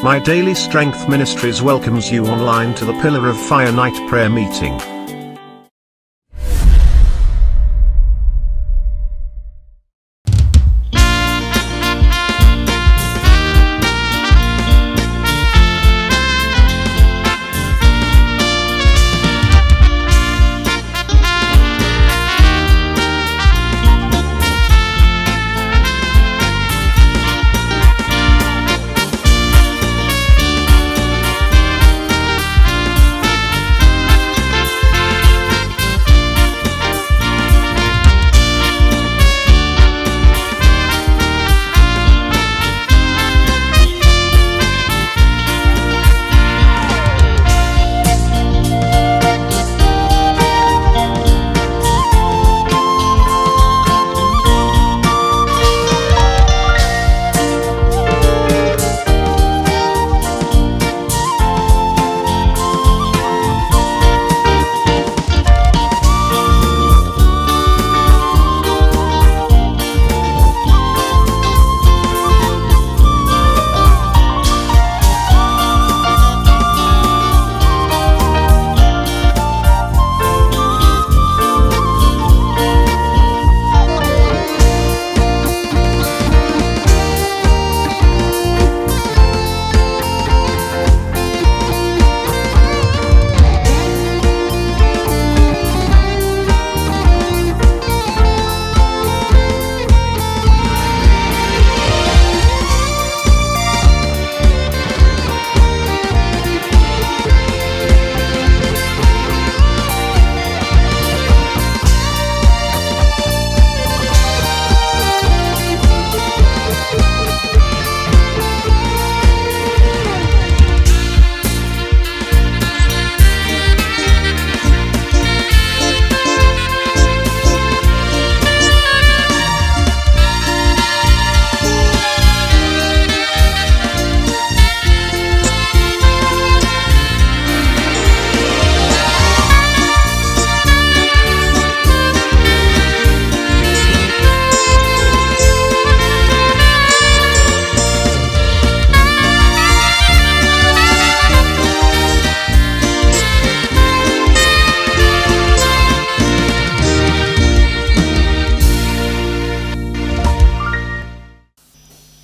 My Daily Strength Ministries welcomes you online to the Pillar of Fire Night Prayer Meeting.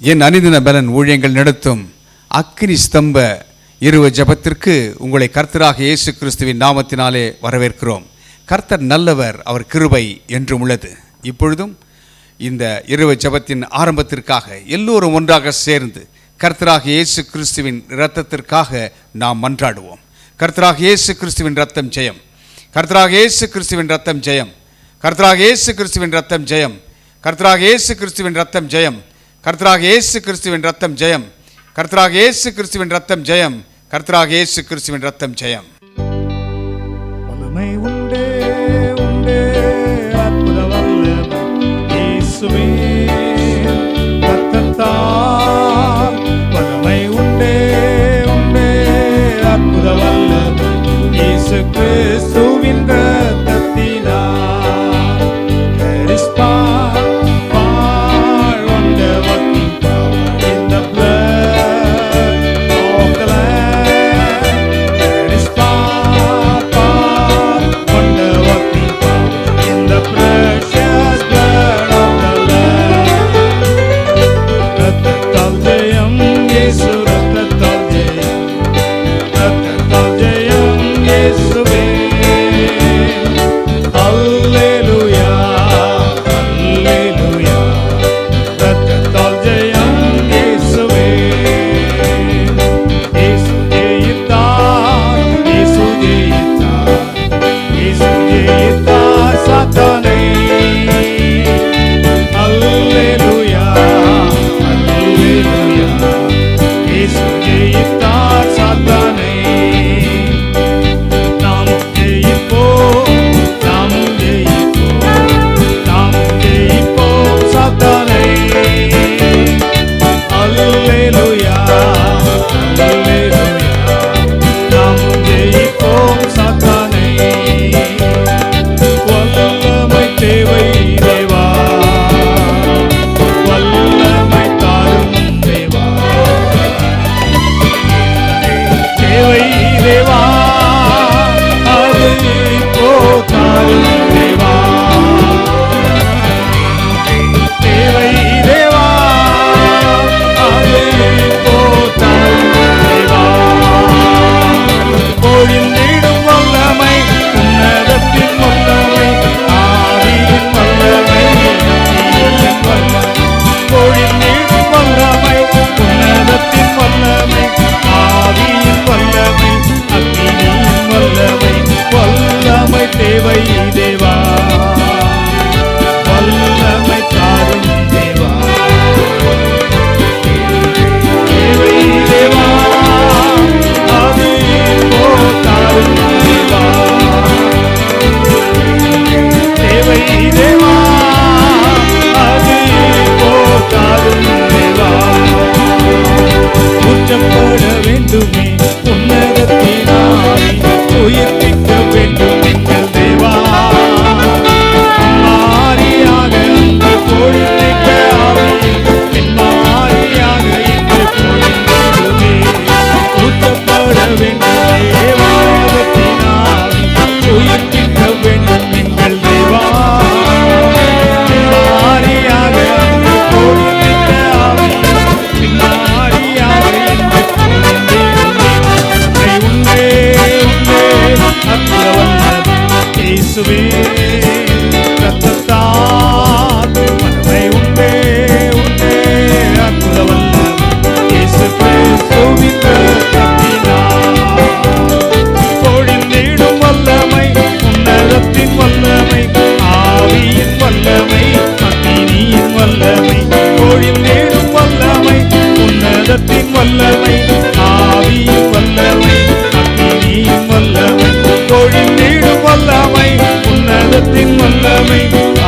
என் அனுதின பலன் ஊழியங்கள் நடத்தும் அக்கினி ஸ்தம்ப இரவு ஜெபத்திற்கு உங்களை கர்த்தராகிய இயேசு கிறிஸ்துவின் நாமத்தினாலே வரவேற்கிறோம். கர்த்தர் நல்லவர், அவர் கிருபை என்றும் உள்ளது. இப்பொழுதும் இந்த இரவு ஜெபத்தின் ஆரம்பத்திற்காக எல்லோரும் ஒன்றாக சேர்ந்து கர்த்தராகிய இயேசு கிறிஸ்துவின் இரத்தத்திற்காக நாம் மன்றாடுவோம். கர்த்தராகிய இயேசு கிறிஸ்துவின் இரத்தம் ஜெயம், கர்த்தராகிய இயேசு கிறிஸ்துவின் இரத்தம் ஜெயம், கர்த்தராகிய இயேசு கிறிஸ்துவின் இரத்தம் ஜெயம், கர்த்தராகிய இயேசு கிறிஸ்துவின் இரத்தம் ஜெயம், கர்த்தராகிய இயேசு கிறிஸ்துவின் இரத்தம் ஜெயம், கர்த்தராகிய இயேசு கிறிஸ்துவின் இரத்தம் ஜெயம், கர்த்தராகிய இயேசு கிறிஸ்துவின் இரத்தம் ஜெயம். வல்லமை உண்டே உண்டே அற்புத வல்லமை இயேசுவே இரத்தத்தால். வல்லமை உண்டே உண்டே அற்புத வல்லமை இயேசு கிறிஸ்துவின் இரத்தத்தினால். There is power ரத்தத்தால் வல்லமை உண்டே உண்டே அற்புத வல்லமை இயேசு கிறிஸ்துவின் ரத்தத்தினால் பொழிந்திடும் வல்லமை உன்னதத்தின் வல்லமை ஆவியின் வல்லமை அக்கினியின் வல்லமை பொழிந்திடும் வல்லமை உன்னதத்தின் வல்லமை ஆவியின் வல்லமை அக்கினியின் வல்லமை பொழிந்திடும் வல்லமை உன்னதத்தின் வல்லமை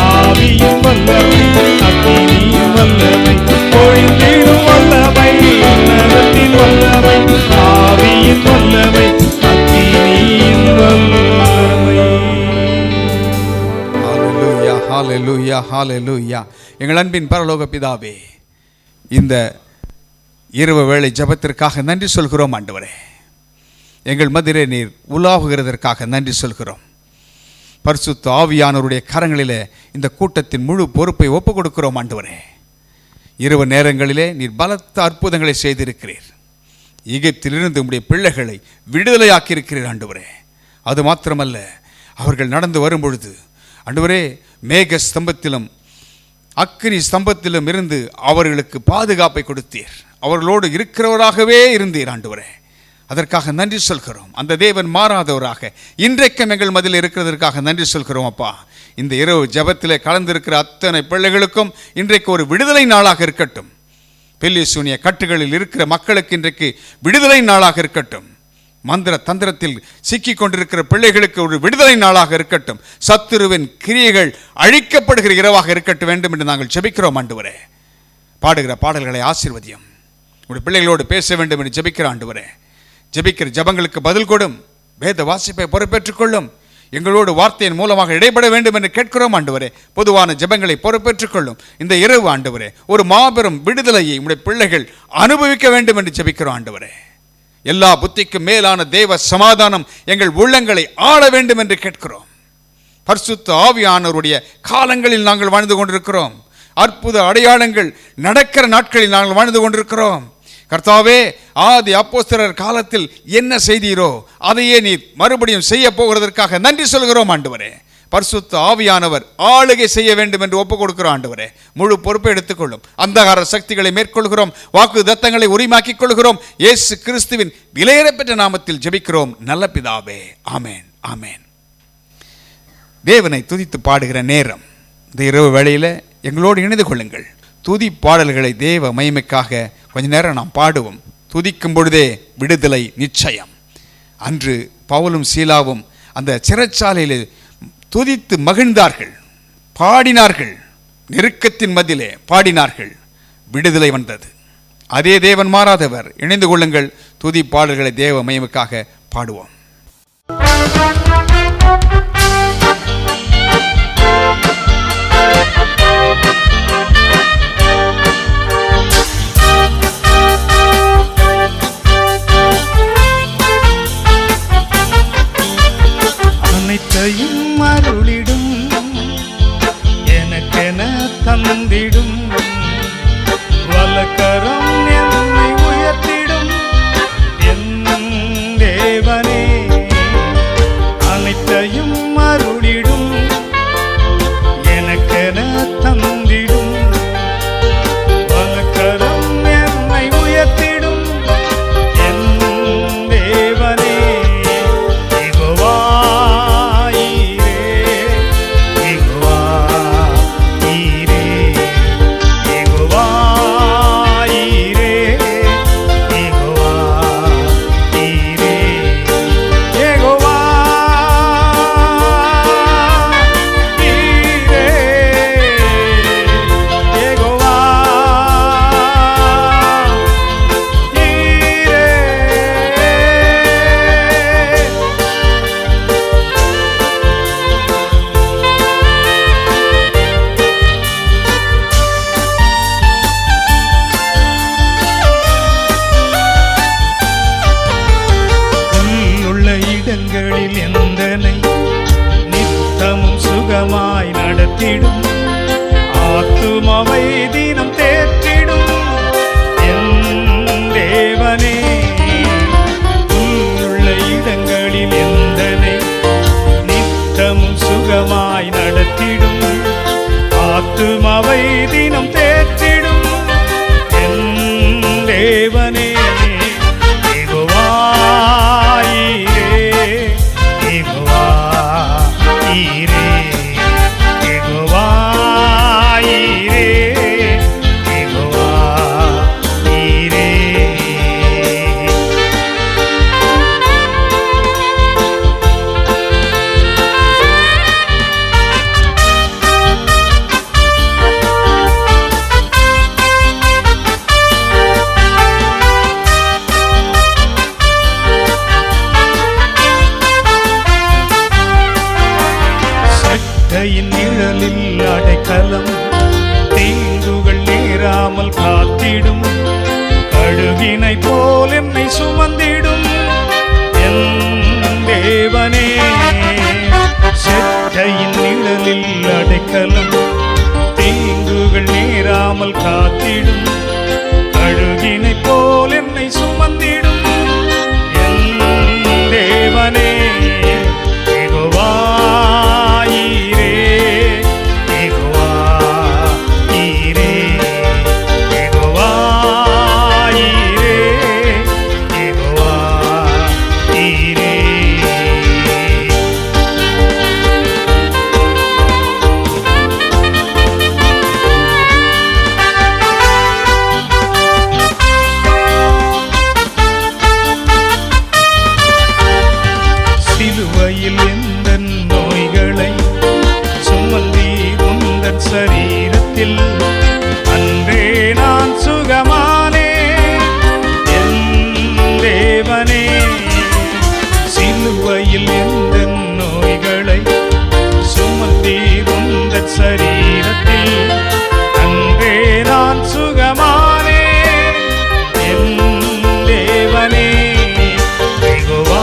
ஆவியின் வல்லமை அக்கினியின் வல்லமை பொழிந்திடும் வல்லமை உன்னதத்தின் வல்லமை ஆவியின் வல்லமை அக்கினியின் வல்லமை. ஹalleluya ஹalleluya ஹalleluya. எங்கள் அன்பின் பரலோக பிதாவே, இந்த இரவு வேளை ஜெபத்திற்காக நன்றி சொல்கிறோம் ஆண்டவரே. எங்கள் மதிரே நீர் உலாவுகிறதற்காக நன்றி சொல்கிறோம். பரிசுத்த ஆவியானவருடைய கரங்களிலே இந்த கூட்டத்தின் முழு பொறுப்பை ஒப்புக் கொடுக்கிறோம் ஆண்டவரே. இரவு நேரங்களிலே நீர் பலத்த அற்புதங்களை செய்திருக்கிறீர். எகிப்திலிருந்து உம்முடைய பிள்ளைகளை விடுதலையாக்கி இருக்கிறீர் ஆண்டவரே. அது மாத்திரமல்ல, அவர்கள் நடந்து வரும்பொழுது ஆண்டவரே மேக ஸ்தம்பத்திலும் அக்கினி ஸ்தம்பத்திலும் இருந்து அவர்களுக்கு பாதுகாப்பை கொடுத்தீர். அவர்களோடு இருக்கிறவராகவே இருந்தீர் ஆண்டவரே. அதற்காக நன்றி சொல்கிறோம். அந்த தேவன் மாறாதவராக இன்றைக்கும் எங்கள் மதில் இருக்கிறதற்காக நன்றி சொல்கிறோம் அப்பா. இந்த இரவு ஜெபத்திலே கலந்திருக்கிற அத்தனை பிள்ளைகளுக்கும் இன்றைக்கு ஒரு விடுதலை நாளாக இருக்கட்டும். பெல்லி சூனிய கட்டுகளில் இருக்கிற மக்களுக்கு இன்றைக்கு விடுதலை நாளாக இருக்கட்டும். மந்திர தந்திரத்தில் சிக்கிக் கொண்டிருக்கிற பிள்ளைகளுக்கு ஒரு விடுதலை நாளாக இருக்கட்டும். சத்துருவின் கிரியைகள் அழிக்கப்படுகிற இரவாக இருக்கட்டும் வேண்டும் என்று நாங்கள் ஜெபிக்கிறோம் ஆண்டவரே. பாடுகிற பாடல்களை ஆசீர்வதியும். உடைய பிள்ளைகளோடு பேச வேண்டும் என்று ஜெபிக்கிற ஆண்டவரே. ஜெபிக்கிற ஜெபங்களுக்கு பதில் கொடும். வேத வாசிப்பை பொறுப்பேற்றுக் கொள்ளும். எங்களோடு வார்த்தையின் மூலமாக இடைபட வேண்டும் என்று கேட்கிறோம் ஆண்டவரே. பொதுவான ஜெபங்களை பொறுப்பேற்றுக் கொள்ளும். இந்த இரவு ஆண்டவரே ஒரு மாபெரும் விடுதலையை உடைய பிள்ளைகள் அனுபவிக்க வேண்டும் என்று ஜெபிக்கிறோம் ஆண்டவரே. எல்லா புத்திக்கும் மேலான தேவ சமாதானம் எங்கள் உள்ளங்களை ஆள வேண்டும் என்று கேட்கிறோம். பரிசுத்த ஆவியானவருடைய காலங்களில் நாங்கள் வாழ்ந்து கொண்டிருக்கிறோம். அற்புத அடையாளங்கள் நடக்கிற நாட்களில் நாங்கள் வாழ்ந்து கொண்டிருக்கிறோம். கர்த்தாவே, ஆதி அப்போஸ்தலர் காலத்தில் என்ன செய்தீரோ அதையே நீ மறுபடியும் செய்ய போகிறதற்காக நன்றி சொல்கிறோம் ஆண்டவரே. பரிசுத்த ஆவியானவர் ஆளுகை செய்ய வேண்டும் என்று ஒப்புக் கொடுக்கிறோம் ஆண்டவரே. முழு பொறுப்பை எடுத்துக்கொள்ளும். அந்தகார சக்திகளை மேற்கொள்கிறோம். வாக்கு தத்தங்களை உரிமாக்கிக் கொள்கிறோம். இயேசு கிறிஸ்துவின் விலையேறப்பெற்ற நாமத்தில் ஜெபிக்கிறோம் நல்ல பிதாவே. ஆமேன் ஆமேன். தேவனை துதித்து பாடுகிற நேரம். இந்த இரவு வேளையில் எங்களோடு இணைந்து கொள்ளுங்கள். துதி பாடல்களை தேவ மகிமைக்காக கொஞ்ச நேரம் நாம் பாடுவோம். துதிக்கும் பொழுதே விடுதலை நிச்சயம். அன்று பவுலும் சீலாவும் அந்த சிறைச்சாலையில் துதித்து மகிழ்ந்தார்கள், பாடினார்கள். நெருக்கத்தின் மத்தியிலே பாடினார்கள். விடுதலை வந்தது. அதே தேவன் மாறாதவர். இணைந்து கொள்ளுங்கள். துதி பாடல்களை தேவ மகிமைக்காக பாடுவோம். அனைத்தையும் அருளிடும், எனக்கென தந்திடும், வலக்கரம் என்னை உயர்த்திடும் என் தேவனே. அனைத்தையும் அருளிடும், எனக்கென தந்திடும், வலக்கரம் என்னை உயர்த்திடும் என் தேவனே. நடத்திடும், ஆத்துமாவை தினம் தேற்றிடும் என் தேவனே. உள்ள இடங்களில் எந்தனை நித்தமும் சுக கழுகினை போல் என்னை சுமந்திடும் என் தேவனே. செட்டையின் நிழலில் அடைக்கலம், தீங்குகள் நேராமல் காத்திடும் கழுகினை போல் என்னை சுமந்திடும் என் தேவனே. யெகோவா ஈரே, யெகோவா ஈரே, யெகோவா ஈரே, யெகோவா ஈரே. சிலுவையில் எந்தன் நோய்களை சுமந்தி உந்தன் சரீரத்தில், அன்றே நான் சுகமானே என் தேவனே. சிலுவையில் எந்தன் நோய்களை சுமந்தி உந்தன் சரீரத்தில், அன்றே நான் சுகமானே என் தேவனே. யெகோவா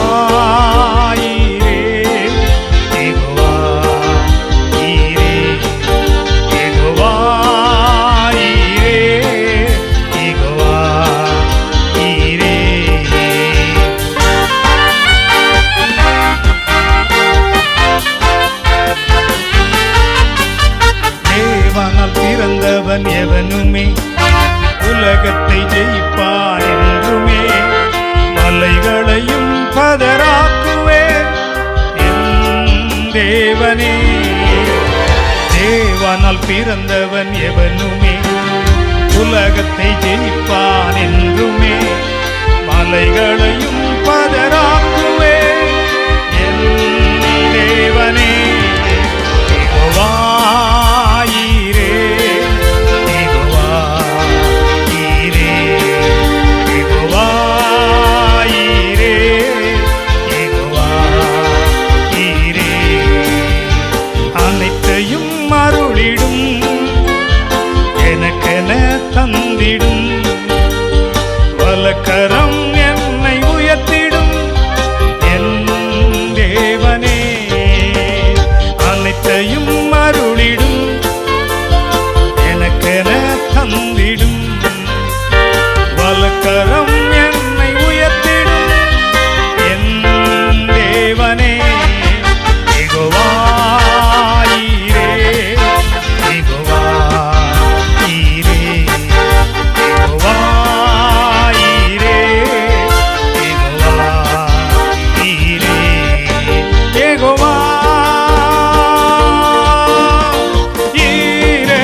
ஈரே, யெகோவா ஈரே, யெகோவா ஈரே, யெகோவா ஈரே. தேவனால் பிறந்தவன் எவனுமே உலகத்தை ஜெயிப்பான் என்றுமே. மலைகளையும் பதராக்குவேன் என் தேவனே. தேவனால் பிறந்தவன் எவனுமே உலகத்தை ஜெயிப்பான் என்றுமே. மலைகளையும் பதராக்குவேன் என் தேவனே. யெகோவா ஈரே, யெகோவா ஈரே, யெகோவா ஈரே, யெகோவா ஈரே. அனைத்தையும் அருளிடும், எனக்கென தந்திடும், வலக்கரம் என்னை உயர்த்திடும் என் தேவனே. அனைத்தையும் அருளிடும், எனக்கென தந்திடும், வலக்கரம் என்னை உயர்த்திடும் என் தேவனே. யெகோவா ஈரே, யெகோவா ஈரே, யெகோவா ஈரே, யெகோவா ஈரே, யெகோவா ஈரே,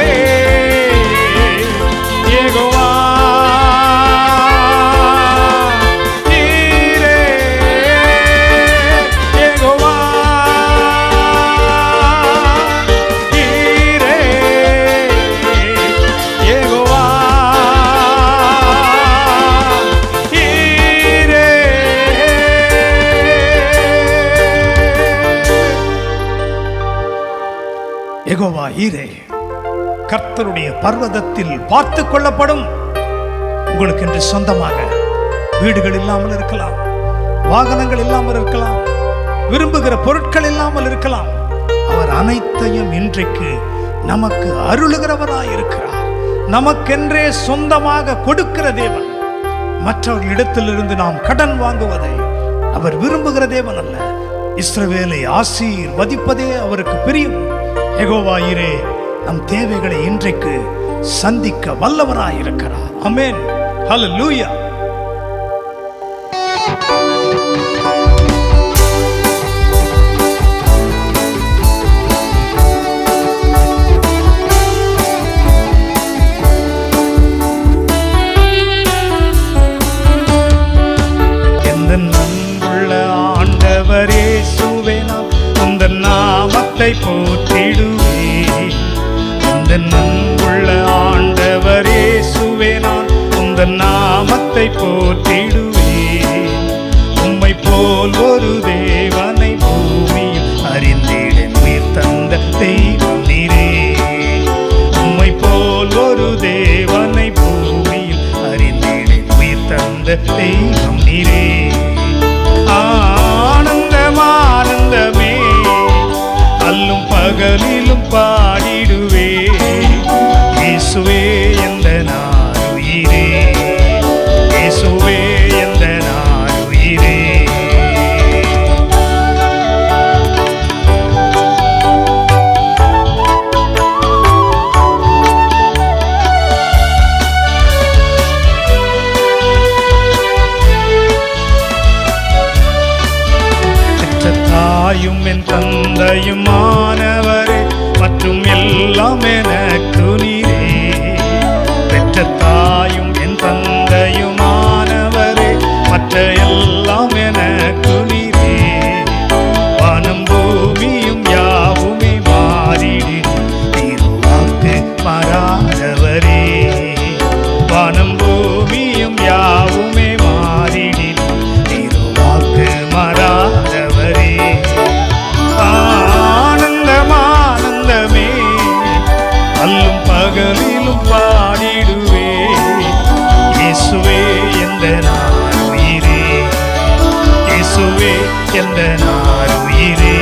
யெகோவா ஈரே, யெகோவா ஈரே, யெகோவா ஈரே. யெகோவா ஈரே கர்த்தருடைய பர்வதத்தில் பார்த்து கொள்ளப்படும். உங்களுக்கு என்று சொந்தமாக வீடுகள் இல்லாமல் இருக்கலாம், வாகனங்கள் இல்லாமல் இருக்கலாம், விரும்புகிற பொருட்கள் இல்லாமல் இருக்கலாம். அவர் அனைத்தையும் இன்றைக்கு நமக்கு அருளுகிறவராய் இருக்கிறார். நமக்கென்றே சொந்தமாக கொடுக்கிற தேவன். மற்றவர்களிடத்திலிருந்து நாம் கடன் வாங்குவதை அவர் விரும்புகிற தேவன் அல்ல. இஸ்ரவேலை ஆசீர்வதிப்பதே அவருக்கு பிரியம். யெகோவா ஈரே நம் தேவைகளை இன்றைக்கு சந்திக்க வல்லவராய் இருக்கிறார். ஆமென், ஹல்லேலூயா. எந்த அன்புள்ள ஆண்டவரே இயேசுவே, நான் உந்தன் நாமத்தை போற்றிடுவேன். இந்த அன்புள்ள ஆண்டவரே இயேசுவே, நான் உந்தன் நாமத்தை போற்றிடுவேன். உம்மை போல் ஒரு தேவனை பூமியில் அறிந்திட உயிர் தந்த தெய்வம் நீரே. உம்மை போல் ஒரு தேவனை பூமியில் அறிந்திட உயிர் தந்த தந்த தெய்வம் நீரே. ஆனந்தம் ஆனந்தமே, அல்லும் பகலிலும் பாடிடுவே. இயேசுவே எந்த நாருயிரே, இயேசுவே எந்த நாருயிரே. தாயும் என் தந்தையுமானவரே, மற்றும் எல்லாம் எனக்கு நீரே. பெற்ற தாயும் என் தந்தையுமானவரே, மற்ற எல்லாம் எனக்கு நீரே. வானம் பூமியும் யாவுமே மாறிடினும் திருவாக்கு மாறாதவரே. வானம் பூமியும் யாவுமே மாறிடினும் திருவாக்கு மாறாதவரே. ஆனந்தம் ஆனந்தமே, அல்லும் பகலிலும் பாடிடுவே. இயேசுவே எந்த நாருயிரே, இயேசுவே எந்த நாருயிரே.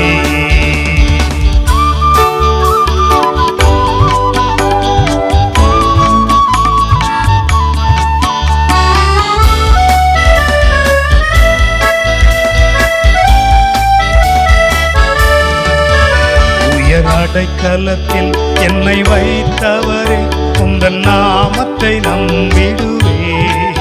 அடைக்கலத்தில் என்னை வைத்தவரே, உந்தன் நாமத்தை நம்பிடுவேன்.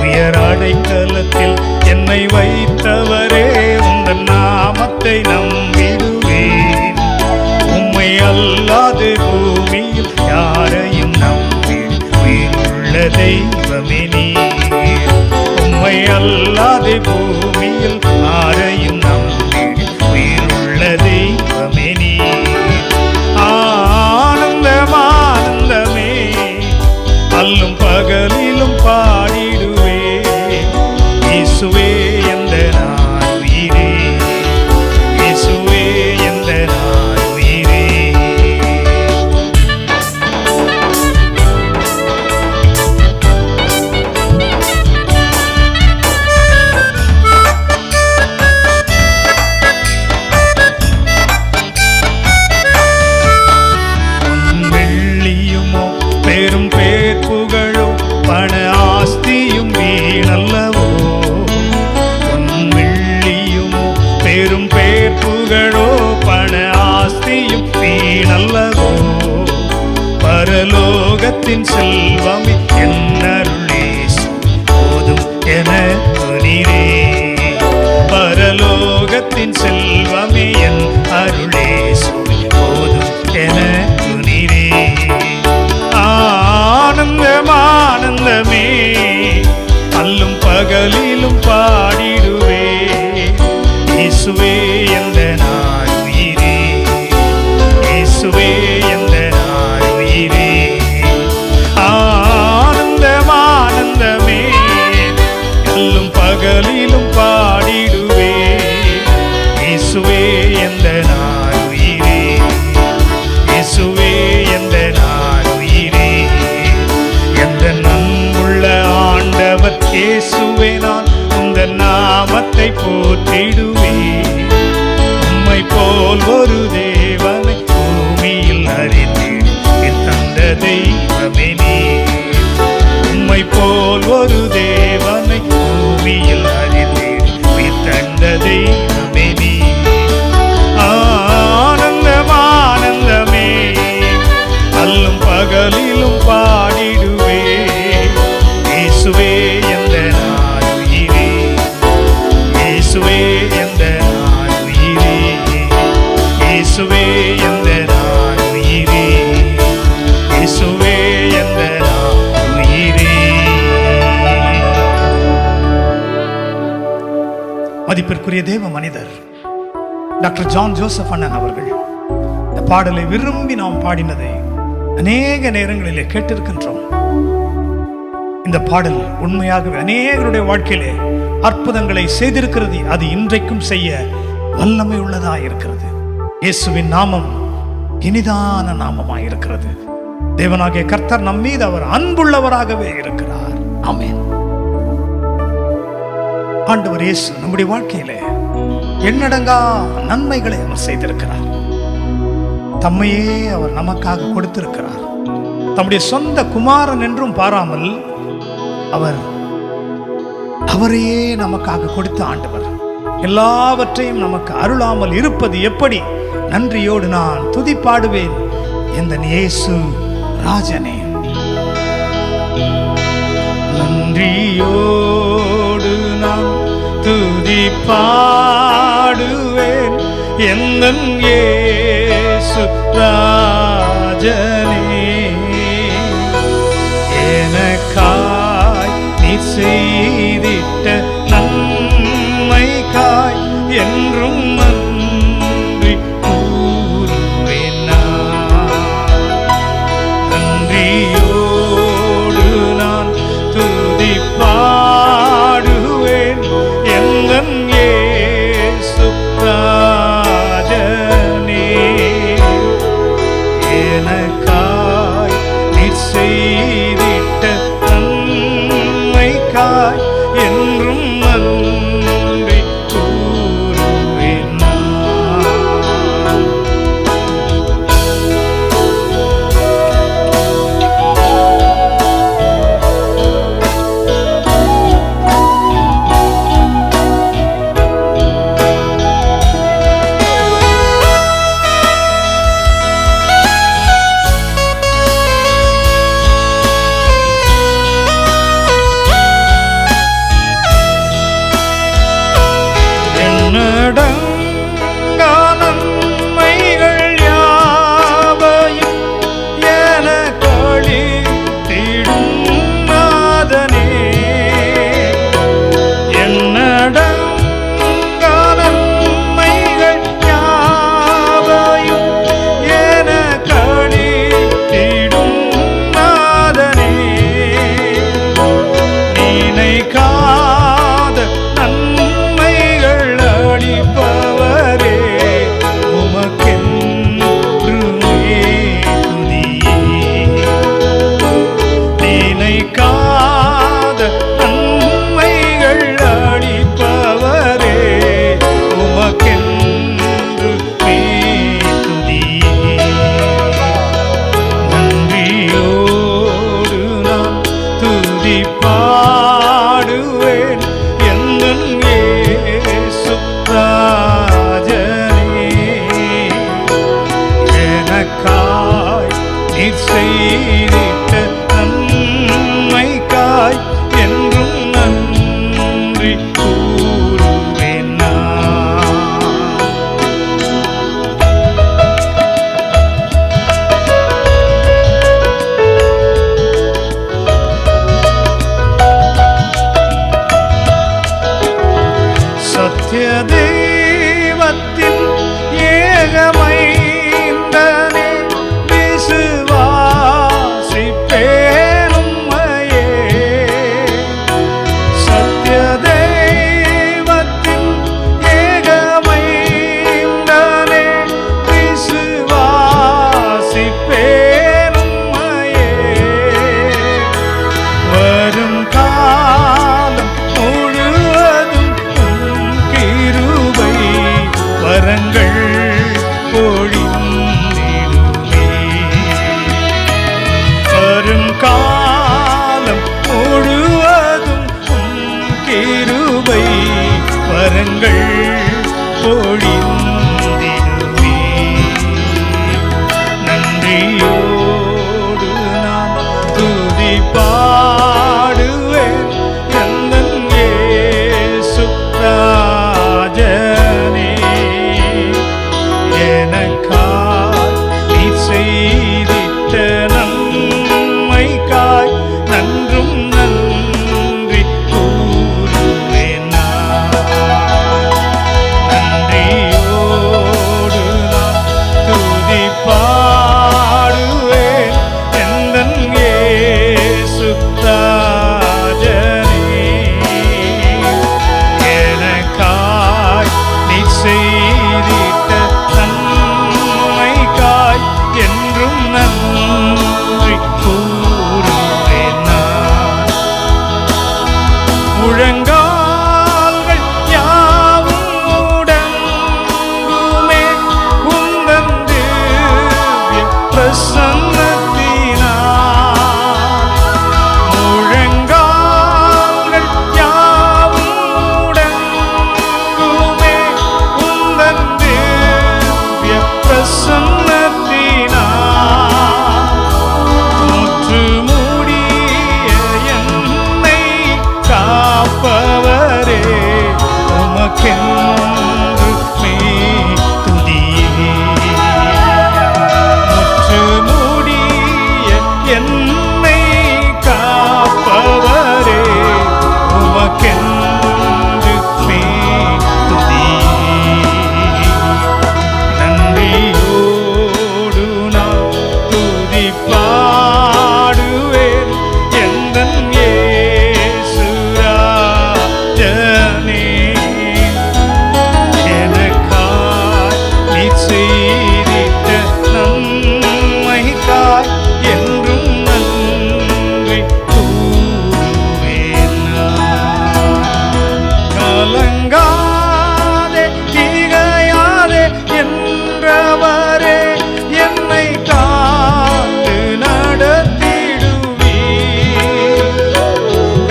உயர் அடைக்கலத்தில் என்னை வைத்தவரே, உந்தன் நாமத்தை நம்பிடுவேன். உம்மை அல்லாது பூமியில் யாரையும் நம்பிடு உயிருள்ள தெய்வமே நீர். உம்மை அல்லாது பூமியில் யாரையும் நம்பிடு உயிருள்ள தெய்வமே நீர். ஆனந்தம் ஆனந்தமே, அல்லும் பகலிலும் பாடிடுவே. இயேசுவே எந்த நாருயிரே, இயேசுவே எந்த நாருயிரே. பெரும் பேர் புகழோ பண ஆஸ்தியும் வீணல்லவோ. பொன் வெள்ளியுமோ பெரும் பேர் புகழோ பண ஆஸ்தியும் வீணல்லவோ. பரலோகத்தின் செல்வம் என்னருளேசு போதும் எனக்கு நீரே. பரலோகத்தின் செல்வமே என் அருளேசு போதும் எனக்கு நீரே. ஆனந்தம் ஆனந்தமே, அல்லும் பகலிலும் பாடிடுவே. இயேசுவே எந்த நாருயிரே, இயேசுவே எந்த நாருயிரே. ஆனந்தம் ஆனந்தமே, அல்லும் பகலிலும் பாடிடுவே. இயேசுவே எந்த நாருயிரே, இயேசுவே எந்த நாருயிரே. எந்த நன்புள்ள ஆண்டவர் இயேசுவே, நான் உந்தன் நாமத்தை போற்றிடுவேன். உம்மை போல் ஒரு தேவனை பூமியில் அறிந்திடும் தந்த தெய்வமே நீர். உம்மை போல் ஒரு தேவனை பூமியில் அறிந்திடும் தந்த தெய்வமே நீர். ஆனந்தம் ஆனந்தமே, அல்லும் பகலிலும் பாடிடுவே. இயேசுவே எந்த நாருயிரே, இயேசுவே எந்த நாருயிரே, இயேசுவே எந்த நாருயிரே, இயேசுவே எந்த நாருயிரே. மதிப்பிற்குரிய தேவ மனிதர் டாக்டர் ஜான் ஜோசப் அண்ணன் அவர்கள் இந்த பாடலை விரும்பி நாம் பாடினதை அநேக நேரங்களிலே கேட்டிருக்கின்றோம். இந்த பாடல் உண்மையாகவே அநேகருடைய வாழ்க்கையிலே அற்புதங்களை செய்திருக்கிறது. அது இன்றைக்கும் செய்ய வல்லமை உள்ளதாக இருக்கிறது. இயேசுவின் நாமம் இனிதான நாமமாய் இருக்கிறது. தேவனாகிய கர்த்தர் நம் மீது அவர் அன்புள்ளவராகவே இருக்கிறார். ஆமென். ஆண்டவர் இயேசு நம்முடைய வாழ்க்கையிலே எண்ணடங்கா நன்மைகளை அவர் செய்திருக்கிறார். தம்மையே அவர் நமக்காக கொடுத்திருக்கிறார். தம்முடைய சொந்த குமாரன் என்றும் பாராமல் அவரையே நமக்காக கொடுத்த ஆண்டவர் எல்லாவற்றையும் நமக்கு அருளாமல் இருப்பது எப்படி? நன்றியோடு நான் துதிப்பாடுவேன் எந்த இயேசு ராஜனே. நன்றியோடு நான் துதிப்பாடுவேன் எந்த இயேசு ராஜனே. எனக்காய் நீ செய்திட்ட நன்மைக்காய் என்றும் நன்றி கூறுவேன் நான். நன்றியோடு நான் துதிப்பாடுவேன் எந்தன் இயேசு ராஜனே. எனக்காய் நீ செய்திட்ட நன்மைக்காய் என்றும் நன்றி கூறுவேன் நான். என்னடங்கா நன்மைகள் யாவையும் எனக்களித்திடும் நாதனே. என்னடங்கா நன்மைகள் யாவையும் எனக்களித்திடும் நாதனே. நினைக்காத நன்மைகள் அளிப்பவரே உமக்கென்றுமே துதியே. நினைக்காத நன்மைகள் அளிப்பவரே உமக்கென்றுமே துதியே. நன்றியோடு நான் துதிப்பாடுவேன் எந்தன் இயேசு ராஜனே. எனக்காய் நீர் செய்திட்ட நன்மைக்காய் என்றும் நன்றி கூறுவேன் நான். சத்திய தெய்வத்தின் ஏகமைந்தனே விசுவாசிப்பேன் உம்மையே. சத்திய தெய்வத்தின் ஏகமைந்தனே விசுவாசிப்பேன் உம்மையே. வரும் காலம் முழுவதும் உம் கிருபை வரங்கள் பொழிந்திடுமே. வரும் காலம் முழுவதும் உம் கிருபை வரங்கள் பொழிந்திடுமே. நன்றியோடு நான் துதிப்பாடுவேன் எந்தன் இயேசு ராஜனே. எனக்காய் நீ செய்திட்ட நன்மைக்காய் நன்றும் நன்றி கூறுவேன் நான். நன்றியோடு உமக்கென்றுமே துதியே. முற்று மூடிய என்னை காப்பவரே, உமக்கென்றுமே துதியே. நன்றியோடு நான் துதி பாடுவேன் எந்தன் இயேசு ராஜனே. எனக்காய் நீர் செய்திட்ட நன்மைக்காய் என்றும் நன்றி கூறுவேன் நான். கலங்காதே திகையாதே என்றவரே, என்னை காத்து நடத்திடுவீர்.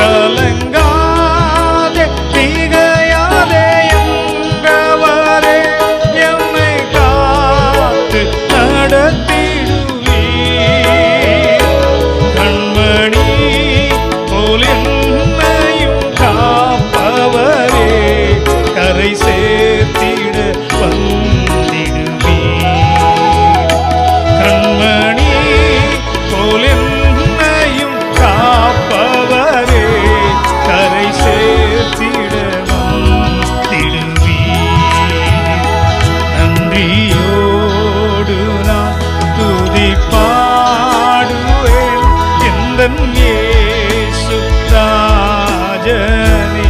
கலங்காதே திகையாதே என்றவரே, என்னை காத்து நடத்திடுவீர். கண்மணி போல் என்னையும் காப்பவரே, கரை சேர்த்திட வந்திடுவீர். கண்மணி போல் என்னையும் காப்பவரே, கரை சேர்த்திட வந்திடுவீர். நன்றியோடு நான் துதி பாடுவேன் எந்தன் இயேசு ராஜனே.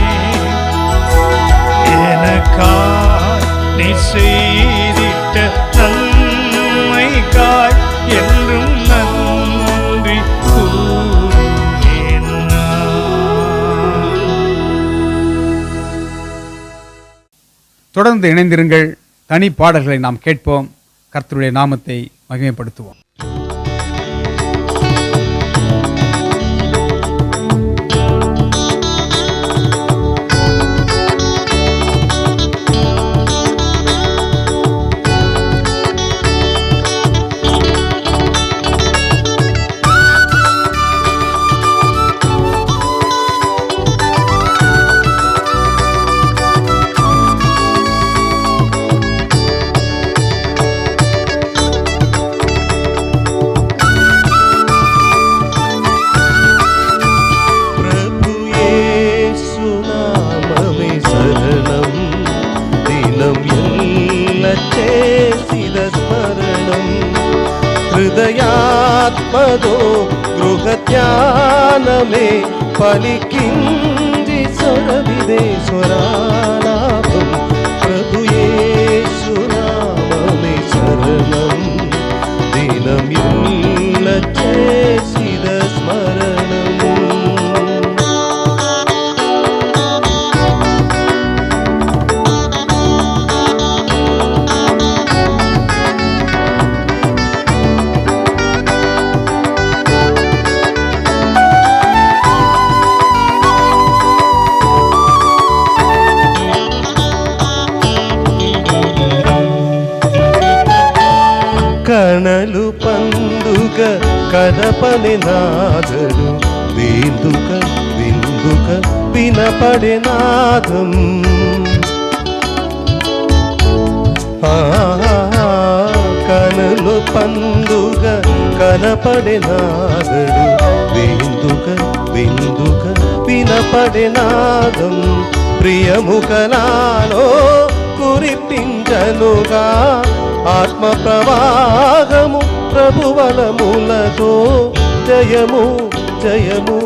எனக்காய் நீ செய்திட்ட நன்மைக்காய் என்றும் நன்றி கூறுவேன் நான். தொடர்ந்து இணைந்திருங்கள். தனி பாடல்களை நாம் கேட்போம். கர்த்தருடைய நாமத்தை மகிமைப்படுத்துவோம். ప్రభు యేసు నామమే శరణం, దినం ఎల్ల చేసిన స్మరణం. హృదయాత్మదో గృహ ధ్యానమే పలికింది సొరవిదే స్వరాలాపం. ప్రభు యేసు నామమే శరణం, దినం ఎల్ల చేసిన స్మరణం. కణలు పండుగ కనపడే నాదడు, విందుక విందుక వినపడే నాదం. కనులు పండుగ కనపడే నాదడు, విందుక విందుక వినపడే నాదం. ప్రియముఖనాలో కురిపించనుగా ఆత్మ ప్రవాహము ప్రభువలములతో. జయము జయము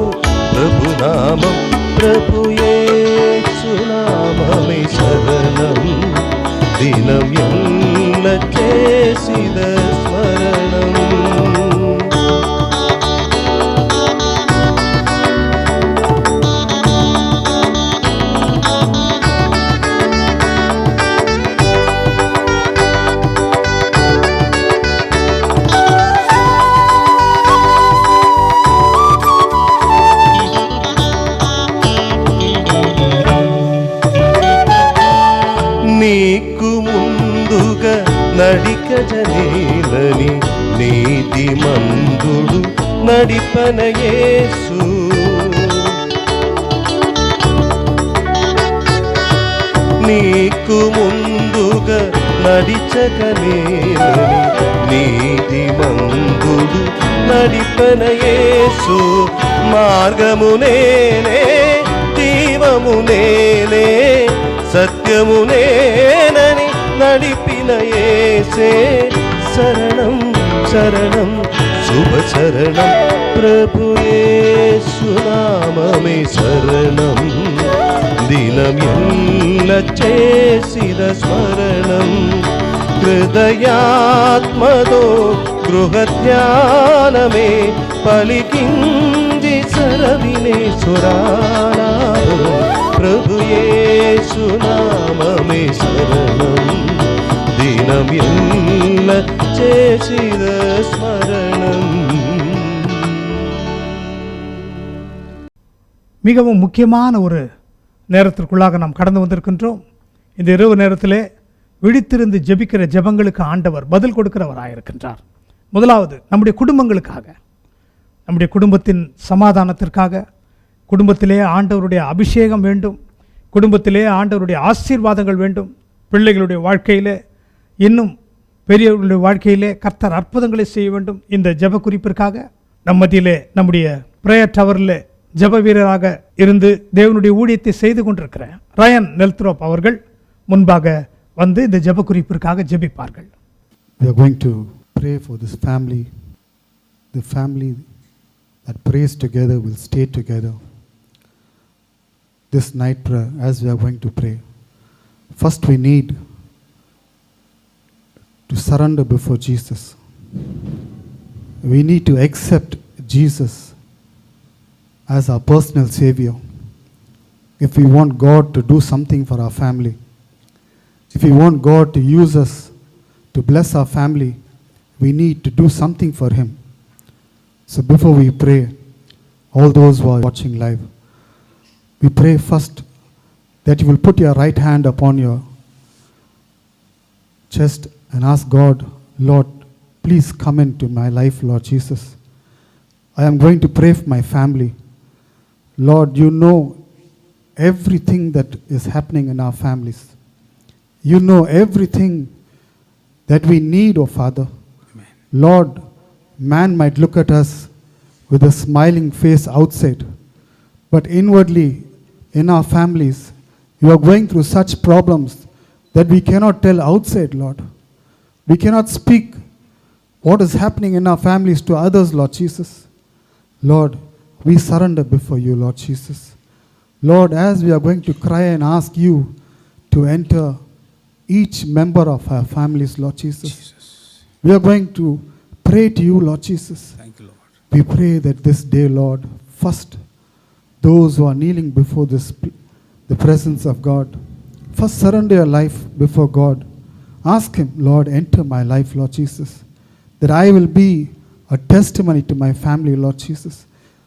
ప్రభునామం, ప్రభు యేసు నామమే శరణం, దినం ఎల్ల చేసిన స్మరణం. నీకు ముందుగా నడిక జనేలని నీతి మందుడు నడిపన యేసు. నీకు ముందుగా నడిచగనేలని నీతిమంతుడు నడిపన యేసు. మార్గము నేనే, జీవము నేనే, సత్యము నేనని నడిపిన యేసే శరణం శరణం శుభ శరణం. ప్రభు యేసు నామమే శరణం. దినం ఎల్ల చేసిన స్మరణం. హృదయాత్మదో గృహధ్యానమే పలికింది సరవినే సురానాదం. ప్రభు యేసు నామమే శరణం. దినం ఎల్ల చేసిన స్మరణం. மிகவும் முக்கியமான ஒரு நேரத்திற்குள்ளாக நாம் கடந்து வந்திருக்கின்றோம். இந்த இரவு நேரத்திலே விழித்திருந்து ஜெபிக்கிற ஜெபங்களுக்கு ஆண்டவர் பதில் கொடுக்கிறவராயிருக்கின்றார். முதலாவது நம்முடைய குடும்பங்களுக்காக, நம்முடைய குடும்பத்தின் சமாதானத்திற்காக, குடும்பத்திலே ஆண்டவருடைய அபிஷேகம் வேண்டும், குடும்பத்திலே ஆண்டவருடைய ஆசீர்வாதங்கள் வேண்டும், பிள்ளைகளுடைய வாழ்க்கையிலே இன்னும் பெரியவர்களுடைய வாழ்க்கையிலே கர்த்தர் அற்புதங்களை செய்ய வேண்டும். இந்த ஜெப குறிப்பிற்காக நம் மத்தியிலே நம்முடைய பிரேயர் டவரில் ஜெப வீரராக இருந்து தேவனுடைய ஊழியத்தை செய்து கொண்டிருக்கிற ரயன் நெல்த்ரோப் அவர்கள் முன்பாக வந்து இந்த ஜெப குறிப்பிற்காக ஜெபிப்பார்கள். We are going to pray for this family. The family that prays together will stay together. This night prayer, as we are going to pray, first we need to surrender before Jesus. We need to accept Jesus as our personal Savior. If we want God to do something for our family, if we want God to use us to bless our family, we need to do something for Him. So before we pray, all those who are watching live, we pray first that you will put your right hand upon your chest and ask God, Lord, please come into my life, Lord Jesus. I am going to pray for my family. Lord, you know everything that is happening in our families. You know everything that we need, oh Father. Amen. Lord, man might look at us with a smiling face outside, but inwardly in our families, you are going through such problems that we cannot tell outside, Lord. We cannot speak what is happening in our families to others, Lord Jesus. Lord, we surrender before you, Lord Jesus. Lord, as we are going to cry and ask you to enter each member of our families, Lord Jesus, we are going to pray to you, Lord Jesus. Thank you, Lord. We pray that this day, Lord, first, those who are kneeling before the presence of God, first surrender your life before God. Ask Him, Lord, enter my life, Lord Jesus, that I will be a testimony to my family, Lord Jesus,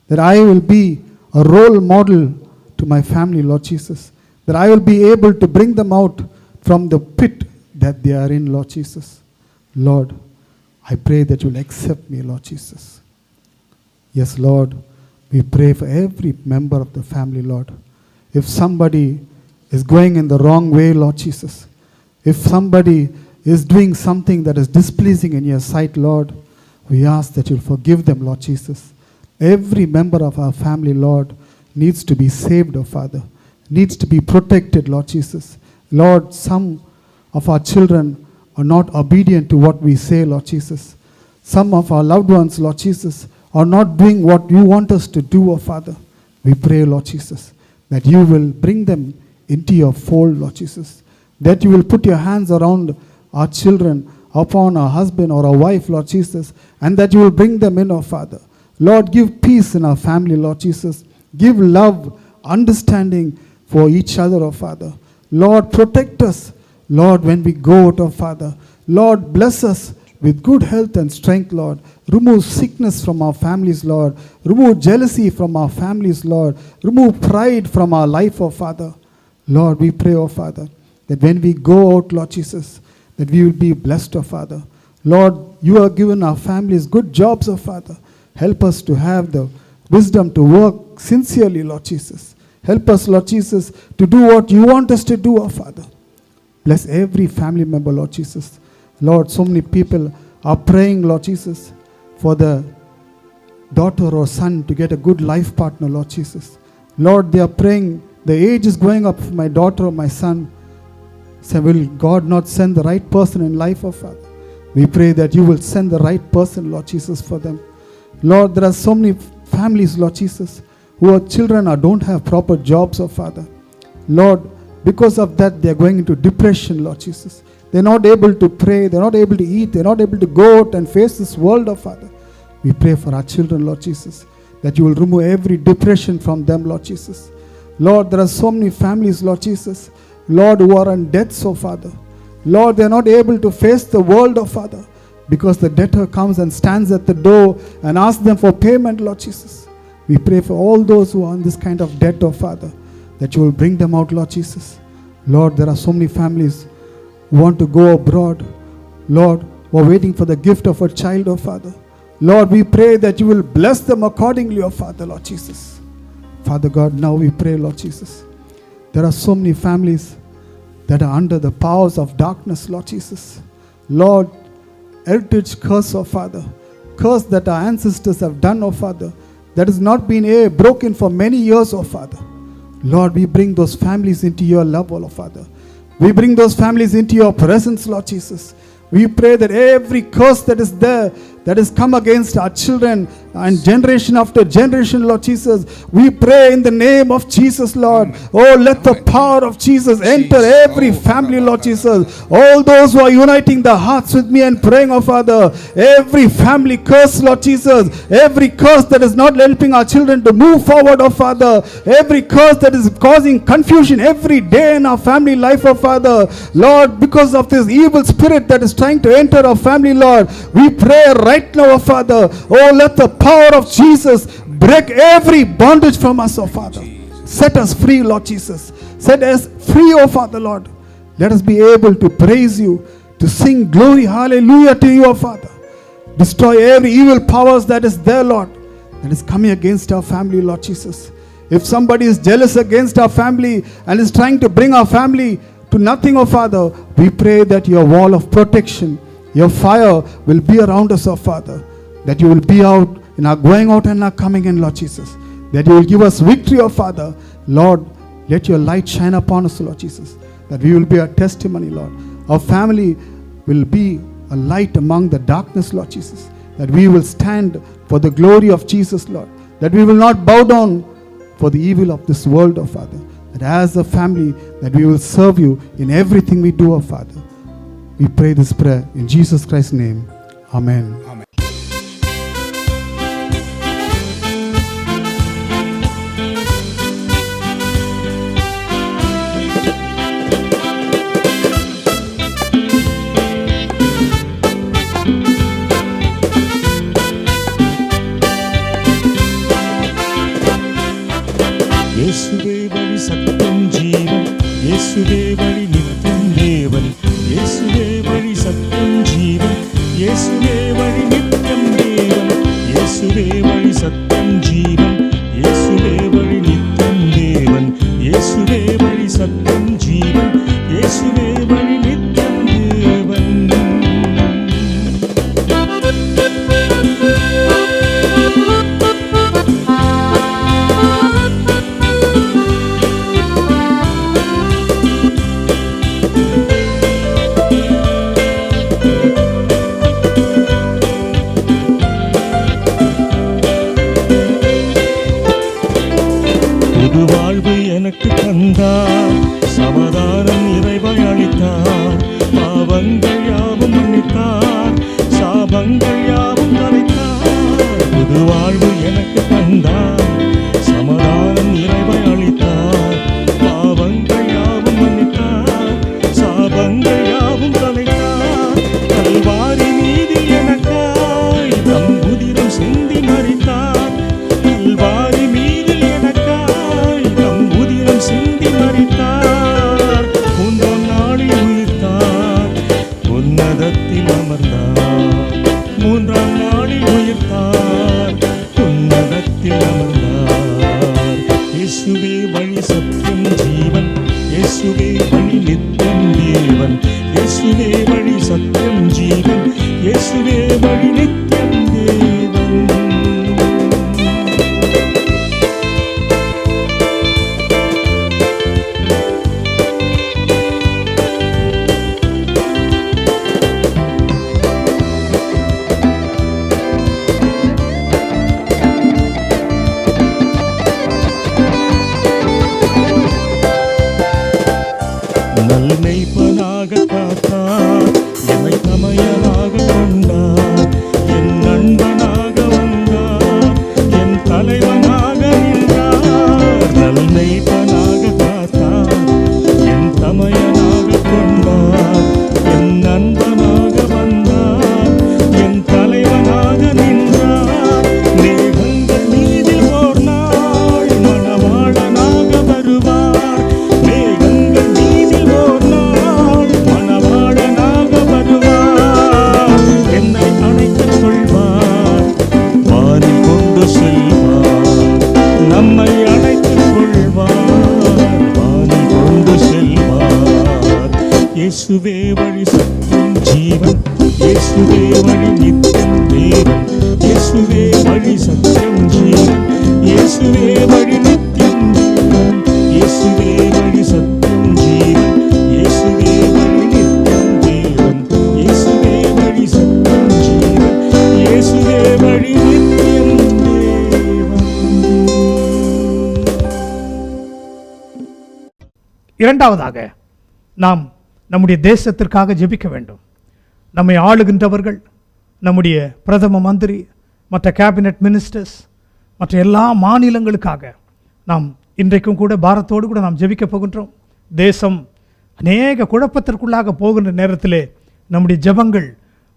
that I will be a role model to my family, Lord Jesus, that I will be able to bring them out from the pit that they are in, Lord Jesus. Lord, I pray that you will accept me, Lord Jesus. Yes, Lord, we pray for every member of the family, Lord. If somebody is going in the wrong way, Lord Jesus, if somebody is doing something that is displeasing in your sight, Lord, we ask that you will forgive them, Lord Jesus. Every member of our family, Lord, needs to be saved, oh Father, needs to be protected, Lord Jesus. Lord, some of our children are not obedient to what we say, Lord Jesus. Some of our loved ones, Lord Jesus, are not doing what you want us to do, oh Father. We pray, Lord Jesus, that you will bring them into your fold, Lord Jesus, that you will put your hands around our children, upon our husband or our wife, Lord Jesus, and that you will bring them in, oh Father. Lord, give peace in our family, Lord Jesus. Give love, understanding for each other, oh Father. Lord, protect us, Lord, when we go out, oh Father. Lord, bless us with good health and strength, Lord. Remove sickness from our families, Lord. Remove jealousy from our families, Lord. Remove pride from our life, oh Father. Lord, we pray, oh Father, that when we go out, Lord Jesus, that we will be blessed, oh Father. Lord, you have given our families good jobs, oh Father. Help us to have the wisdom to work sincerely, Lord Jesus. Help us, Lord Jesus, to do what you want us to do, our Father. Bless every family member, Lord Jesus. Lord, so many people are praying, Lord Jesus, for the daughter or son to get a good life partner, Lord Jesus. Lord, they are praying, the age is going up for my daughter or my son. Say, will God not send the right person in life, oh Father? We pray that you will send the right person, Lord Jesus, for them. Lord, there are so many families, Lord Jesus, who are children or don't have proper jobs, oh Father. Lord, because of that, they are going into depression, Lord Jesus. They're not able to pray, they're not able to eat, they're not able to go out and face this world, oh Father. We pray for our children, Lord Jesus, that you will remove every depression from them, Lord Jesus. Lord, there are so many families, Lord Jesus, Lord, who are in debts, oh Father. Lord, they are not able to face the world, oh Father, because the debtor comes and stands at the door and asks them for payment, Lord Jesus. We pray for all those who are in this kind of debt, oh Father, that you will bring them out, Lord Jesus. Lord, there are so many families who want to go abroad, Lord, who are waiting for the gift of a child, oh Father. Lord, we pray that you will bless them accordingly, oh Father, Lord Jesus. Father God, now we pray, Lord Jesus. There are so many families that are under the powers of darkness, Lord Jesus. Lord, heritage curse, oh Father, curse that our ancestors have done, oh Father, that has not been broken for many years, oh Father. Lord, we bring those families into your love, oh Father. We bring those families into your presence, Lord Jesus. We pray that every curse that is there, that has come against our children and generation after generation, Lord Jesus, we pray in the name of Jesus, Lord. Oh, let the power of Jesus enter every family, Lord Jesus. All those who are uniting their hearts with me and praying, oh Father, every family curse, Lord Jesus, every curse that is not helping our children to move forward, oh Father, every curse that is causing confusion every day in our family life, oh Father, Lord, because of this evil spirit that is trying to enter our family, Lord, we pray right now, oh Father, oh, let the power of Jesus break every bondage from us, oh Father. Set us free, Lord Jesus. Set us free, oh Father, Lord. Let us be able to praise you, to sing glory, hallelujah to you, oh Father. Destroy every evil powers that is there, Lord, that is coming against our family, Lord Jesus. If somebody is jealous against our family and is trying to bring our family to nothing, oh Father, we pray that your wall of protection, your fire will be around us, oh Father, that you will be out in our going out and our coming in, Lord Jesus, that you will give us victory, oh Father. Lord, let your light shine upon us, Lord Jesus, that we will be a testimony, Lord. Our family will be a light among the darkness, Lord Jesus, that we will stand for the glory of Jesus, Lord, that we will not bow down for the evil of this world, oh Father, that as a family, that we will serve you in everything we do, oh Father. We pray this prayer in Jesus Christ's name. Amen. Amen. இயேசுவே வழி சத்தம் ஜீவன், இயேசுவே வழி நித்தியம் தேவன், இயேசுவே வழி சத்தம் ஜீவன், இயேசுவே வழி நித்தியம் தேவன், இயேசுவே வழி சத்தம் ஜீவன், இயேசுவே வழி நித்தியம் தேவன், இயேசுவே வழி சத்தம் ஜீவன், இயேசுவே வழி நித்தியம் தேவன். புது வாழ்வு எனக்கு தந்தார், சமாதானம் நிறைவாய் அளித்தார், பாவங்கள் யாவும் மன்னித்தார், சாபங்கள் யாவும் கலைத்தார். புது வாழ்வு எனக்கு தந்தார், சமாதானம் நிறைவாய் அளித்தார், பாவங்கள் யாவும் மன்னித்தார், சாபங்கள் யாவும் கலைத்தார். கல்வாரி மீதில் எனக்காய் தம் உதிரம் சிந்தி மரித்தார், கல்வாரி மீதில் எனக்காய் தம் உதிரம் சிந்தி மரித்தார். மூன்றாம் நாளில் உயிர்த்தார், உன்னதத்தில் அமர்ந்தார், மூன்றாம் நாளில் உயிர்த்தார், உன்னதத்தில் இயேசுவே வழி நித்தியம் தேவன், இயேசுவே வழி சத்தியம் ஜீவன், இயேசுவே வழி நித்தியம் தேவன். நல்மெய்ப்பனாக காத்தார், என்னை தமையனாக கொண்டார், என் நண்பனாக வந்தார், என் தலைவனாக நின்றார். நல்மெய்ப்பனாக காத்தார், என் தமையனாக கொண்டார், என் நண்பனாக வந்தார், என் தலைவனாக நின்றார். மேகங்கள் மீதில் ஓர் நாள் மணவாளனாக வருவார், மேகங்கள் மீதில் ஓர் நாள் மணவாளனாக வருவார். என்னை அணைத்துக் கொள்வார், வானில் கொண்டு செல்வார், நம்மை அணைத்துக் கொள்வார், வானில் கொண்டு செல்வார். இயேசுவே வழி சத்தியம் ஜீவன், இயேசுவே வழி நித்தியம் தேவன், இயேசுவே வழி சத்தியம் ஜீவன், இயேசுவே வழி நித்தியம் தேவன், இயேசுவே வழி சத்தியம் ஜீவன், இயேசுவே வழி நித்தியம் தேவன், இயேசுவே வழி சத்தியம் ஜீவன், இயேசுவே வழி நித்தியம் தேவன். இரண்டாவதாக நாம் நம்முடைய தேசத்திற்காக ஜெபிக்க வேண்டும். நம்மை ஆளுகின்றவர்கள், நம்முடைய பிரதம மந்திரி, மற்ற கேபினட் மினிஸ்டர்ஸ், மற்ற எல்லா மாநிலங்களுக்காக நாம் இன்றைக்கும் கூட பாரத்தோடு கூட நாம் ஜெபிக்க போகின்றோம். தேசம் அநேக குழப்பத்திற்குள்ளாக போகின்ற நேரத்திலே நம்முடைய ஜெபங்கள்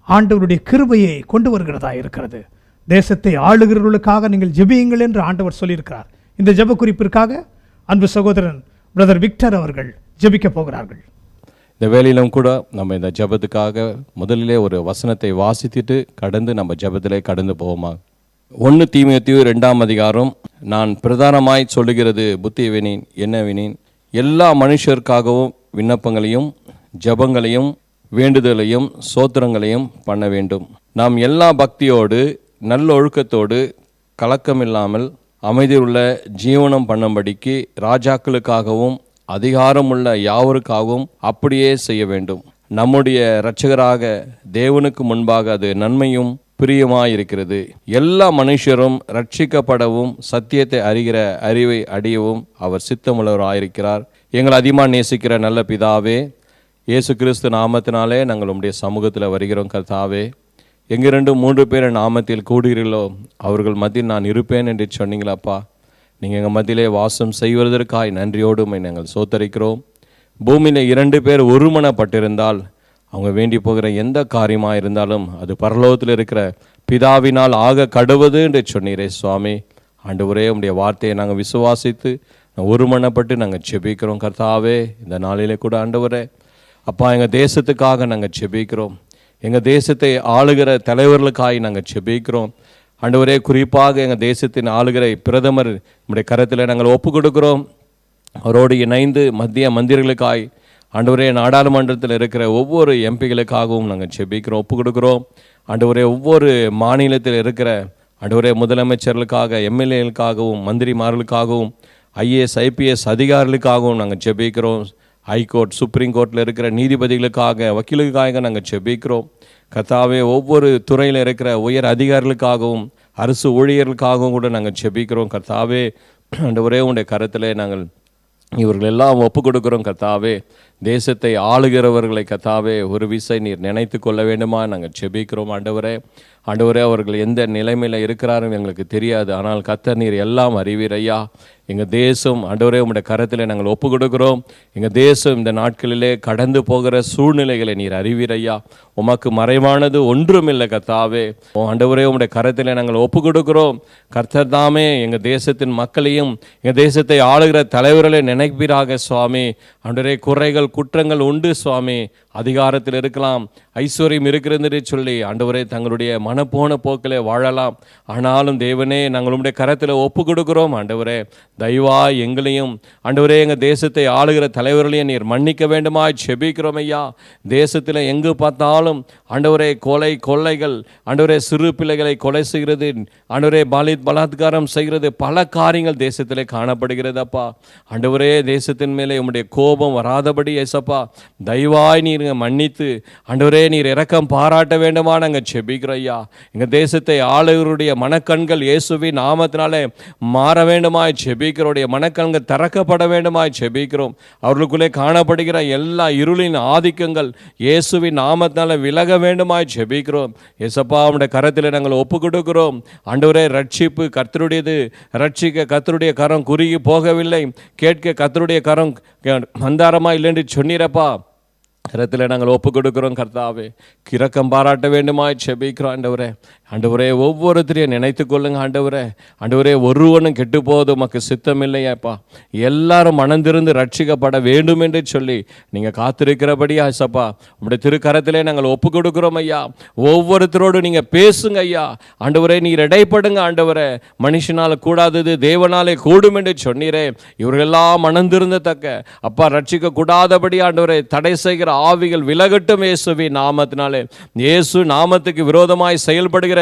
ஆண்டவருடைய கிருபையை கொண்டு வருகிறதா இருக்கிறது. தேசத்தை ஆளுகிறவர்களுக்காக நீங்கள் ஜெபியுங்கள் என்று ஆண்டவர் சொல்லியிருக்கிறார். இந்த ஜெப குறிப்பிற்காக அன்பு சகோதரன் பிரதர் விக்டர் அவர்கள் ஜெபிக்க போகிறார்கள். இந்த வேலையிலும் கூட நம்ம இந்த ஜெபத்துக்காக முதலிலே ஒரு வசனத்தை வாசித்துட்டு கடந்து நம்ம ஜெபத்திலே கடந்து போவோமா. 1 தீமோத்தேயு 2ஆம் அதிகாரம், நான் பிரதானமாய் சொல்லுகிறது புத்திவினேன் என்னவினேன், எல்லா மனுஷருக்காகவும் விண்ணப்பங்களையும் ஜெபங்களையும் வேண்டுதலையும் சோத்திரங்களையும் பண்ண வேண்டும். நாம் எல்லா பக்தியோடு நல்லொழுக்கத்தோடு கலக்கமில்லாமல் அமைதியுள்ள ஜீவனம் பண்ணும்படிக்கு ராஜாக்களுக்காகவும் அதிகாரமுள்ள யாவருக்காகவும் அப்படியே செய்ய வேண்டும். நம்முடைய இரட்சகராக தேவனுக்கு முன்பாக அது நன்மையும் பிரியமாயிருக்கிறது. எல்லா மனுஷரும் ரட்சிக்கப்படவும் சத்தியத்தை அறிகிற அறிவை அடையவும் அவர் சித்தமுள்ளவராயிருக்கிறார். எங்களை அதிகமாக நேசிக்கிற நல்ல பிதாவே, இயேசு கிறிஸ்து நாமத்தினாலே நாங்கள் உம்முடைய சமூகத்தில் வருகிறோம். கர்த்தாவே, எங்கே 2-3 பேர் நாமத்தில் கூடுகிறீர்களோ அவர்கள் மத்தியில் நான் இருப்பேன் என்று சொன்னீங்களாப்பா. நீங்கள் எங்கள் மத்தியிலே வாசம் செய்வதற்காய் நன்றியோடு நாங்கள் சோத்தரிக்கிறோம். பூமியில் 2 பேர் ஒருமனப்பட்டிருந்தால் அவங்க வேண்டி போகிற எந்த காரியமாக இருந்தாலும் அது பரலோகத்தில் இருக்கிற பிதாவினால் ஆக கடுவது என்று சொன்னீரே சுவாமி. ஆண்டவரே, உம்முடைய வார்த்தையை நாங்கள் விசுவாசித்து ஒருமனப்பட்டு நாங்கள் செபிக்கிறோம். கர்த்தாவே, இந்த நாளிலே கூட ஆண்டவரே அப்பா, எங்கள் தேசத்துக்காக நாங்கள் செபிக்கிறோம். எங்கள் தேசத்தை ஆளுகிற தலைவர்களுக்காக நாங்கள் செபிக்கிறோம். ஆண்டவரே, குறிப்பாக எங்கள் தேசத்தின் ஆளுகிற பிரதமர் நம்முடைய கரத்தில் நாங்கள் ஒப்பு கொடுக்கிறோம். அவரோடு இணைந்து மத்திய மந்திரிகளுக்காய் ஆண்டவரே, நாடாளுமன்றத்தில் இருக்கிற ஒவ்வொரு எம்பிகளுக்காகவும் நாங்கள் செபிக்கிறோம், ஒப்பு கொடுக்குறோம். ஆண்டவரே, ஒவ்வொரு மாநிலத்தில் இருக்கிற ஆண்டவரே முதலமைச்சர்களுக்காக, எம்எல்ஏகளுக்காகவும், மந்திரிமார்களுக்காகவும், ஐஏஎஸ் ஐபிஎஸ் அதிகாரிகளுக்காகவும் நாங்கள் செபிக்கிறோம். ஹைகோர்ட் சுப்ரீம் கோர்ட்டில் இருக்கிற நீதிபதிகளுக்காக, வக்கீலுக்காக நாங்கள் செபிக்கிறோம். கர்த்தாவே, ஒவ்வொரு துறையில் இருக்கிற உயர் அதிகாரிகளுக்காகவும் அரசு ஊழியர்களுக்காகவும் கூட நாங்கள் செபிக்கிறோம். கர்த்தாவே, ஆண்டவரே, உங்களுடைய கரத்திலே நாங்கள் இவர்கள் எல்லாம் ஒப்பு கொடுக்குறோம். கர்த்தாவே, தேசத்தை ஆளுகிறவர்களை கர்த்தாவே ஒரு விசை நீர் நினைத்து கொள்ள வேண்டுமா நாங்கள் செபிக்கிறோம். ஆண்டவரே, அவர்கள் எந்த நிலைமையில் இருக்கிறாரும் எங்களுக்கு தெரியாது. ஆனால் கர்த்தர் நீர் எல்லாம் அறிவீர் ஐயா. எங்கள் தேசம் ஆண்டவரே உம்முடைய கரத்தில் நாங்கள் ஒப்பு கொடுக்குறோம். எங்கள் தேசம் இந்த நாட்களிலே கடந்து போகிற சூழ்நிலைகளை நீர் அறிவீர் ஐயா. உமக்கு மறைவானது ஒன்றுமில்லை கர்த்தாவே. ஆண்டவரே, உம்முடைய கரத்தில் நாங்கள் ஒப்பு கொடுக்குறோம். கர்த்தர் தாமே எங்கள் தேசத்தின் மக்களையும் எங்கள் தேசத்தை ஆளுகிற தலைவர்களை நினைப்பீராக சுவாமி. ஆண்டவரே, குறைகள் குற்றங்கள் உண்டு சுவாமி. அதிகாரத்தில் இருக்கலாம், ஐஸ்வர்யம் இருக்கிறது சொல்லி ஆண்டவரே தங்களுடைய மனப்போன போக்கிலே வாழலாம். ஆனாலும் தேவனே, நாங்கள் உம்முடைய கரத்தில் ஒப்பு கொடுக்குறோம். ஆண்டவரே, தயவாய் எங்களையும் ஆண்டவரே எங்கள் தேசத்தை ஆளுகிற தலைவர்களையும் நீர் மன்னிக்க வேண்டுமாய் செபிக்கிறோம் ஐயா. தேசத்தில் எங்கு பார்த்தாலும் ஆண்டவரே கொலை கொள்ளைகள், ஆண்டவரே சிறு பிள்ளைகளை கொலை செய்கிறது, ஆண்டவரே பலாத்காரம் செய்கிறது, பல காரியங்கள் தேசத்திலே காணப்படுகிறது அப்பா. ஆண்டவரே தேசத்தின் மேலே உம்முடைய கோபம் வராதபடி ஏசப்பா தயவாய் நீர் மன்னித்து ஆண்டவரே நீர் இரக்கம் பாராட்ட வேண்டுமா நாங்கள் செபிக்கிறோம் ஐயா. எங்கள் தேசத்தை ஆளுகளுடைய மனக்கண்கள் இயேசுவின் நாமத்தினாலே மாற வேண்டுமாய் செபிக்கிறோடைய மனக்கண்கள் திறக்கப்பட வேண்டுமாய் செபிக்கிறோம். அவர்களுக்குள்ளே காணப்படுகிற எல்லா இருளின் ஆதிக்கங்கள் இயேசுவின் நாமத்தினால விலக வேண்டுமாய் ஜெபிக்கிறோம். ஏசப்பா உம்முடைய கரத்தில் நாங்கள் ஒப்பு கொடுக்கிறோம். ஆண்டவரே ரட்சிப்பு கர்த்தருடையது, ரட்சிக்க கர்த்தருடைய கரம் குறுகி போகவில்லை, கேட்க கர்த்தருடைய கரம் மந்தாரமா இல்லைன்னு சொன்னீரப்பா. கரத்தில் நாங்கள் ஒப்பு கொடுக்கிறோம். கர்த்தாவே இரக்கம் பாராட்ட வேண்டுமாய் செபிக்கிறோம். ஆண்டவரே ஆண்டவரே ஒவ்வொருத்தரையும் நினைத்து கொள்ளுங்க ஆண்டவரே. ஆண்டவரே ஒருவனும் கெட்டு போவது உமக்கு சித்தம் இல்லையாப்பா. எல்லாரும் மனந்திருந்து ரட்சிக்கப்பட வேண்டும் என்று சொல்லி நீங்கள் காத்திருக்கிறபடியா ஏசப்பா உங்களுடைய திருக்கரத்திலே நாங்கள் ஒப்பு கொடுக்கிறோம் ஐயா. ஒவ்வொருத்தரோடு நீங்கள் பேசுங்க ஐயா. ஆண்டவரே நீர் இடைப்படுங்க ஆண்டவரே. மனுஷனால் கூடாதது தேவனாலே கூடும் என்று சொன்னீரே. இவர்களெல்லாம் மனந்திருந்தத்தக்க அப்பா ரட்சிக்க கூடாதபடி ஆண்டவரே தடை செய்கிற ஆவிகள் விலகட்டும் இயேசுவின் நாமத்தினாலே. இயேசு நாமத்துக்கு விரோதமாய் செயல்படுகிற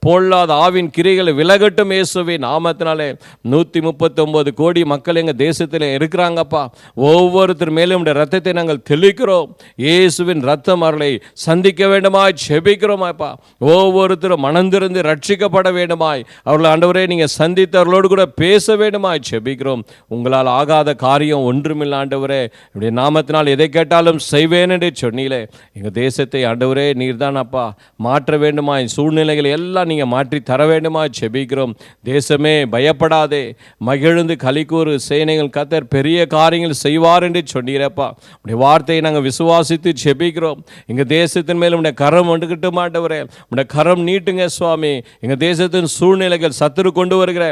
பொல்லாத ஆவின் கிரைகளை விலகட்டும் இயேசுவின் நாமத்தினாலே. 139 கோடி மக்கள் எங்க தேசத்தில் இருக்கிறாங்கப்பா. ஒவ்வொருத்தர் மேலும் ரத்தத்தை நாங்கள் தெளிக்கிறோம். இயேசுவின் ரத்தம் அவர்களை சந்திக்க வேண்டுமாய் செபிக்கிறோம் அப்பா. ஒவ்வொருத்தரும் மனந்திருந்து ரட்சிக்கப்பட வேண்டுமாய் அவர்கள் ஆண்டவரே நீங்க சந்தித்தவர்களோடு கூட பேச வேண்டுமாய் செபிக்கிறோம். உங்களால் ஆகாத காரியம் ஒன்றுமில்லை ஆண்டவரே. இப்படி நாமத்தினால் எதை கேட்டாலும் செய்வேன் என்று சொன்னீங்களே. எங்க தேசத்தை ஆண்டவரே நீர்தான் அப்பா மாற்ற வேண்டுமாய் சூழ்நிலைகளை எல்லாம் நீங்க மாற்றி தர வேண்டுமாய் செபிக்கிறோம். தேசமே பயப்படாதே, மகிழ்ந்து கலிக்கூறு சேனைகள் கர்த்தர் பெரிய காரியங்கள் செய்வார் என்று சொன்னீரப்பா. உடைய வார்த்தையை நாங்கள் விசுவாசித்து செபிக்கிறோம். எங்க தேசத்தின் மேல் உடைய கரம் வந்துகிட்டு மாட்டவரே, உடைய கரம் நீட்டுங்க சுவாமி. எங்க தேசத்தின் சூழ்நிலைகள் சத்துரு கொண்டு வருகிற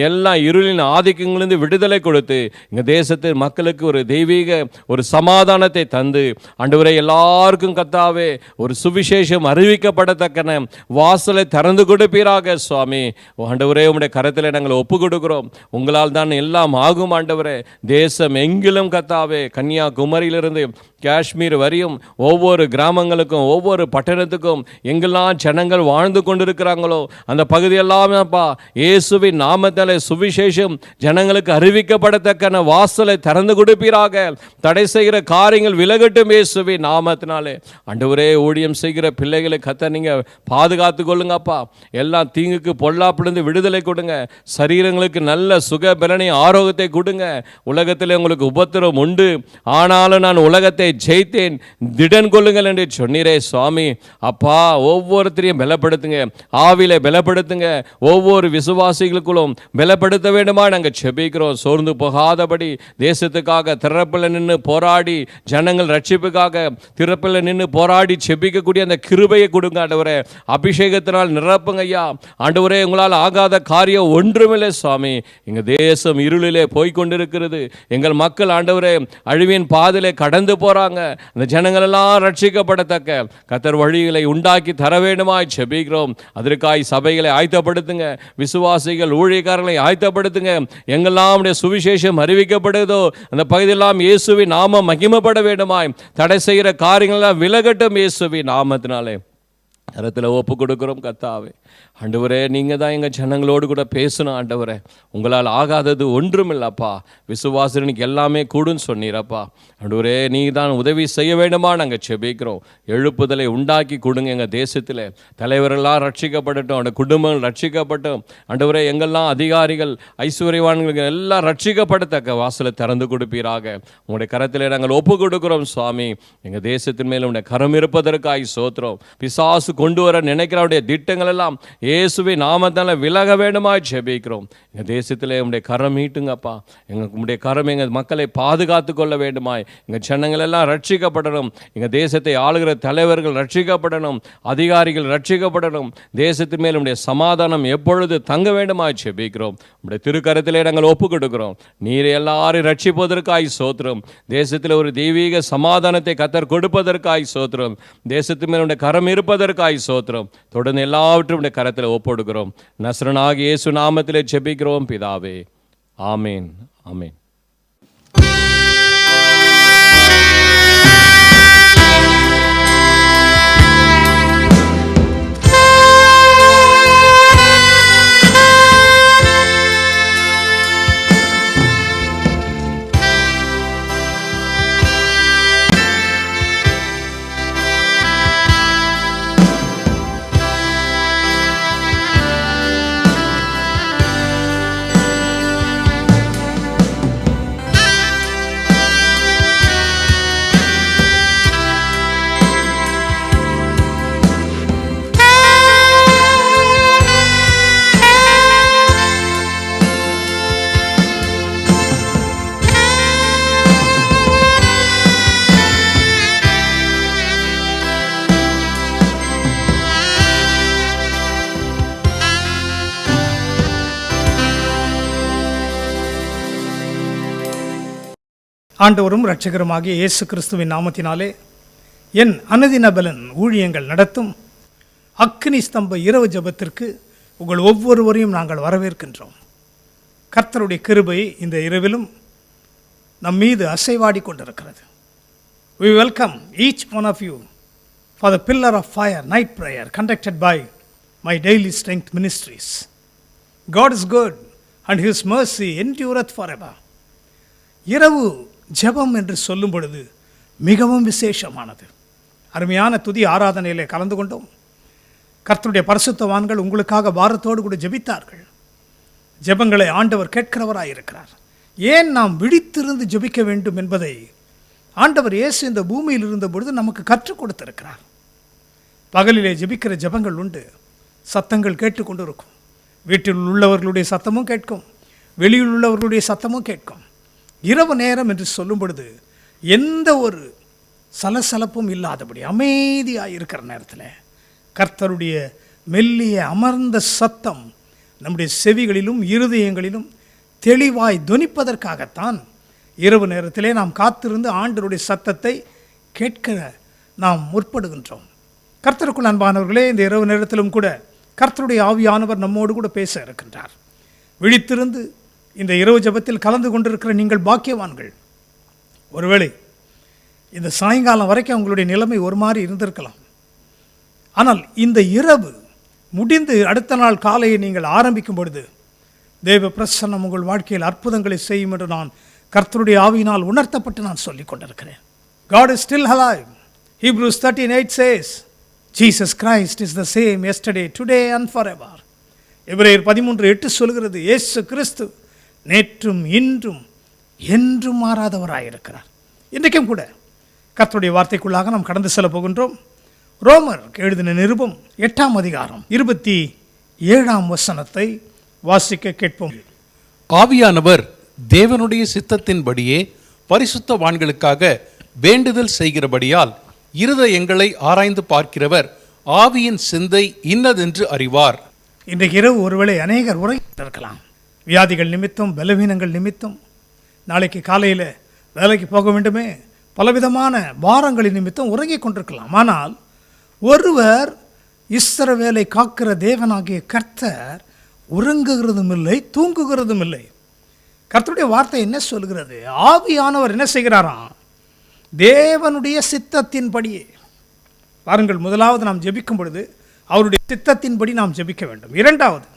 எல்லா இருளின் ஆதிக்கங்களிலிருந்து விடுதலை கொடுத்து எங்க தேசத்தின் மக்களுக்கு ஒரு தெய்வீக ஒரு சமாதானத்தை தந்து ஆண்டவரே எல்லாருக்கும் கர்த்தாவே ஒரு சுவிசேஷம் அறிவிக்கப்படத்தக்கன வாசலை திறந்து கொடுப்பீராக சுவாமி. ஆண்டவரே உம்முடைய கரத்தில் நாங்கள் ஒப்பு கொடுக்கிறோம். உங்களால் தான் எல்லாம் ஆகும் ஆண்டவரே. தேசம் எங்கிலும் கர்த்தாவே கன்னியாகுமரியிலிருந்து காஷ்மீர் வரையும் ஒவ்வொரு கிராமங்களுக்கும் ஒவ்வொரு பட்டணத்துக்கும் எங்கெல்லாம் ஜனங்கள் வாழ்ந்து கொண்டிருக்கிறாங்களோ அந்த பகுதியெல்லாம் அப்பா இயேசுவின் நாமத்தாலே சுவிசேஷம் ஜனங்களுக்கு அறிவிக்கப்படத்தக்கன வாசலை திறந்து கொடுப்பீராக. தடை செய்கிற காரியங்கள் விலகட்டும் இயேசுவின் நாமத்தினாலே. ஆண்டவரே ஊழியம் செய்கிற பிள்ளைகளை கர்த்தர் நீங்க பாதுகாத்து கொள்ளுங்கப்பா. எல்லாம் தீங்குக்கு பொல்லாப்பிலிருந்து விடுதலை கொடுங்க. சரீரங்களுக்கு நல்ல சுக பலனை ஆரோக்கியத்தை கொடுங்க. உலகத்தில் உங்களுக்கு உபத்திரம் உண்டு, ஆனாலும் நான் உலகத்தை ஜெயித்தேன், திடன் கொள்ளுங்கள் என்று சொன்னீரே சுவாமி. அப்பா ஒவ்வொருத்தரையும் பலப்படுத்துங்க, ஆவில பலப்படுத்துங்க. ஒவ்வொரு விசுவாசிகளுக்குள்ளும் பலப்படுத்த வேண்டுமா நாங்கள் செபிக்கிறோம். சோர்ந்து போகாதபடி தேசத்துக்காக திறப்பில் நின்று போராடி ஜனங்கள் ரட்சிப்புக்காக திறப்பில் நின்று போராடி செபிக்கக்கூடிய அந்த கிருபையை கொடுங்க ஆண்டவரே. அபிஷேகத்தினால் நிரப்புங்க ஐயா. ஆண்டவரே உங்களால் ஆகாத காரியம் ஒன்றுமில்லை சுவாமி. எங்க தேசம் இருளிலே போய்கொண்டிருக்கிறது. எங்கள் மக்கள் ஆண்டவரே அழிவின் பாதையிலே கடந்து போறாங்க. அந்த ஜனங்கள் எல்லாம் ரட்சிக்கப்படத்தக்க கர்த்தர் வழிகளை உண்டாக்கி தர வேண்டுமாய் செபிக்கிறோம். அதற்காய் சபைகளை ஆயத்தப்படுத்துங்க, விசுவாசிகள் ஊழியக்காரர்களை ஆயத்தப்படுத்துங்க. எங்கெல்லாம் சுவிசேஷம் அறிவிக்கப்படுதோ அந்த பகுதியெல்லாம் இயேசுவின் நாமம் மகிமைப்பட வேண்டுமாய் தடை செய்கிற காரியங்கள் விலகட்டும் இயேசுவின் நாமத்தினாலே. கரத்தில் ஒப்பு கொடுக்கிறோம் கர்த்தாவே. ஆண்டவரே நீங்கள் தான் எங்கள் ஜனங்களோடு கூட பேசணும் ஆண்டவரே. உங்களால் ஆகாதது ஒன்றும் இல்லைப்பா. விசுவாசனுக்கு எல்லாமே கூடுன்னு சொன்னீரப்பா. ஆண்டவரே நீங்கள் தான் உதவி செய்ய வேண்டுமா நாங்கள் செபிக்கிறோம். எழுப்புதலை உண்டாக்கி கொடுங்க. எங்கள் தேசத்தில் தலைவரெல்லாம் ரட்சிக்கப்படட்டும், அந்த குடும்பங்கள் ரட்சிக்கப்பட்டும். ஆண்டவரே எங்கெல்லாம் அதிகாரிகள் ஐஸ்வர்யவான்கள் எல்லாம் ரட்சிக்கப்படத்தக்க வாசலை திறந்து கொடுப்பீராக. உங்களுடைய கரத்தில் நாங்கள் ஒப்பு கொடுக்கிறோம் சுவாமி. எங்கள் தேசத்தின் மேல் உங்களுடைய கரம் இருப்பதற்காக சோத்திரம். பிசாசு கொண்டு வர நினைக்கிறவருடைய திட்டங்கள் எல்லாம் இயேசுவின் நாமத்தால விலக வேண்டுமாய் ஜெபிக்கிறோம். எங்கள் தேசத்திலே உங்களுடைய கரம் மீட்டுங்கப்பா. உங்களுடைய கரம் எங்கள் மக்களை பாதுகாத்து கொள்ள வேண்டுமாய். எங்கள் ஜனங்கள் எல்லாம் ரட்சிக்கப்படணும். எங்கள் தேசத்தை ஆளுகிற தலைவர்கள் ரட்சிக்கப்படணும், அதிகாரிகள் ரட்சிக்கப்படணும். தேசத்தின் மேல் உங்களுடைய சமாதானம் எப்பொழுது தங்க வேண்டுமாய் ஜெபிக்கிறோம். உங்களுடைய திருக்கரத்திலே நாங்கள் ஒப்பு கொடுக்கிறோம். நீர் எல்லாரும் ரட்சிப்பதற்காய் சோத்திரம். தேசத்தில் ஒரு தெய்வீக சமாதானத்தை கர்த்தர் கொடுப்பதற்காய் சோத்திரம். தேசத்தின் மேல் உங்களுடைய கரம் இருப்பதற்காய் சோத்திரம். தொடர்ந்து எல்லாவற்றும் கரத்தில் ஒப்படுகிறோம். நசரனாகிய இயேசு நாமத்திலே ஜெபிக்கிறோம் பிதாவே, ஆமேன், ஆமேன். ஆண்டவரும் இரட்சகருமாகிய இயேசு கிறிஸ்துவின் நாமத்தினாலே என் அனுதின பலன் ஊழியங்கள் நடத்தும் அக்கினி ஸ்தம்ப இரவு ஜெபத்திற்கு உங்கள் ஒவ்வொருவரையும் நாங்கள் வரவேற்கின்றோம். கர்த்தருடைய கிருபை இந்த இரவிலும் நம் மீது அசைவாடி கொண்டிருக்கிறது. We welcome each one of you for the Pillar of Fire night prayer conducted by my Daily Strength Ministries. God is good and His mercy endureth forever. இரவு ஜெபம் என்று சொல்லும் பொழுது மிகவும் விசேஷமானது. அருமையான துதி ஆராதனையிலே கலந்து கொண்டோம். கர்த்தருடைய பரிசுத்தவான்கள் உங்களுக்காக பாரத்தோடு கூட ஜெபித்தார்கள். ஜெபங்களை ஆண்டவர் கேட்கிறவராயிருக்கிறார். ஏன் நாம் விழித்திருந்து ஜெபிக்க வேண்டும் என்பதை ஆண்டவர் இயேசு இந்த பூமியில் இருந்த பொழுது நமக்கு கற்றுக் கொடுத்திருக்கிறார். பகலிலே ஜெபிக்கிற ஜெபங்கள் உண்டு. சத்தங்கள் கேட்டுக்கொண்டு இருக்கும். வீட்டில் உள்ளவர்களுடைய சத்தமும் கேட்கும், வெளியில் உள்ளவர்களுடைய சத்தமும் கேட்கும். இரவு நேரம் என்று சொல்லும் பொழுது எந்த ஒரு சலசலப்பும் இல்லாதபடி அமைதியாக இருக்கிற நேரத்தில் கர்த்தருடைய மெல்லிய அமர்ந்த சத்தம் நம்முடைய செவிகளிலும் இருதயங்களிலும் தெளிவாய் தொனிப்பதற்காகத்தான் இரவு நேரத்திலே நாம் காத்திருந்து ஆண்டவருடைய சத்தத்தை கேட்க நாம் முற்படுகின்றோம். கர்த்தருக்குள் அன்பானவர்களே, இந்த இரவு நேரத்திலும் கூட கர்த்தருடைய ஆவியானவர் நம்மோடு கூட பேச இருக்கின்றார். விழித்திருந்து இந்த இரவு ஜெபத்தில் கலந்து கொண்டிருக்கிற நீங்கள் பாக்கியவான்கள். ஒருவேளை இந்த சாயங்காலம் வரைக்கும் உங்களுடைய நிலைமை ஒரு மாதிரி இருந்திருக்கலாம். ஆனால் இந்த இரவு முடிந்து அடுத்த நாள் காலையை நீங்கள் ஆரம்பிக்கும் பொழுது தேவ பிரசன்னம் உங்கள் வாழ்க்கையில் அற்புதங்களை செய்யும் என்று நான் கர்த்தருடைய ஆவியினால் உணர்த்தப்பட்டு நான் சொல்லிக் கொண்டிருக்கிறேன். God is still alive. Hebrews 13:8 says, Jesus Christ is the same yesterday, today and forever. எபிரேயர் 13:8 சொல்கிறது, இயேசு கிறிஸ்து நேற்றும் இன்றும் என்றும் மாறாதவராயிருக்கிறார். இன்றைக்கும் கூட கர்த்தருடைய வார்த்தைக்குள்ளாக நாம் கடந்து செல்ல போகின்றோம். ரோமர் எழுதின நிருபம் 8ஆம் அதிகாரம் 27ஆம் வசனத்தை வாசிக்க கேட்போம். ஆவியானவர் தேவனுடைய சித்தத்தின்படியே பரிசுத்தவான்களுக்காக வேண்டுதல் செய்கிறபடியால் இருதயங்களை ஆராய்ந்து பார்க்கிறவர் ஆவியின் சிந்தை இன்னதென்று அறிவார். இன்றைக்கு இரவு ஒருவேளை அநேகர் உறங்கி இருக்கலாம். வியாதிகள் நிமித்தம், பலவீனங்கள் நிமித்தம், நாளைக்கு காலையில் வேலைக்கு போக வேண்டுமே, பலவிதமான பாரங்களின் நிமித்தம் உறங்கி கொண்டிருக்கலாம். ஆனால் ஒருவர் இஸ்ரவேலை காக்கிற தேவனாகிய கர்த்தர் உறங்குகிறதும் இல்லை, தூங்குகிறதும் இல்லை. கர்த்தருடைய வார்த்தை என்ன சொல்கிறது? ஆவியானவர் என்ன செய்கிறாராம்? தேவனுடைய சித்தத்தின்படியே. பாருங்கள், முதலாவது நாம் ஜெபிக்கும் பொழுது அவருடைய சித்தத்தின்படி நாம் ஜெபிக்க வேண்டும். இரண்டாவது,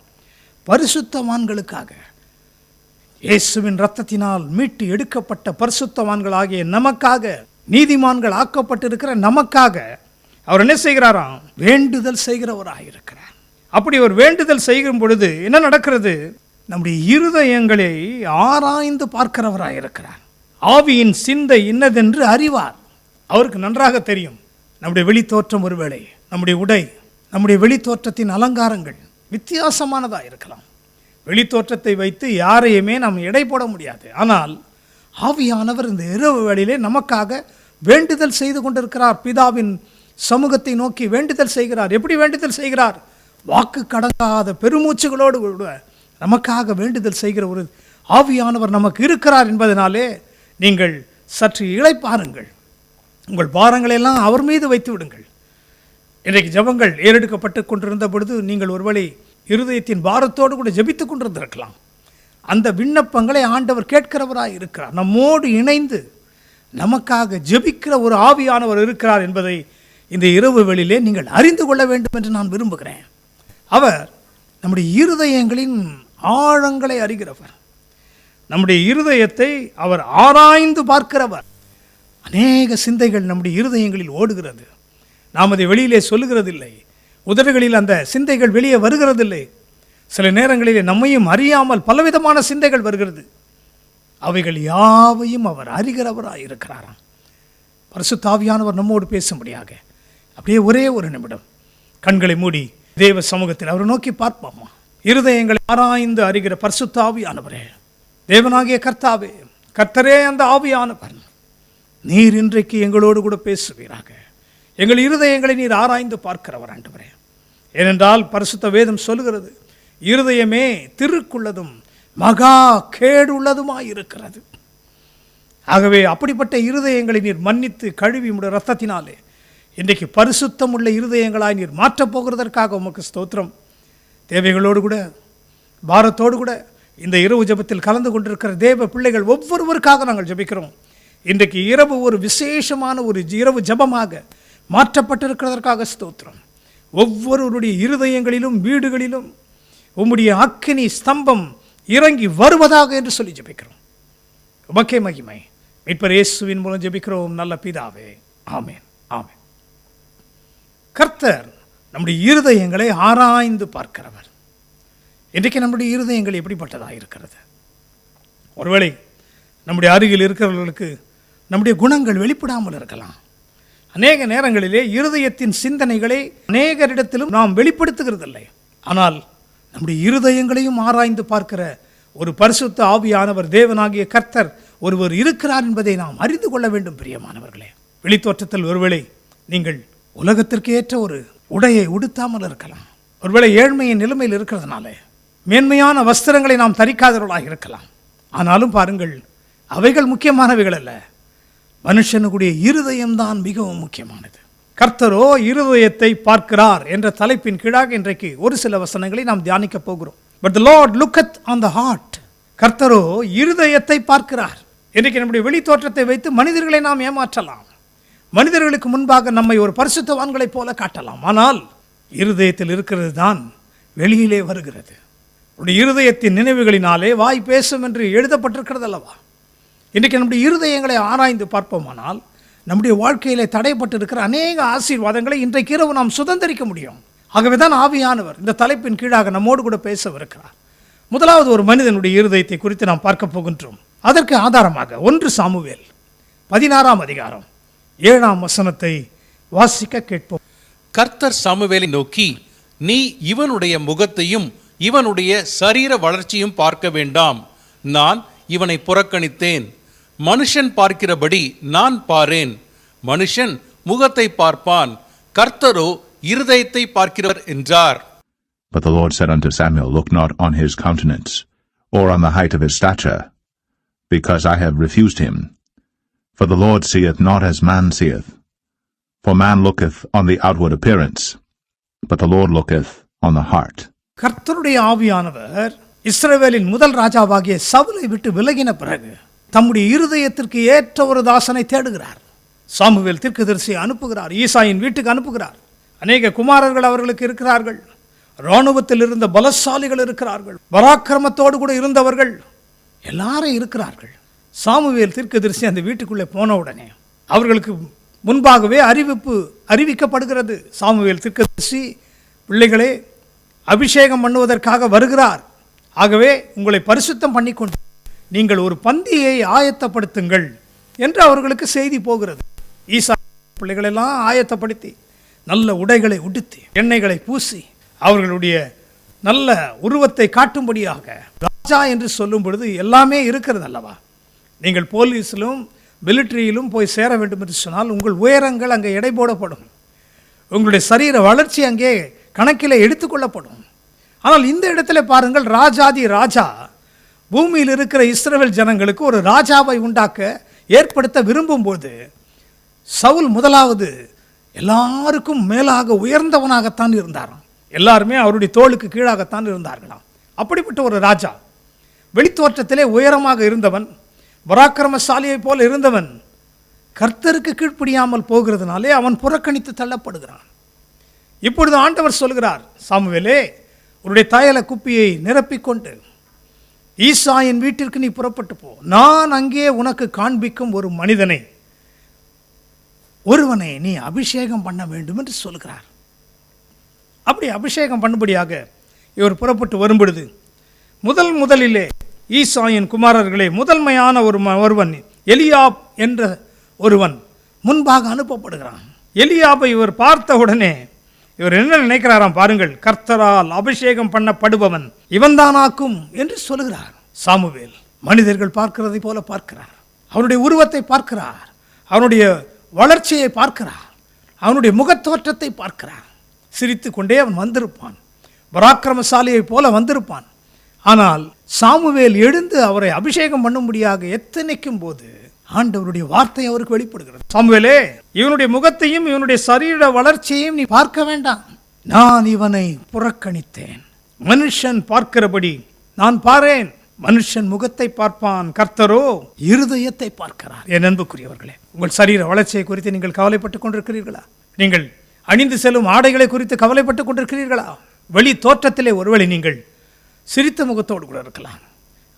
பரிசுத்தவான்களுக்காக, இயேசுவின் இரத்தத்தினால் மீட்டு எடுக்கப்பட்ட பரிசுத்தவான்களாகிய நமக்காக, நீதிமான்கள் ஆக்கப்பட்டிருக்கிற நமக்காக அவர் என்ன செய்கிறாராம்? வேண்டுதல் செய்கிறவராயிருக்கிறார். அப்படி ஒரு வேண்டுதல் செய்யும் பொழுது என்ன நடக்கிறது? நம்முடைய இருதயங்களை ஆராய்ந்து பார்க்கிறவராயிருக்கிறார். ஆவியின் சிந்தை இன்னதென்று அறிவார். அவருக்கு நன்றாக தெரியும். நம்முடைய வெளித்தோற்றம், ஒருவேளை நம்முடைய உடை, நம்முடைய வெளித்தோற்றத்தின் அலங்காரங்கள் வித்தியாசமானதாக இருக்கலாம். வெளித்தோற்றத்தை வைத்து யாரையுமே நாம் எடை போட முடியாது. ஆனால் ஆவியானவர் இந்த இரவு வேளையிலே நமக்காக வேண்டுதல் செய்து கொண்டிருக்கிறார். பிதாவின் சமூகத்தை நோக்கி வேண்டுதல் செய்கிறார். எப்படி வேண்டுதல் செய்கிறார்? வாக்கு கடங்காத பெருமூச்சுகளோடு கூட நமக்காக வேண்டுதல் செய்கிற ஒரு ஆவியானவர் நமக்கு இருக்கிறார் என்பதனாலே நீங்கள் சற்று இளைப்பாருங்கள். உங்கள் பாரங்களெல்லாம் அவர் மீது வைத்து விடுங்கள். இன்றைக்கு ஜெபங்கள் ஏறெடுக்கப்பட்டு கொண்டிருந்த பொழுது நீங்கள் ஒருவேளை இருதயத்தின் பாரத்தோடு கூட ஜெபித்து கொண்டிருந்திருக்கலாம். அந்த விண்ணப்பங்களை ஆண்டவர் கேட்கிறவராய் இருக்கிறார். நம்மோடு இணைந்து நமக்காக ஜெபிக்கிற ஒரு ஆவியானவர் இருக்கிறார் என்பதை இந்த இரவு வேளையிலே நீங்கள் அறிந்து கொள்ள வேண்டும் என்று நான் விரும்புகிறேன். அவர் நம்முடைய இருதயங்களின் ஆழங்களை அறிகிறவர். நம்முடைய இருதயத்தை அவர் ஆராய்ந்து பார்க்கிறவர். அநேக சிந்தைகள் நம்முடைய இருதயங்களில் ஓடுகிறது. நாம் அதை வெளியிலே சொல்லுகிறதில்லை. உதடுகளில் அந்த சிந்தைகள் வெளியே வருகிறதில்லை. சில நேரங்களிலே நம்மையும் அறியாமல் பலவிதமான சிந்தைகள் வருகிறது. அவைகள் யாவையும் அவர் அறிகிறவராக இருக்கிறாராம். பரிசுத்த ஆவியானவர் நம்மோடு பேசும்படியாக அப்படியே ஒரே ஒரு நிமிடம் கண்களை மூடி தேவ சமூகத்தில் அவரை நோக்கி பார்ப்போமா? இருதயங்களை ஆராய்ந்து அறிகிற பரிசுத்த ஆவியானவரே, தேவனாகிய கர்த்தாவே, கர்த்தரே அந்த ஆவியானவர், நீர் இன்றைக்கு எங்களோடு கூட பேசுவீராக. எங்கள் இருதயங்களை நீர் ஆராய்ந்து பார்க்கிறவர் ஆண்டவரே. ஏனென்றால் பரிசுத்த வேதம் சொல்லுகிறது, இருதயமே திருக்குள்ளதும் மகா கேடுள்ளதுமாயிருக்கிறது. ஆகவே அப்படிப்பட்ட இருதயங்களை நீர் மன்னித்து கழுவி உம்முடைய இரத்தத்தினாலே இன்றைக்கு பரிசுத்தம் உள்ள இருதயங்களாய் நீர் மாற்றப் போகிறதற்காக உமக்கு ஸ்தோத்திரம். தேவைகளோடு கூட பாரத்தோடு கூட இந்த இரவு ஜெபத்தில் கலந்து கொண்டிருக்கிற தேவ பிள்ளைகள் ஒவ்வொருவருக்காக நாங்கள் ஜெபிக்கிறோம். இன்றைக்கு இரவு ஒரு விசேஷமான ஒரு இரவு ஜெபமாக மாற்றப்பட்டிருக்கிறதற்காக ஸ்தோத்திரம். ஒவ்வொருவருடைய இருதயங்களிலும் வீடுகளிலும் உம்முடைய அக்கினி ஸ்தம்பம் இறங்கி வருவதாக என்று சொல்லி ஜெபிக்கிறோம். உமக்கே மகிமை. மீட்பர் இயேசுவின் மூலம் ஜெபிக்கிறோம் நல்ல பிதாவே, ஆமென், ஆமென். கர்த்தர் நம்முடைய இருதயங்களை ஆராய்ந்து பார்க்கிறவர். இன்றைக்கு நம்முடைய இருதயங்கள் எப்படிப்பட்டதாக இருக்கிறது? ஒருவேளை நம்முடைய அருகில் இருக்கிறவர்களுக்கு நம்முடைய குணங்கள் வெளிப்படாமல் இருக்கலாம். அநேக நேரங்களிலே இருதயத்தின் சிந்தனைகளை அநேகரிடத்திலும் நாம் வெளிப்படுத்துகிறதில்லை. ஆனால் நம்முடைய இருதயங்களையும் ஆராய்ந்து பார்க்கிற ஒரு பரிசுத்த ஆவியானவர் தேவனாகிய கர்த்தர் ஒருவர் இருக்கிறார் என்பதை நாம் அறிந்து கொள்ள வேண்டும். பிரியமானவர்களே, வெளித்தோற்றத்தில் ஒருவேளை நீங்கள் உலகத்திற்கு ஏற்ற ஒரு உடையை உடுத்தாமல் இருக்கலாம். ஒருவேளை ஏழ்மையின் நிலைமையில் இருக்கிறதுனால மேன்மையான வஸ்திரங்களை நாம் தரிக்காதவர்களாக இருக்கலாம். ஆனாலும் பாருங்கள், அவைகள் முக்கியமானவைகள் அல்ல. மனுஷனுடைய இருதயம்தான் மிகவும் முக்கியமானது. கர்த்தரோ இருதயத்தை பார்க்கிறார் என்ற தலைப்பின் கீழாக இன்றைக்கு ஒரு சில வசனங்களை நாம் தியானிக்க போகிறோம். But the Lord looketh on the heart. கர்த்தரோ இருதயத்தை பார்க்கிறார். இன்றைக்கு நம்முடைய வெளி தோற்றத்தை வைத்து மனிதர்களை நாம் ஏமாற்றலாம். மனிதர்களுக்கு முன்பாக நம்மை ஒரு பரிசுத்தவான்களைப் போல காட்டலாம். ஆனால் இருதயத்தில் இருக்கிறது தான் வெளியிலே வருகிறது. உடைய இருதயத்தின் நினைவுகளினாலே வாய் பேசும் என்று எழுதப்பட்டிருக்கிறது அல்லவா? இன்றைக்கு நம்முடைய இருதயங்களை ஆராய்ந்து பார்ப்போமானால் நம்முடைய வாழ்க்கையிலே தடைப்பட்டிருக்கிற அநேக ஆசீர்வாதங்களை இன்றைக்கு இரவு நாம் சுதந்திரிக்க முடியும். ஆகவே தான் ஆவியானவர் இந்த தலைப்பின் கீழாக நம்மோடு கூட பேசவிருக்கிறார். முதலாவது ஒரு மனிதனுடைய இருதயத்தை குறித்து நாம் பார்க்க போகின்றோம். அதற்கு ஆதாரமாக 1 சாமுவேல் 16ஆம் அதிகாரம் 7ஆம் வசனத்தை வாசிக்க கேட்போம். கர்த்தர் சாமுவேலை நோக்கி, நீ இவனுடைய முகத்தையும் இவனுடைய சரீர வளர்ச்சியும் பார்க்க வேண்டாம். நான் இவனை புறக்கணித்தேன். மனுஷன் பார்க்கிறபடி நான் பாரேன். மனுஷன் முகத்தை பார்ப்பான், கர்த்தரோ இருதயத்தை பார்க்கிறவர் என்றார். But the Lord said unto Samuel, Look not on his countenance, or on the height of his stature, because I have refused him. For the Lord seeth not as man seeth. For man looketh on the outward appearance, but the Lord looketh on the heart. கர்த்தருடைய ஆவியானவர் இஸ்ரவேலின் முதல் ராஜாவாகிய சவுலை விட்டு விலகின பிறகு தம்முடைய இருதயத்திற்கு ஏற்ற ஒரு தாசனை தேடுகிறார். சாமுவேல் தீர்க்கதரிசியை அனுப்புகிறார். ஈசாயின் வீட்டுக்கு அனுப்புகிறார். அநேக குமாரர்கள் அவர்களுக்கு இருக்கிறார்கள். இராணுவத்தில் இருந்த பலசாலிகள் இருக்கிறார்கள். பராக்கிரமத்தோடு கூட இருந்தவர்கள் எல்லாரும் இருக்கிறார்கள். சாமுவேல் தீர்க்கதரிசி அந்த வீட்டுக்குள்ளே போன உடனே அவர்களுக்கு முன்பாகவே அறிவிக்கப்படுகிறது. சாமுவேல் தீர்க்கதரிசி, பிள்ளைகளே, அபிஷேகம் பண்ணுவதற்காக வருகிறார். ஆகவே உங்களை பரிசுத்தம் பண்ணிக்கொண்டு நீங்கள் ஒரு பந்தியை ஆயத்தப்படுத்துங்கள் என்று அவர்களுக்கு செய்தி போகிறது. ஈசா பிள்ளைகளெல்லாம் ஆயத்தப்படுத்தி நல்ல உடைகளை உடுத்தி எண்ணெய்களை பூசி அவர்களுடைய நல்ல உருவத்தை காட்டும்படியாக ராஜா என்று சொல்லும் பொழுது எல்லாமே இருக்கிறது அல்லவா? நீங்கள் போலீஸிலும் மிலிட்டரியிலும் போய் சேர வேண்டும் என்று சொன்னால் உங்கள் உயரங்கள் அங்கே எடை போடப்படும். உங்களுடைய சரீர வளர்ச்சி அங்கே கணக்கில் எடுத்துக்கொள்ளப்படும். ஆனால் இந்த இடத்துல பாருங்கள், ராஜாதி ராஜா பூமியில் இருக்கிற இஸ்ரவேல் ஜனங்களுக்கு ஒரு ராஜாவை உண்டாக்க ஏற்படுத்த விரும்பும்போது சவுல் முதலாவது எல்லாருக்கும் மேலாக உயர்ந்தவனாகத்தான் இருந்தாராம். எல்லாருமே அவருடைய தோளுக்கு கீழாகத்தான் இருந்தார்களாம். அப்படிப்பட்ட ஒரு ராஜா வெளித்தோற்றத்திலே உயரமாக இருந்தவன், பராக்கிரமசாலியைப் போல இருந்தவன், கர்த்தருக்கு கீழ்ப்படியாமல் போகிறதுனாலே அவன் புறக்கணித்து தள்ளப்படுகிறான். இப்பொழுது ஆண்டவர் சொல்கிறார், சாமுவேலே, உன்னுடைய தைல குப்பியை நிரப்பிக்கொண்டு ஈசாயின் வீட்டிற்கு நீ புறப்பட்டு போ. நான் அங்கே உனக்கு காண்பிக்கும் ஒரு மனிதனை, ஒருவனை நீ அபிஷேகம் பண்ண வேண்டும் என்று சொல்கிறார். அப்படி அபிஷேகம் பண்ணும்படியாக இவர் புறப்பட்டு வரும்பொழுது முதலிலே ஈசாயின் குமாரர்களே முதன்மையான ஒருவன் எலியாப் என்ற ஒருவன் முன்பாக அனுப்பப்படுகிறான். எலியாபை இவர் பார்த்த உடனே இவர் என்ன நினைக்கிறாராம் பாருங்கள், கர்த்தரால் அபிஷேகம் பண்ணப்படுபவன் இவன்தானாக்கும் என்று சொல்கிறார். சாமுவேல் மனிதர்கள் பார்க்கிறதை போல பார்க்கிறார். அவனுடைய உருவத்தை பார்க்கிறார், அவனுடைய வளர்ச்சியை பார்க்கிறார், அவனுடைய முகத்தோற்றத்தை பார்க்கிறார். சிரித்து கொண்டே அவன் வந்திருப்பான், பராக்கிரமசாலியை போல வந்திருப்பான். ஆனால் சாமுவேல் எழுந்து அவரை அபிஷேகம் பண்ணும்படியாக எத்தனைக்கும் போது ஆண்டவருடைய வார்த்தை அவருக்கு வெளிப்படுகிறது. சாமுவேலே, இவனுடைய முகத்தையும் இவனுடைய சரீர வளர்ச்சியையும் நீ பார்க்க வேண்டாம். நான் இவனை புறக்கணித்தேன். மனுஷன் பார்க்கிறபடி நான் பாரேன். மனுஷன் முகத்தை பார்ப்பான், கர்த்தரோ இருதயத்தை பார்க்கிறார். என் அன்புக்குரியவர்களே, உங்கள் சரீர வளர்ச்சியை குறித்து நீங்கள் கவலைப்பட்டுக் கொண்டிருக்கிறீர்களா? நீங்கள் அணிந்து செல்லும் ஆடைகளை குறித்து கவலைப்பட்டுக் கொண்டிருக்கிறீர்களா? வெளி தோற்றத்திலே ஒருவேளை நீங்கள் சிரித்த முகத்தோடு கூட இருக்கலாம்.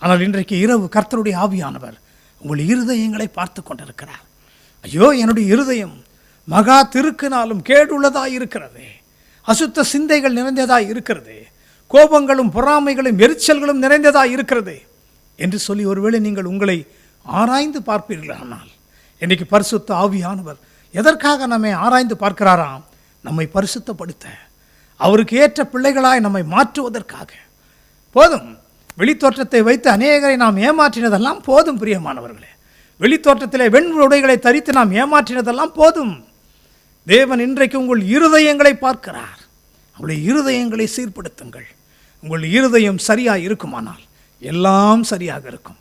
ஆனால் இன்றைக்கு இரவு கர்த்தருடைய ஆவியானவர் உங்கள் இருதயங்களை பார்த்து கொண்டிருக்கிறார். ஐயோ, என்னுடைய இருதயம் மகா திருக்கினாலும் கேடுள்ளதாய் இருக்கிறது, அசுத்த சிந்தைகள் நிறைந்ததாய் இருக்கிறது, கோபங்களும் பொறாமைகளும் எரிச்சல்களும் நிறைந்ததாய் இருக்கிறது என்று சொல்லி ஒருவேளை நீங்கள் உங்களை ஆராய்ந்து பார்ப்பீர்களானால், இன்றைக்கு பரிசுத்த ஆவியானவர் எதற்காக நம்மை ஆராய்ந்து பார்க்கிறாராம்? நம்மை பரிசுத்தப்படுத்த, அவருக்கு ஏற்ற பிள்ளைகளாய் நம்மை மாற்றுவதற்காக. போதும், வெளித்தோற்றத்தை வைத்து அநேகரை நாம் ஏமாற்றினதெல்லாம் போதும். பிரியமானவர்களே, வெளித்தோற்றத்திலே வெண் உடைகளை தரித்து நாம் ஏமாற்றினதெல்லாம் போதும். தேவன் இன்றைக்கு உங்கள் இருதயங்களை பார்க்கிறார். உங்களுடைய இருதயங்களை சீர்படுத்துங்கள். உங்கள் இருதயம் சரியாக இருக்குமானால் எல்லாம் சரியாக இருக்கும்.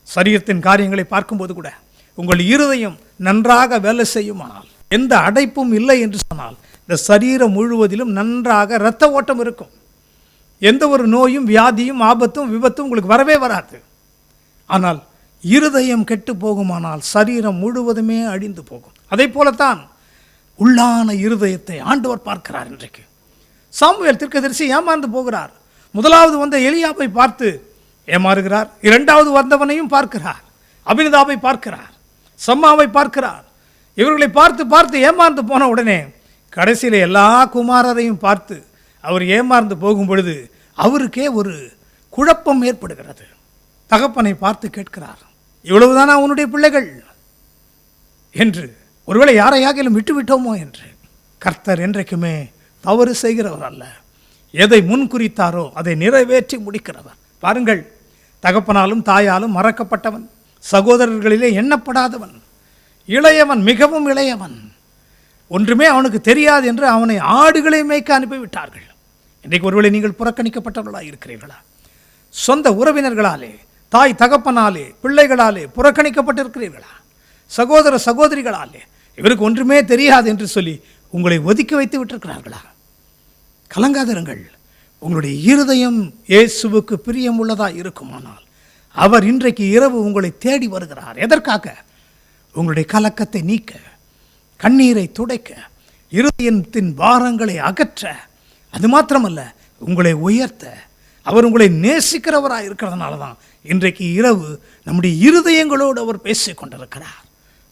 சரீரத்தின் காரியங்களை பார்க்கும்போது கூட உங்கள் இருதயம் நன்றாக வேலை செய்யுமானால், எந்த அடைப்பும் இல்லை என்று சொன்னால், இந்த சரீரம் முழுவதிலும் நன்றாக இரத்த ஓட்டம் இருக்கும். எந்த ஒரு நோயும் வியாதியும் ஆபத்தும் விபத்தும் உங்களுக்கு வரவே வராது. ஆனால் இருதயம் கெட்டு போகுமானால் சரீரம் முழுவதுமே அழிந்து போகும். அதே போலத்தான் உள்ளான இருதயத்தை ஆண்டவர் பார்க்கிறார். இன்றைக்கு சாமுவேல் தீர்க்கதரிசி ஏமாந்து போகிறார். முதலாவது வந்த எலியாபை பார்த்து ஏமாறுகிறார். இரண்டாவது வந்தவனையும் பார்க்கிறார், அபினதாபை பார்க்கிறார், சம்மாவை பார்க்கிறார். இவர்களை பார்த்து பார்த்து ஏமாந்து போன உடனே கடைசியில் எல்லா குமாரரையும் பார்த்து அவர் ஏமாந்து போகும் பொழுது அவருக்கே ஒரு குழப்பம் ஏற்படுகிறது. தகப்பனை பார்த்து கேட்கிறார், இவ்வளவுதானா உன்னுடைய பிள்ளைகள் என்று? ஒருவேளை யாரையாகிலும் விட்டுவிட்டோமோ என்று. கர்த்தர் என்றைக்குமே தவறு செய்கிறவர் அல்ல. எதை முன்குறித்தாரோ அதை நிறைவேற்றி முடிக்கிறவர். பாருங்கள், தகப்பனாலும் தாயாலும் மறக்கப்பட்டவன், சகோதரர்களிலே எண்ணப்படாதவன், இளையவன், மிகவும் இளையவன், ஒன்றுமே அவனுக்கு தெரியாது என்று அவனை ஆடுகளை மேய்க்க அனுப்பிவிட்டார்கள். இன்றைக்கு ஒருவேளை நீங்கள் புறக்கணிக்கப்பட்டவர்களாக இருக்கிறீர்களா? சொந்த உறவினர்களாலே, தாய் தகப்பனாலே, பிள்ளைகளாலே புறக்கணிக்கப்பட்டிருக்கிறீர்களா? சகோதர சகோதரிகளாலே இவருக்கு ஒன்றுமே தெரியாது என்று சொல்லி உங்களை ஒதுக்கி வைத்து விட்டிருக்கிறார்களா? கலங்காதிருங்கள். உங்களுடைய இருதயம் இயேசுவுக்கு பிரியமுள்ளதாக இருக்குமானால் அவர் இன்றைக்கு இரவு உங்களை தேடி வருகிறார். எதற்காக? உங்களுடைய கலக்கத்தை நீக்க, கண்ணீரை துடைக்க, இருதயத்தின் பாரங்களை அகற்ற, அது மாத்திரமல்ல உங்களை உயர்த்த. அவர் உங்களை நேசிக்கிறவராக இருக்கிறதுனால தான் இன்றைக்கு இரவு நம்முடைய இருதயங்களோடு அவர் பேசிக் கொண்டிருக்கிறார்.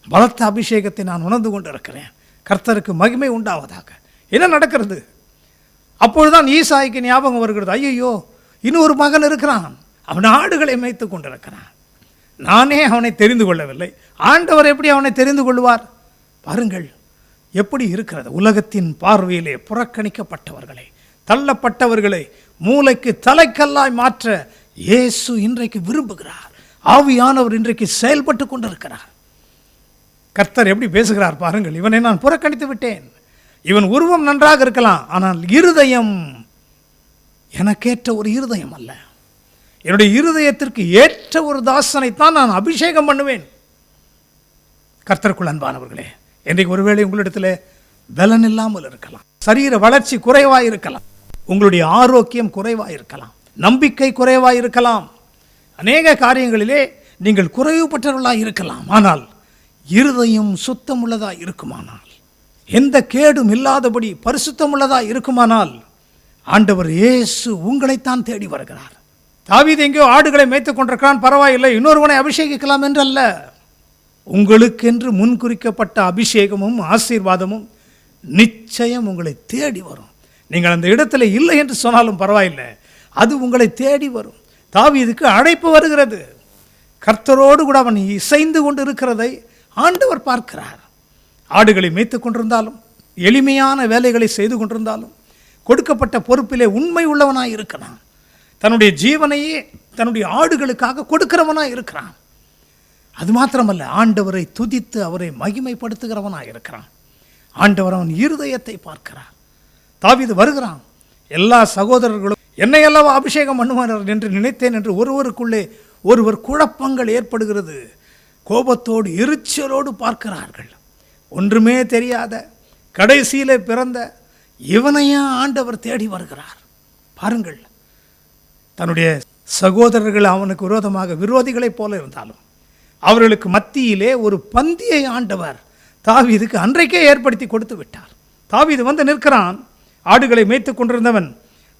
பலத்த அபிஷேகத்தை நான் உணர்ந்து கொண்டிருக்கிறேன். கர்த்தருக்கு மகிமை உண்டாவதாக. என்ன நடக்கிறது? அப்பொழுதுதான் ஈசாய்க்கு ஞாபகம் வருகிறது, ஐயோ, இன்னொரு மகன் இருக்கிறான், அவன் ஆடுகளை மேய்த்து கொண்டிருக்கிறான், நானே அவனை தெரிந்து கொள்ளவில்லை, ஆண்டவர் எப்படி அவனை தெரிந்து கொள்வார்? பாருங்கள் எப்படி இருக்கிறது. உலகத்தின் பார்வையிலே புறக்கணிக்கப்பட்டவர்களை, தள்ளப்பட்டவர்களை மூளைக்கு தலைக்கல்லாய் மாற்ற இயேசு இன்றைக்கு விரும்புகிறார். ஆவியானவர் இன்றைக்கு செயல்பட்டு கொண்டிருக்கிறார். கர்த்தர் எப்படி பேசுகிறார் பாருங்கள். இவனை நான் புறக்கணித்து விட்டேன். இவன் உருவம் நன்றாக இருக்கலாம், ஆனால் இருதயம் எனக்கேற்ற ஒரு இருதயம் அல்ல. என்னுடைய இருதயத்திற்கு ஏற்ற ஒரு தாசனைத்தான் நான் அபிஷேகம் பண்ணுவேன். கர்த்தருக்குள் அன்பானவர்களே, இன்றைக்கு ஒருவேளை உங்களிடத்தில் பலன் இல்லாமல் இருக்கலாம், சரீர வளர்ச்சி குறைவாக இருக்கலாம், உங்களுடைய ஆரோக்கியம் குறைவாக இருக்கலாம், நம்பிக்கை குறைவாக இருக்கலாம். அநேக காரியங்களிலே நீங்கள் குறைவுபட்டவர்களாக இருக்கலாம். ஆனால் இருதயம் சுத்தமுள்ளதாக இருக்குமானால், எந்த கேடும் இல்லாதபடி பரிசுத்தமுள்ளதாக இருக்குமானால், ஆண்டவர் இயேசு உங்களைத்தான் தேடி வருகிறார். தாவீது எங்கேயோ ஆடுகளை மேய்த்துக் கொண்டிருக்கிறான், பரவாயில்லை, இன்னொருவனை அபிஷேகிக்கலாம் என்றல்ல. உங்களுக்கென்று முன்குறிக்கப்பட்ட அபிஷேகமும் ஆசீர்வாதமும் நிச்சயம் உங்களை தேடி வரும். நீங்கள் அந்த இடத்துல இல்லை என்று சொன்னாலும் பரவாயில்லை, அது உங்களை தேடி வரும். தாவீதுக்கு அழைப்பு வருகிறது. கர்த்தரோடு கூட அவன் இசைந்து கொண்டு இருக்கிறதை ஆண்டவர் பார்க்கிறார். ஆடுகளை மேய்த்து கொண்டிருந்தாலும், எளிமையான வேலைகளை செய்து கொண்டிருந்தாலும், கொடுக்கப்பட்ட பொறுப்பிலே உண்மை உள்ளவனாய் இருக்கிறான். தன்னுடைய ஜீவனையே தன்னுடைய ஆடுகளுக்காக கொடுக்கிறவனாய் இருக்கிறான். அது மாத்திரமல்ல, ஆண்டவரை துதித்து அவரை மகிமைப்படுத்துகிறவனாய் இருக்கிறான். ஆண்டவர் அவன் இருதயத்தை பார்க்கிறார். தாவீது வருகிறான். எல்லா சகோதரர்களும் என்னை அல்லவா அபிஷேகம் பண்ணுவார்கள் என்று நினைத்தேன் என்று ஒருவருக்குள்ளே ஒருவர் குழப்பங்கள் ஏற்படுகிறது. கோபத்தோடு எரிச்சலோடு பார்க்கிறார்கள். ஒன்றுமே தெரியாத கடைசியிலே பிறந்த இவனையா ஆண்டவர் தேடி வருகிறார். பாருங்கள், தன்னுடைய சகோதரர்கள் அவனுக்கு விரோதமாக விரோதிகளைப் போல இருந்தாலும் அவர்களுக்கு மத்தியிலே ஒரு பந்தியை ஆண்டவர் தாவீதுக்கு அன்றைக்கே ஏற்படுத்தி கொடுத்து விட்டார். தாவீது வந்து நிற்கிறான். ஆடுகளை மேய்த்து கொண்டிருந்தவன்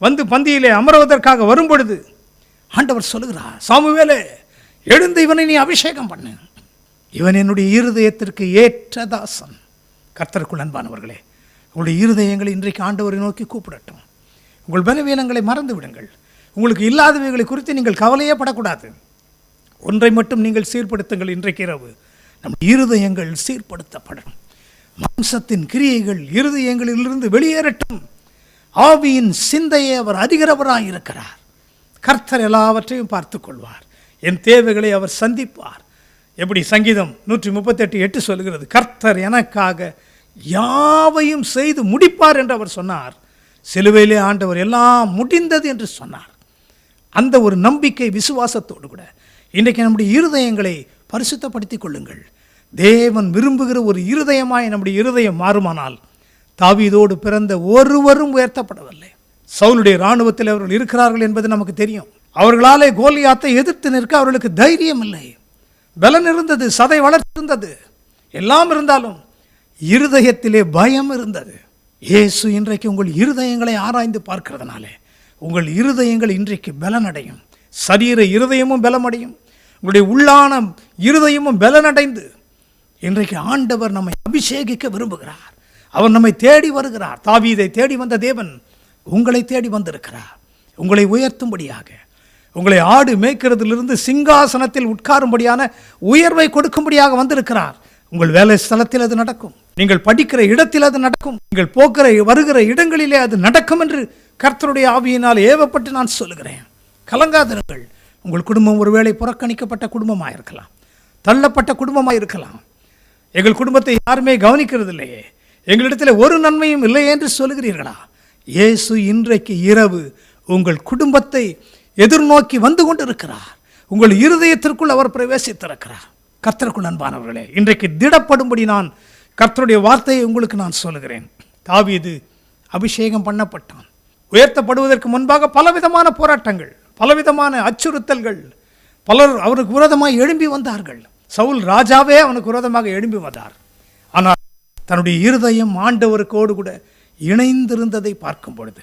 வந்து பந்தியிலே அமர்வதற்காக வரும்பொழுது ஆண்டவர் சொல்லுகிறார், சாமுவேலே, எழுந்து இவனை நீ அபிஷேகம் பண்ணு. இவன் என்னுடைய இருதயத்திற்கு ஏற்ற தாசன். கர்த்தருக்குள் அன்பானவர்களே, உங்களுடைய இருதயங்களை இன்றைக்கு ஆண்டவரை நோக்கி கூப்பிடட்டும். உங்கள் பலவீனங்களை மறந்து விடுங்கள். உங்களுக்கு இல்லாதவைகளை குறித்து நீங்கள் கவலையே படக்கூடாது. ஒன்றை மட்டும் நீங்கள் சீர்படுத்துங்கள். இன்றைக்கு இரவு நம் இருதயங்கள் சீர்படுத்தப்படும். மாம்சத்தின் கிரியைகள் இருதயங்களிலிருந்து வெளியேறட்டும். ஆவியின் சிந்தையை அவர் அதிகிறவராக இருக்கிறார். கர்த்தர் எல்லாவற்றையும் பார்த்து கொள்வார். என் தேவைகளை அவர் சந்திப்பார். எப்படி சங்கீதம் 138:8 சொல்கிறது, கர்த்தர் எனக்காக யாவையும் செய்து முடிப்பார் என்று அவர் சொன்னார். சிலுவையிலே ஆண்டவர் எல்லாம் முடிந்தது என்று சொன்னார். அந்த ஒரு நம்பிக்கை விசுவாசத்தோடு கூட இன்றைக்கு நம்முடைய இருதயங்களை பரிசுத்தப்படுத்திக் கொள்ளுங்கள். தேவன் விரும்புகிற ஒரு இருதயமாய் நம்முடைய இருதயம் மாறுமானால், தாவீதோடு பிறந்த ஒருவரும் உயர்த்தப்படவில்லை. சவுலுடைய இராணுவத்தில் அவர்கள் இருக்கிறார்கள் என்பது நமக்கு தெரியும். அவர்களாலே கோலியாத்தை எதிர்த்து நிற்க அவர்களுக்கு தைரியம் இல்லை. பலன் இருந்தது, சதை வளர்த்திருந்தது, எல்லாம் இருந்தாலும் இருதயத்திலே பயம் இருந்தது. இயேசு இன்றைக்கு உங்கள் இருதயங்களை ஆராய்ந்து பார்க்கிறதுனாலே உங்கள் இருதயங்கள் இன்றைக்கு பலனடையும். சரீர இருதயமும் பலமடையும். உங்களுடைய உள்ளான இருதயமும் பலனடைந்து இன்றைக்கு ஆண்டவர் நம்மை அபிஷேகிக்க விரும்புகிறார். அவர் நம்மை தேடி வருகிறார். தாவீதை தேடி வந்த தேவன் உங்களை தேடி வந்திருக்கிறார். உங்களை உயர்த்தும்படியாக, உங்களை ஆடு மேய்க்கிறதிலிருந்து சிங்காசனத்தில் உட்காரும்படியான உயர்வை கொடுக்கும்படியாக வந்திருக்கிறார். உங்கள் வேலை ஸ்தலத்தில் அது நடக்கும். நீங்கள் படிக்கிற இடத்தில் அது நடக்கும். நீங்கள் போக்கிற வருகிற இடங்களிலே அது நடக்கும் என்று கர்த்தருடைய ஆவியினால் ஏவப்பட்டு நான் சொல்லுகிறேன். கலங்காதிருங்கள். உங்கள் குடும்பம் ஒருவேளை புறக்கணிக்கப்பட்ட குடும்பமாக இருக்கலாம், தள்ளப்பட்ட குடும்பமாக இருக்கலாம். எங்கள் குடும்பத்தை யாருமே கவனிக்கிறது இல்லையே, எங்களிடத்தில் ஒரு நன்மையும் இல்லை என்று சொல்லுகிறீர்களா? இயேசு இன்றைக்கு இரவு உங்கள் குடும்பத்தை எதிர்நோக்கி வந்து கொண்டிருக்கிறார். உங்கள் இருதயத்திற்குள் அவர் பிரவேசித்திருக்கிறார். கர்த்தருக்குள் அன்பானவர்களே, இன்றைக்கு திடப்படும்படி நான் கர்த்தருடைய வார்த்தையை உங்களுக்கு நான் சொல்லுகிறேன். தாவீது அபிஷேகம் பண்ணப்பட்டான். உயர்த்தப்படுவதற்கு முன்பாக பலவிதமான போராட்டங்கள், பலவிதமான அச்சுறுத்தல்கள், பலர் அவருக்கு விரோதமாக எழும்பி வந்தார்கள். சவுல் ராஜாவே அவனுக்கு விரோதமாக எழும்பி வந்தார். ஆனால் தன்னுடைய இருதயம் ஆண்டவருக்கோடு கூட இணைந்திருந்ததை பார்க்கும் பொழுது,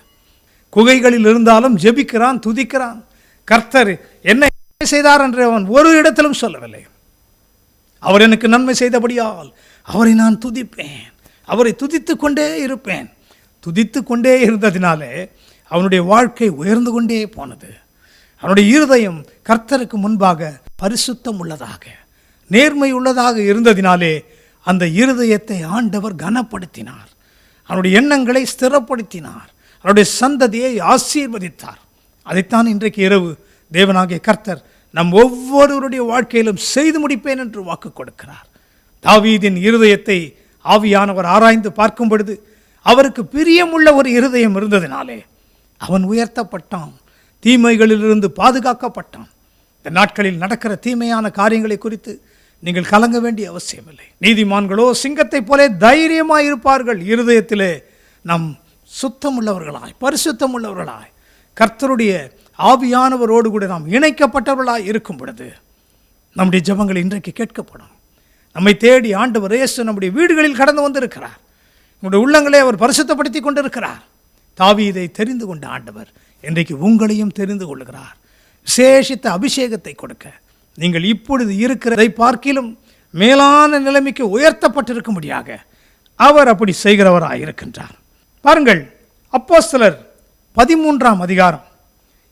குகைகளில் இருந்தாலும் ஜெபிக்கிறான், துதிக்கிறான். கர்த்தர் என்ன செய்தார் என்று அவன் ஒரு இடத்திலும் சொல்லவில்லை. அவர் எனக்கு நன்மை செய்தபடியால் அவரை நான் துதிப்பேன், அவரை துதித்து கொண்டே இருப்பேன். துதித்து கொண்டே இருந்ததினாலே அவனுடைய வாழ்க்கை உயர்ந்து கொண்டே போனது. அவனுடைய இருதயம் கர்த்தருக்கு முன்பாக பரிசுத்தம் உள்ளதாக, நேர்மை உள்ளதாக இருந்ததினாலே அந்த இருதயத்தை ஆண்டவர் கனப்படுத்தினார். அவனுடைய எண்ணங்களை ஸ்திரப்படுத்தினார். அவருடைய சந்ததியை ஆசீர்வதித்தார். அதைத்தான் இன்றைக்கு இரவு தேவனாகிய கர்த்தர் நம் ஒவ்வொருவருடைய வாழ்க்கையிலும் செய்து முடிப்பேன் என்று வாக்கு கொடுக்கிறார். தாவீதின் இருதயத்தை ஆவியானவர் ஆராய்ந்து பார்க்கும் பொழுது அவருக்கு பிரியமுள்ள ஒரு இருதயம் இருந்ததினாலே அவன் உயர்த்தப்பட்டான், தீமைகளிலிருந்து பாதுகாக்கப்பட்டான். இந்த நாட்களில் நடக்கிற தீமையான காரியங்களை குறித்து நீங்கள் கலங்க வேண்டிய அவசியமில்லை. நீதிமான்களோ சிங்கத்தை போல தைரியமாய் இருப்பார்கள். இருதயத்திலே நாம் சுத்தமுள்ளவர்களாய், பரிசுத்தமுள்ளவர்களாய், கர்த்தருடைய ஆவியானவரோடு கூட நாம் இணைக்கப்பட்டவர்களாக இருக்கும் பொழுது நம்முடைய ஜெபங்கள் இன்றைக்கு கேட்கப்படும். நம்மை தேடி ஆண்டவர் இயேசு நம்முடைய வீடுகளில் கடந்து வந்திருக்கிறார். நம்முடைய உள்ளங்களை அவர் பரிசுத்தப்படுத்தி கொண்டிருக்கிறார். தாவீதை தெரிந்து கொண்ட ஆண்டவர் இன்றைக்கு உங்களையும் தெரிந்து கொள்கிறார். விசேஷித்த அபிஷேகத்தை கொடுக்க நீங்கள் இப்பொழுது இருக்கிறதை பார்க்கிலும் மேலான நிலைமைக்கு உயர்த்தப்பட்டிருக்கும்படியாக அவர் அப்படி செய்கிறவராக இருக்கின்றார். பாருங்கள், அப்போஸ்தலர் 13ஆம் அதிகாரம்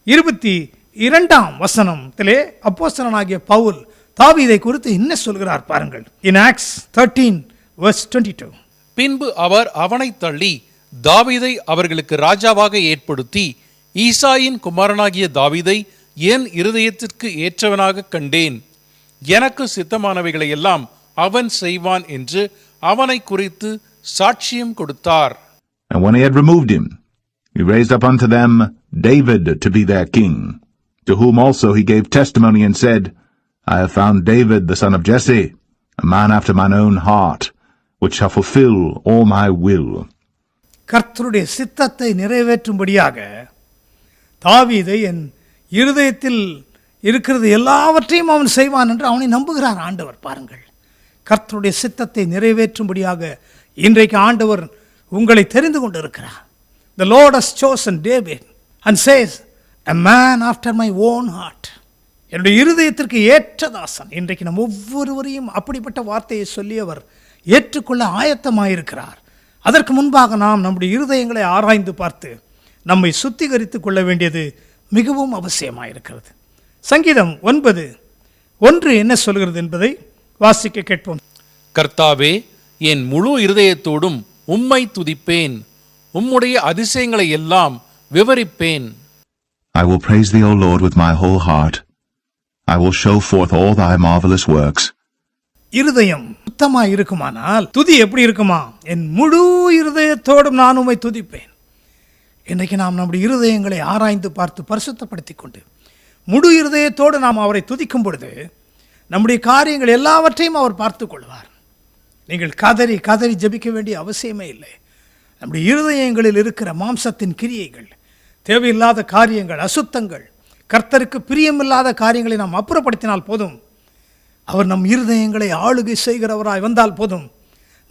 22ஆம் வசனத்திலே அப்போஸ்தலனாகிய பவுல் தாவீதை குறித்து என்ன சொல்கிறார் பாருங்கள். In Acts 13:22. பின்பு அவர் அவனை தள்ளி தாவீதை அவர்களுக்கு ராஜாவாக ஏற்படுத்தி, ஈசாயின் குமாரனாகிய தாவீதை என் இருதயத்திற்கு ஏற்றவனாக கண்டேன், எனக்கு சித்தமானவைகளை எல்லாம் அவன் செய்வான் என்று அவனை குறித்து சாட்சியம் கொடுத்தார். And when he had removed him, he raised up unto them David to be their king, to whom also he gave testimony and said, I have found David the son of Jesse, a man after mine own heart, which shall fulfill all my will. கர்த்தருடைய சித்தத்தை நிறைவேற்றும்படியாக தாவீதை என் இருதயத்தில் இருக்கிறது எல்லாவற்றையும் அவன் செய்வான் என்று அவனை நம்புகிறார் ஆண்டவர். பாருங்கள், கர்த்தருடைய சித்தத்தை நிறைவேற்றும்படியாக இன்றைக்கு ஆண்டவர் உங்களை தெரிந்து கொண்டிருக்கிறார். The Lord has chosen David and says, a man after my own heart. என்னுடைய இருதயத்திற்கு ஏற்ற தாசன். இன்றைக்கு நம் ஒவ்வொருவரையும் அப்படிப்பட்ட வார்த்தையை சொல்லி அவர் ஏற்றுக்கொள்ள ஆயத்தமாயிருக்கிறார். அதற்கு முன்பாக நாம் நம்முடைய இருதயங்களை ஆராய்ந்து பார்த்து நம்மை சுத்திகரித்துக் கொள்ள வேண்டியது மிகவும் அவசியமாயிருக்கிறது. சங்கீதம் 9:1 என்ன சொல்கிறது என்பதை வாசிக்க கேட்போம். கர்த்தாவே, என் முழு இருதயத்தோடும் உம்மை துதிப்பேன், உம்முடைய அதிசயங்களை எல்லாம் விவரிப்பேன். I will praise thee, O Lord, with my whole heart. I will show forth all thy marvelous works. இருதயம் சுத்தமாய் இருக்குமானால் துதி எப்படி இருக்குமா? என் முழு இருதயத்தோடும் நான் உம்மை துதிப்பேன். இன்றைக்கு நாம் நம்முடைய இருதயங்களை ஆராய்ந்து பார்த்து பரிசுத்தப்படுத்திக் கொண்டு முழு இருதயத்தோடு நாம் அவரை துதிக்கும் பொழுது நம்முடைய காரியங்கள் எல்லாவற்றையும் அவர் பார்த்து கொள்வார். நீங்கள் கதறி கதறி ஜெபிக்க வேண்டிய அவசியமே இல்லை. நம்முடைய இருதயங்களில் இருக்கிற மாம்சத்தின் கிரியைகள், தேவையில்லாத காரியங்கள், அசுத்தங்கள், கர்த்தருக்கு பிரியமில்லாத காரியங்களை நாம் அப்புறப்படுத்தினால் போதும். அவர் நம் இருதயங்களை ஆளுகை செய்கிறவராய் வந்தால் போதும்.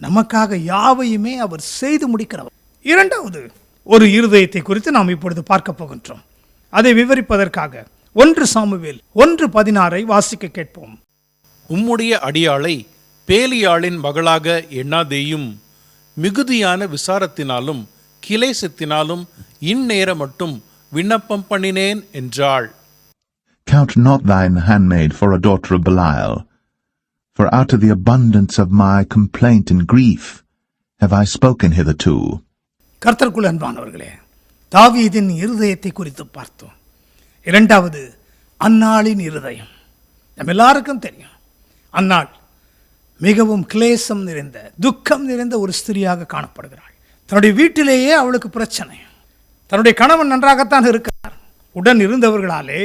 நமக்காக யாவையுமே அவர் செய்து முடிக்கிறவர். இரண்டாவது ஒரு இருதயத்தை குறித்து நாம் இப்பொழுது பார்க்க போகின்றோம். அதை விவரிப்பதற்காக 1 சாமுவேல் 1:16 வாசிக்க கேட்போம். உம்முடைய அடியாளை பேலியாளின் மகளாக எண்ணாதேயும், மிகுதியான விசாரத்தினாலும் கிலேசத்தினாலும் இந்நேர மட்டும் விண்ணப்பம் பண்ணினேன் என்றாள். Count not thine handmaid for a daughter of Belial, for out of the abundance of my complaint and grief have I spoken hitherto. கர்த்தருக்குள் அன்பானவர்களே, தாவீதின் இருதயத்தை குறித்து பார்த்தோம். இரண்டாவது, அன்னாளின் இருதயம். நம்ம எல்லாருக்கும் தெரியும், அன்னாள் மிகவும் கிளேசம் நிறைந்த, துக்கம் நிறைந்த ஒரு ஸ்திரியாக காணப்படுகிறாள். தன்னுடைய வீட்டிலேயே அவளுக்கு பிரச்சனை. தன்னுடைய கணவன் நன்றாகத்தான் இருக்கிறார். உடன் இருந்தவர்களாலே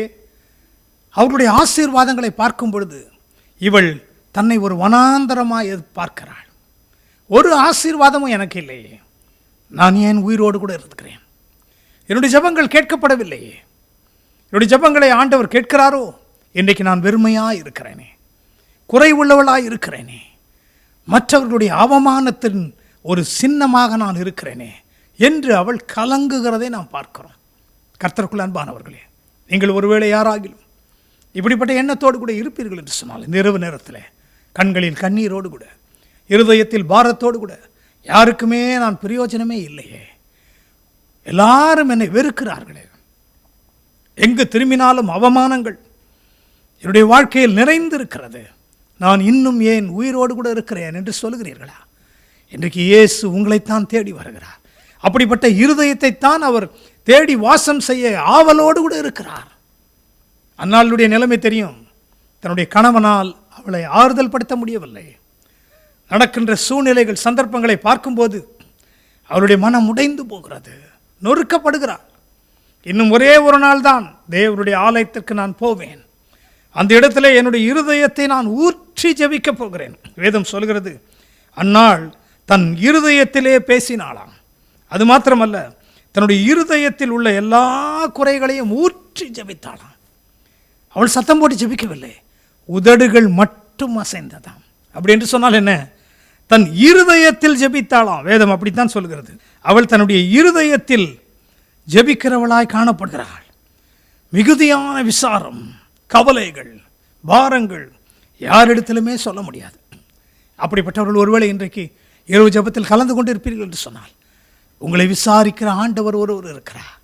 அவருடைய ஆசீர்வாதங்களை பார்க்கும் பொழுது இவள் தன்னை ஒரு வனாந்தரமாக பார்க்கிறாள். ஒரு ஆசீர்வாதமும் எனக்கு இல்லையே, நான் ஏன் உயிரோடு கூட இருக்கிறேன்? என்னுடைய ஜெபங்கள் கேட்கப்படவில்லையே. என்னுடைய ஜெபங்களை ஆண்டவர் கேட்கிறாரோ? இன்றைக்கு நான் வெறுமையாக இருக்கிறேனே, குறைவுள்ளவளாக இருக்கிறேனே, மற்றவர்களுடைய அவமானத்தின் ஒரு சின்னமாக நான் இருக்கிறேனே என்று அவள் கலங்குகிறதை நாம் பார்க்கிறோம். கர்த்தருக்குள் அன்பானவர்களே, நீங்கள் ஒருவேளை யாராகிலும் இப்படிப்பட்ட எண்ணத்தோடு கூட இருப்பீர்கள் என்று சொன்னால், இந்த இரவு நேரத்தில் கண்களில் கண்ணீரோடு கூட, இருதயத்தில் பாரத்தோடு கூட, யாருக்குமே நான் பிரயோஜனமே இல்லையே, எல்லாரும் என்னை வெறுக்கிறார்களே, எங்கு திரும்பினாலும் அவமானங்கள் என்னுடைய வாழ்க்கையில் நிறைந்திருக்கிறது, நான் இன்னும் ஏன் உயிரோடு கூட இருக்கிறேன் என்று சொல்லுகிறீர்களா? இன்றைக்கு இயேசு உங்களைத்தான் தேடி வருகிறார். அப்படிப்பட்ட இருதயத்தை தான் அவர் தேடி வாசம் செய்ய ஆவலோடு கூட இருக்கிறார். அன்னாளுடைய நிலைமை தெரியும். தன்னுடைய கணவனால் அவளை ஆறுதல் படுத்த முடியவில்லை. நடக்கின்ற சூழ்நிலைகள், சந்தர்ப்பங்களை பார்க்கும்போது அவருடைய மனம் உடைந்து போகிறது, நொறுக்கப்படுகிறார். இன்னும் ஒரே ஒரு நாள் தான் தேவனுடைய ஆலயத்திற்கு நான் போவேன், அந்த இடத்துல என்னுடைய இருதயத்தை நான் ஊற்றி ஜெபிக்கப் போகிறேன். வேதம் சொல்கிறது, அன்னாள் தன் இருதயத்திலே பேசினாளாம். அது மாத்திரமல்ல, தன்னுடைய இருதயத்தில் உள்ள எல்லா குறைகளையும் ஊற்றி ஜெபித்தாளாம். அவள் சத்தம் போட்டு ஜெபிக்கவில்லை, உதடுகள் மட்டும் அசைந்ததாம். அப்படி என்று சொன்னால் என்ன? தன் இருதயத்தில் ஜெபித்தாளாம். வேதம் அப்படித்தான் சொல்கிறது. அவள் தன்னுடைய இருதயத்தில் ஜெபிக்கிறவளாய் காணப்படுகிறாள். மிகுதியான விசாரம், கவலைகள், பாரங்கள் யாரிடத்திலுமே சொல்ல முடியாது. அப்படிப்பட்டவர்கள் ஒருவேளை இன்றைக்கு இரவு ஜெபத்தில் கலந்து கொண்டு இருப்பீர்கள் என்று சொன்னால், உங்களை விசாரிக்கிற ஆண்டவர் ஒருவர் இருக்கிறார்.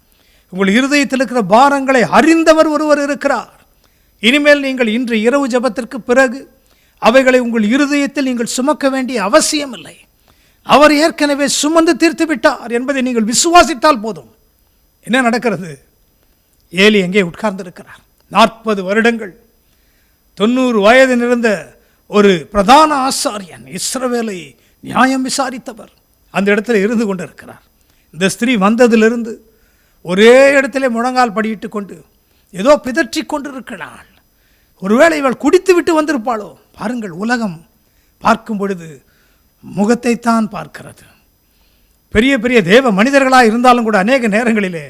உங்கள் இருதயத்தில் இருக்கிற பாரங்களை அறிந்தவர் ஒருவர் இருக்கிறார். இனிமேல் நீங்கள் இன்று இரவு ஜெபத்திற்கு பிறகு அவைகளை உங்கள் இருதயத்தில் நீங்கள் சுமக்க வேண்டிய அவசியம் இல்லை. அவர் ஏற்கனவே சுமந்து தீர்த்து விட்டார் என்பதை நீங்கள் விசுவாசித்தால் போதும். என்ன நடக்கிறது? ஏலி எங்கே உட்கார்ந்திருக்கிறார். 40 வருடங்கள் 90 வயது நிறைந்த ஒரு பிரதான ஆசாரியன், இஸ்ரவேலை நியாயம் விசாரித்தவர், அந்த இடத்துல இருந்து கொண்டு இருக்கிறார். இந்த ஸ்திரீ வந்ததிலிருந்து ஒரே இடத்திலே முழங்கால் படியிட்டு கொண்டு ஏதோ பிதற்றி கொண்டு இருக்கிறாள். ஒருவேளை இவள் குடித்து விட்டு வந்திருப்பாளோ? பாருங்கள், உலகம் பார்க்கும் பொழுது முகத்தை தான் பார்க்கிறது. பெரிய பெரிய தேவ மனிதர்களாக இருந்தாலும் கூட அநேக நேரங்களிலே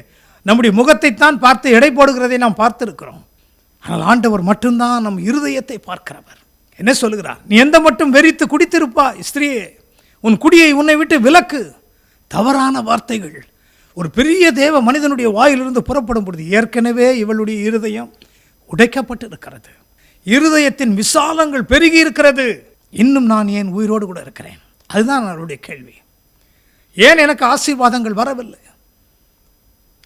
நம்முடைய முகத்தை தான் பார்த்து எடை போடுகிறதை நாம் பார்த்திருக்கிறோம். ஆனால் ஆண்டவர் மட்டும்தான் நம் இருதயத்தை பார்க்கிறவர். என்ன சொல்லுகிறார்? நீ எந்த மட்டும் வெறித்து குடித்திருப்பாய் ஸ்திரீயே, உன் குடியை உன்னை விட்டு விலக்கு. தவறான வார்த்தைகள் ஒரு பெரிய தேவ மனிதனுடைய வாயிலிருந்து புறப்படும் பொழுது ஏற்கனவே இவளுடைய இருதயம் உடைக்கப்பட்டு இருக்கிறது. இருதயத்தின் விசாலங்கள் பெருகி இருக்கிறது. இன்னும் நான் ஏன் உயிரோடு கூட இருக்கிறேன்? அதுதான் அவருடைய கேள்வி. ஏன் எனக்கு ஆசீர்வாதங்கள் வரவில்லை?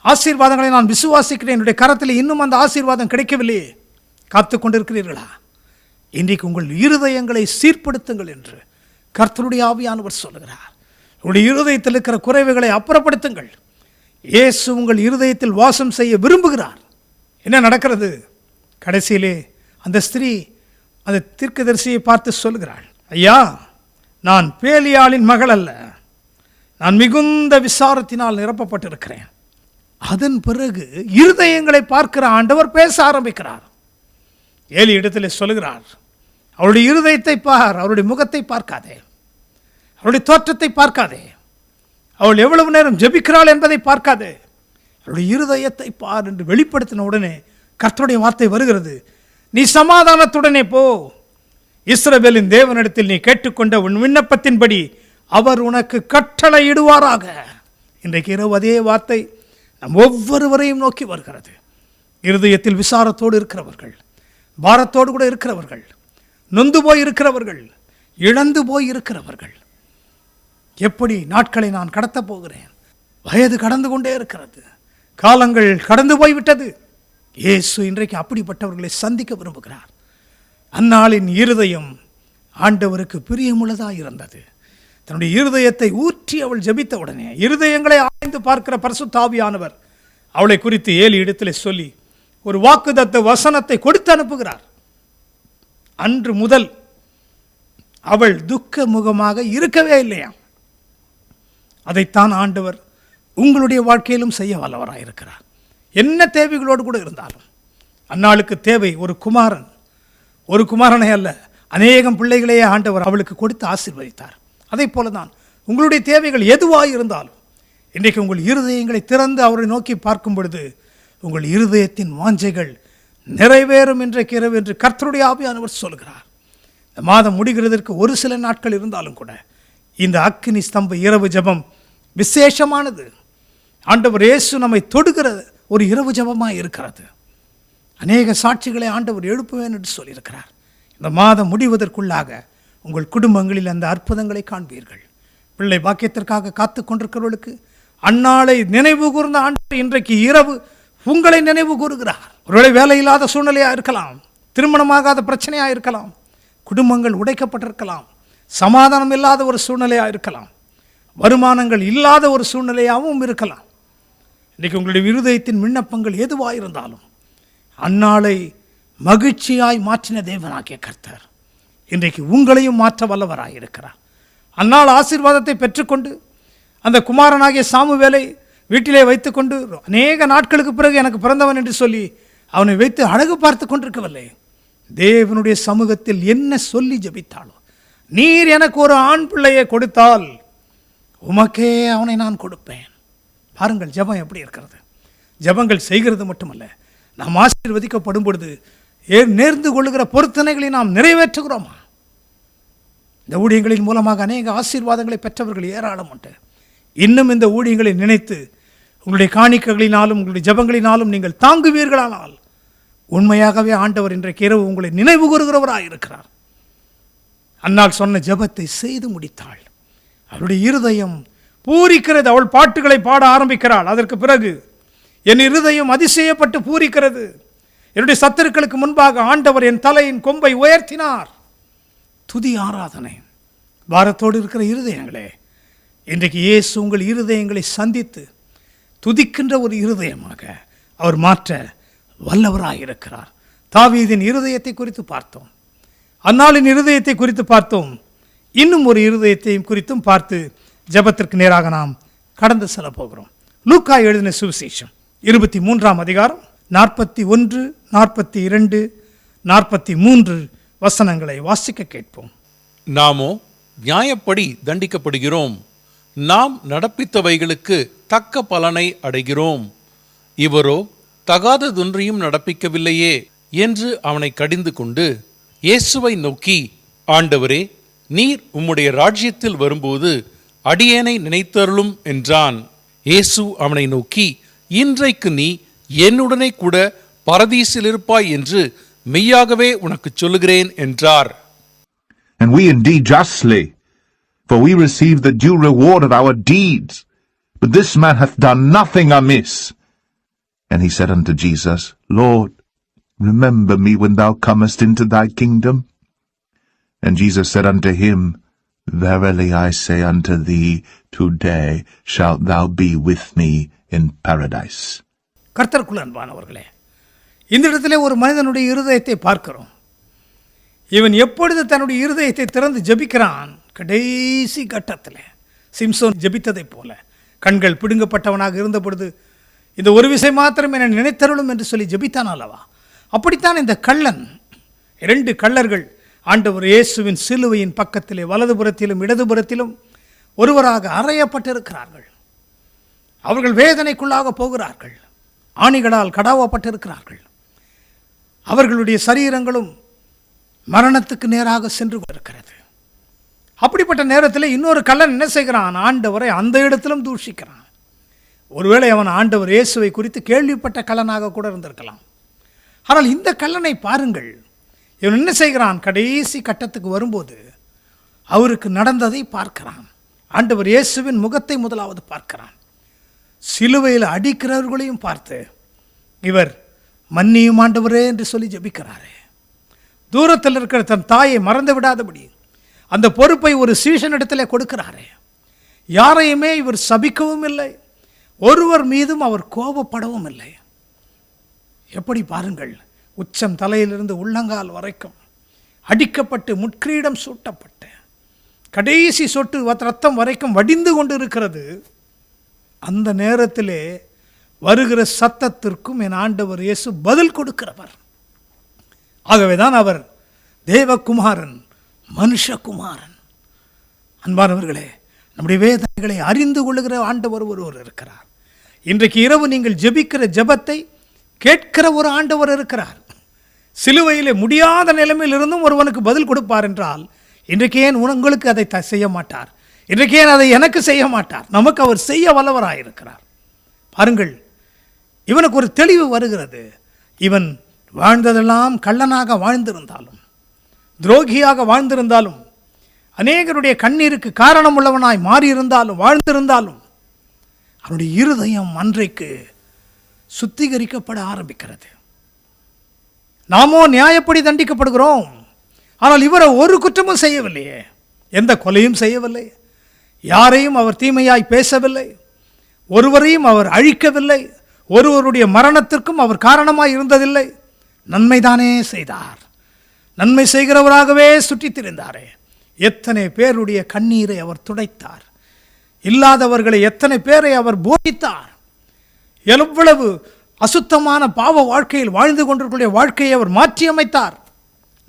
ஆசீர்வாதங்களை நான் விசுவாசிக்கிறேன், என்னுடைய கரத்தில் இன்னும் அந்த ஆசீர்வாதம் கிடைக்கவில்லையே. காத்து கொண்டிருக்கிறீர்களா? இன்றைக்கு உங்கள் இருதயங்களை சீர்படுத்துங்கள் என்று கர்த்தருடைய ஆவியானவர் சொல்லுகிறார். உங்களுடைய இருதயத்தில் இருக்கிற குறைவுகளை அப்புறப்படுத்துங்கள். இயேசு உங்கள் இருதயத்தில் வாசம் செய்ய விரும்புகிறார். என்ன நடக்கிறது? கடைசியிலே அந்த ஸ்திரீ அந்த தீர்க்கதரிசியை பார்த்து சொல்லுகிறாள், ஐயா, நான் பேலியாளின் மகள் அல்ல, நான் மிகுந்த விசாரத்தினால் நிரப்பப்பட்டிருக்கிறேன். அதன் பிறகு இருதயங்களை பார்க்கிற ஆண்டவர் பேச ஆரம்பிக்கிறார். ஏலி இடத்துல சொல்லுகிறார், அவருடைய இருதயத்தை பார், அவருடைய முகத்தை பார்க்காதே, அவருடைய தோற்றத்தை பார்க்காதே, அவள் எவ்வளவு நேரம் ஜெபிக்கிறாள் என்பதை பார்க்காதே, அவருடைய இருதயத்தை பார் என்று வெளிப்படுத்தின உடனே கர்த்தருடைய வார்த்தை வருகிறது, நீ சமாதானத்துடனே போ, இஸ்ரவேலின் தேவனிடத்தில் நீ கேட்டுக்கொண்ட உன் விண்ணப்பத்தின்படி அவர் உனக்கு கட்டளையிடுவாராக. இன்றைக்கு இரவு அதே வார்த்தை நம் ஒவ்வொருவரையும் நோக்கி வருகிறது. இருதயத்தில் விசாரத்தோடு இருக்கிறவர்கள், பாரத்தோடு கூட இருக்கிறவர்கள், நொந்து போய் இருக்கிறவர்கள், இழந்து போய் இருக்கிறவர்கள், எப்படி நாட்களை நான் கடத்தப் போகிறேன்? வயது கடந்து கொண்டே இருக்கிறது, காலங்கள் கடந்து போய்விட்டது. இயேசு இன்றைக்கு அப்படிப்பட்டவர்களை சந்திக்க விரும்புகிறார். அந்நாளின் இருதயம் ஆண்டவருக்கு பிரியமுள்ளதாக இருந்தது. தன்னுடைய இருதயத்தை ஊற்றி அவள் ஜெபித்த உடனே இருதயங்களை ஆய்ந்து பார்க்கிற பரிசுத்த ஆவியானவர் அவளை குறித்து ஏலி இடத்திலே சொல்லி ஒரு வாக்குத்தத்த வசனத்தை கொடுத்து அனுப்புகிறார். அன்று முதல் அவள் துக்க முகமாக இருக்கவே இல்லையா. அதைத்தான் ஆண்டவர் உங்களுடைய வாழ்க்கையிலும் செய்ய வல்லவராயிருக்கிறார். என்ன தேவைகளோடு கூட இருந்தாலும், அந்நாளுக்கு தேவை ஒரு குமாரன், ஒரு குமாரனை அல்ல, அநேகம் பிள்ளைகளையே ஆண்டவர் அவளுக்கு கொடுத்து ஆசீர்வதித்தார். அதை போல தான் உங்களுடைய தேவைகள் எதுவாக இருந்தாலும் இன்றைக்கு உங்கள் இருதயங்களை திறந்து அவரை நோக்கி பார்க்கும் பொழுது உங்கள் இருதயத்தின் வாஞ்சைகள் நிறைவேறும் இன்றைக்கு இரவு என்று கர்த்தருடைய ஆவியானவர் சொல்கிறார். இந்த மாதம் முடிகிறதற்கு ஒரு சில நாட்கள் இருந்தாலும் கூட இந்த அக்கினி ஸ்தம்ப இரவு ஜெபம் விசேஷமானது. ஆண்டவர் இயேசு நம்மை தொடுகிற ஒரு இரவு ஜெபமாக இருக்கிறது. அநேக சாட்சிகளை ஆண்டவர் எழுப்புவேன் என்று சொல்லியிருக்கிறார். இந்த மாதம் முடிவதற்குள்ளாக உங்கள் குடும்பங்களில் அந்த அற்புதங்களை காண்பீர்கள். பிள்ளை பாக்கியத்திற்காக காத்து கொண்டிருக்கிறவர்களுக்கு அந்நாளை நினைவு கூர்ந்த ஆண்டவர் இன்றைக்கு இரவு உங்களை நினைவு கூறுகிறார். ஒருவேளை வேலையில்லாத சூழ்நிலையாக இருக்கலாம், திருமணமாகாத பிரச்சனையாக இருக்கலாம், குடும்பங்கள் உடைக்கப்பட்டிருக்கலாம், சமாதானம் இல்லாத ஒரு சூழ்நிலையாக இருக்கலாம், வருமானங்கள் இல்லாத ஒரு சூழ்நிலையாகவும் இருக்கலாம். இன்றைக்கு உங்களுடைய இருதயத்தின் விண்ணப்பங்கள் எதுவாக இருந்தாலும் அந்நாளை மகிழ்ச்சியாய் மாற்றின தேவனாகிய கர்த்தர் இன்றைக்கு உங்களையும் மாற்ற வல்லவராக இருக்கிறார். அந்நாள் ஆசீர்வாதத்தை பெற்றுக்கொண்டு அந்த குமாரனாகிய சாமுவேலை வீட்டிலே வைத்துக்கொண்டு அநேக நாட்களுக்கு பிறகு எனக்கு பிறந்தவன் என்று சொல்லி அவனை வைத்து அழகு பார்த்து கொண்டிருக்கவில்லை. தேவனுடைய சமூகத்தில் என்ன சொல்லி ஜெபித்தாளோ, நீர் எனக்கு ஒரு ஆண் பிள்ளையை கொடுத்தால் உமக்கே அவனை நான் கொடுப்பேன். பாருங்கள் ஜெபம் எப்படி இருக்கிறது. ஜெபங்கள் செய்கிறது மட்டுமல்ல, நாம் ஆசீர்வதிக்கப்படும் பொழுது நேர்ந்து கொள்ளுகிற பொருத்தனைகளை நாம் நிறைவேற்றுகிறோமா? இந்த ஊழியங்களின் மூலமாக அநேக ஆசீர்வாதங்களை பெற்றவர்கள் ஏராளம் உண்டு. இன்னும் இந்த ஊழியங்களை நினைத்து உங்களுடைய காணிக்கைகளினாலும் உங்களுடைய ஜெபங்களினாலும் நீங்கள் தாங்குவீர்களானால் உண்மையாகவே ஆண்டவர் இன்றைக்கு இரவு உங்களை நினைவு கூறுகிறவராக இருக்கிறார். அன்னாள் சொன்ன ஜெபத்தை செய்து முடித்தாள். அவளுடைய இருதயம் பூரிக்கிறது. அவள் பாட்டுகளை பாட ஆரம்பிக்கிறாள். அதற்கு பிறகு என் இருதயம் அதிசயப்பட்டு பூரிக்கிறது. என்னுடைய சத்துருக்களுக்கு முன்பாக ஆண்டவர் என் தலையின் கொம்பை உயர்த்தினார். துதி ஆராதனை. பாரத்தோடு இருக்கிற இருதயங்களே, இன்றைக்கு இயேசு உங்கள் இருதயங்களை சந்தித்து துதிக்கின்ற ஒரு இருதயமாக அவர் மாற்ற வல்லவராயிருக்கிறார். தாவீதின் இருதயத்தை குறித்து பார்த்தோம், அன்னாளின் இருதயத்தை குறித்து பார்த்தோம். இன்னும் ஒரு இருதயத்தையும் குறித்தும் பார்த்து ஜெபத்திற்கு நேராக நாம் கடந்து செல்ல போகிறோம். லூக்கா எழுதின சுவிசேஷம் 23ஆம் அதிகாரம் 41, 42, 43 வசனங்களை வாசிக்க கேட்போம். நாமோ நியாயப்படி தண்டிக்கப்படுகிறோம், நாம் நடப்பித்தவைகளுக்கு தக்க பலனை அடைகிறோம். இவரோ தகாததொன்றையும் நடப்பிக்கவில்லையே என்று அவனை கடிந்து கொண்டு இயேசுவை நோக்கி, ஆண்டவரே, நீர் உம்முடைய ராஜ்யத்தில் வரும்போது அடியேனை நினைத்தருளும் என்றான். இயேசு அவனை நோக்கி, இன்றைக்கு நீ என்னுடனே கூட பரதீசில் இருப்பாய் என்று மெய்யாகவே உனக்கு சொல்லுகிறேன் என்றார். And we indeed justly, for we receive the due reward of our deeds. But this man hath done nothing amiss. And he said unto Jesus, Lord, remember me when thou comest into thy kingdom. And Jesus said unto him, Verily I say unto thee, today shalt thou be with me in paradise. கர்த்தருக்குள் அன்பானவர்களே, இந்த இடத்திலே ஒரு மனிதனுடைய இருதயத்தை பார்க்கிறோம். இவன் எப்பொழுது தன்னுடைய இருதயத்தை திறந்து ஜெபிக்கிறான், கடைசி கட்டத்தில் சிம்சோன் ஜெபித்ததை போல கண்கள் பிடுங்கப்பட்டவனாக இருந்த பொழுது இந்த ஒரு விஷயம் மாத்திரம் என நினைத்தருளும் என்று சொல்லி ஜெபித்தான் அல்லவா? அப்படித்தான் இந்த கள்ளன், 2 கள்ளர்கள் ஆண்டவர் இயேசுவின் சிலுவையின் பக்கத்திலே வலதுபுறத்திலும் இடதுபுறத்திலும் ஒருவராக அறையப்பட்டிருக்கிறார்கள். அவர்கள் வேதனைக்குள்ளாக போகிறார்கள். ஆணிகளால் கடாவப்பட்டிருக்கிறார்கள். அவர்களுடைய சரீரங்களும் மரணத்துக்கு நேராக சென்று கொண்டிருக்கிறது. அப்படிப்பட்ட நேரத்தில் இன்னொரு கள்ளன் என்ன செய்கிறான்? ஆண்டவரை அந்த இடத்திலும் தூஷிக்கிறான். ஒருவேளை அவன் ஆண்டவர் இயேசுவை குறித்து கேள்விப்பட்ட கள்ளனாக கூட இருந்திருக்கலாம். ஆனால் இந்த கள்ளனை பாருங்கள், இவன் என்ன செய்கிறான்? கடைசி கட்டத்துக்கு வரும்போது அவருக்கு நடந்ததை பார்க்கிறான். ஆண்டவர் இயேசுவின் முகத்தை முதலாவது பார்க்கிறான். சிலுவையில் அடிக்கிறவர்களையும் பார்த்து இவர் மன்னியும் ஆண்டவரே என்று சொல்லி ஜெபிக்கிறாரே. தூரத்தில் இருக்கிற தன் தாயை மறந்து விடாதபடி அந்த பொறுப்பை ஒரு சீஷனிடத்திலே கொடுக்கிறாரே. யாரையுமே இவர் சபிக்கவும் இல்லை, ஒருவர் மீதும் அவர் கோபப்படவும் இல்லை. எப்படி பாருங்கள், உச்சம் தலையிலிருந்து உள்ளங்கால் வரைக்கும் அடிக்கப்பட்டு முட்கிரீடம் சூட்டப்பட்டு கடைசி சொட்டு ரத்தம் வரைக்கும் வடிந்து கொண்டு இருக்கிறது. அந்த நேரத்திலே வருகிற சத்தத்திற்கும் என் ஆண்டவர் இயேசு பதில் கொடுக்கிறவர். ஆகவேதான் அவர் தேவகுமாரன், மனுஷகுமாரன். அன்பானவர்களே, நம்முடைய வேதனைகளை அறிந்து கொள்ளுகிற ஆண்டவர் ஒருவர் இருக்கிறார். இன்றைக்கு இரவு நீங்கள் ஜெபிக்கிற ஜெபத்தை கேட்கிற ஒரு ஆண்டவர் இருக்கிறார். சிலுவையிலே முடியாத நிலைமையில் இருந்தும் ஒருவனுக்கு பதில் கொடுப்பார் என்றால் இன்றைக்கு ஏன் உங்களுக்கு அதை செய்ய மாட்டார்? இன்றைக்கு ஏன் அதை எனக்கு செய்ய மாட்டார்? நமக்கு அவர் செய்ய வல்லவராயிருக்கிறார். பாருங்கள், இவனுக்கு ஒரு தெளிவு வருகிறது. இவன் வாழ்ந்ததெல்லாம் கள்ளனாக வாழ்ந்திருந்தாலும், துரோகியாக வாழ்ந்திருந்தாலும், அநேகருடைய கண்ணீருக்கு காரணம் உள்ளவனாய் மாறியிருந்தாலும், வாழ்ந்திருந்தாலும் அவனுடைய இருதயம் அன்றைக்கு சுத்திகரிக்கப்பட ஆரம்பிக்கிறது. நாமோ நியாயப்படி தண்டிக்கப்படுகிறோம். ஆனால் இவரை ஒரு குற்றமும் செய்யவில்லையே, எந்த கொலையும் செய்யவில்லை, யாரையும் அவர் தீமையாய் பேசவில்லை, ஒருவரையும் அவர் அழிக்கவில்லை, ஒருவருடைய மரணத்திற்கும் அவர் காரணமாய் இருந்ததில்லை. நன்மைதானே செய்தார். நன்மை செய்கிறவராகவே சுற்றித் திரிந்தாரே. எத்தனை பேருடைய கண்ணீரை அவர் துடைத்தார். இல்லாதவர்களை எத்தனை பேரை அவர் போதித்தார். எவ்வளவு அசுத்தமான பாவ வாழ்க்கையில் வாழ்ந்து கொண்டிருக்கிற வாழ்க்கையை அவர் மாற்றியமைத்தார்.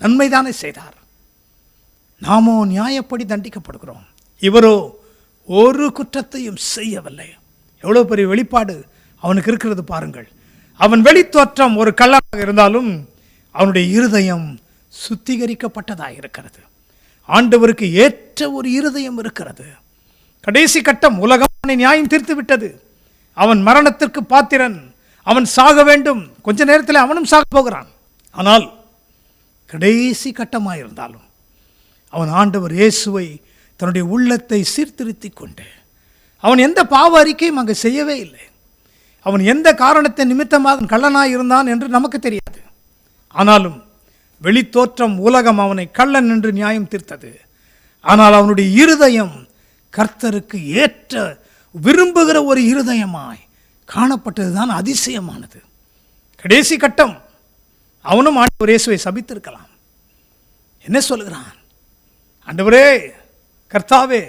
நன்மைதானே செய்தார். நாமோ நியாயப்படி தண்டிக்கப்படுகிறோம். இவரோ ஒரு குற்றத்தையும் செய்யவில்லை. எவ்வளோ பெரிய வெளிப்பாடு அவனுக்கு இருக்கிறது பாருங்கள். அவன் வெளித்தோற்றம் ஒரு கள்ளனாக இருந்தாலும் அவனுடைய இருதயம் சுத்திகரிக்கப்பட்டதாக இருக்கிறது. ஆண்டவருக்கு ஏற்ற ஒரு இருதயம் இருக்கிறது. கடைசி கட்டம், உலகம் அவனை நியாயம் தீர்த்து விட்டது. அவன் மரணத்திற்கு பாத்திரன், அவன் சாக வேண்டும். கொஞ்ச நேரத்தில் அவனும் சாக போகிறான். ஆனால் கடைசி கட்டமாக இருந்தாலும் அவன் ஆண்டவர் இயேசுவை தன்னுடைய உள்ளத்தை சீர்திருத்தி கொண்டு, அவன் எந்த பாவ அறிக்கையும் அங்கே செய்யவே இல்லை. அவன் எந்த காரணத்தை நிமித்தமாக கள்ளனாய் இருந்தான் என்று நமக்கு தெரியாது. ஆனாலும் வெளித்தோற்றம் உலகம் அவனை கள்ளன் என்று நியாயம் தீர்த்தது. ஆனால் அவனுடைய இருதயம் கர்த்தருக்கு ஏற்ற விரும்புகிற ஒரு இருதயமாய் காணப்பட்டதுதான் அதிசயமானது. கடைசி கட்டம், அவனும் ஆண்டவர் இயேசுவை சபித்திருக்கலாம். என்ன சொல்லுகிறான்? ஆண்டவரே, கர்த்தாவே,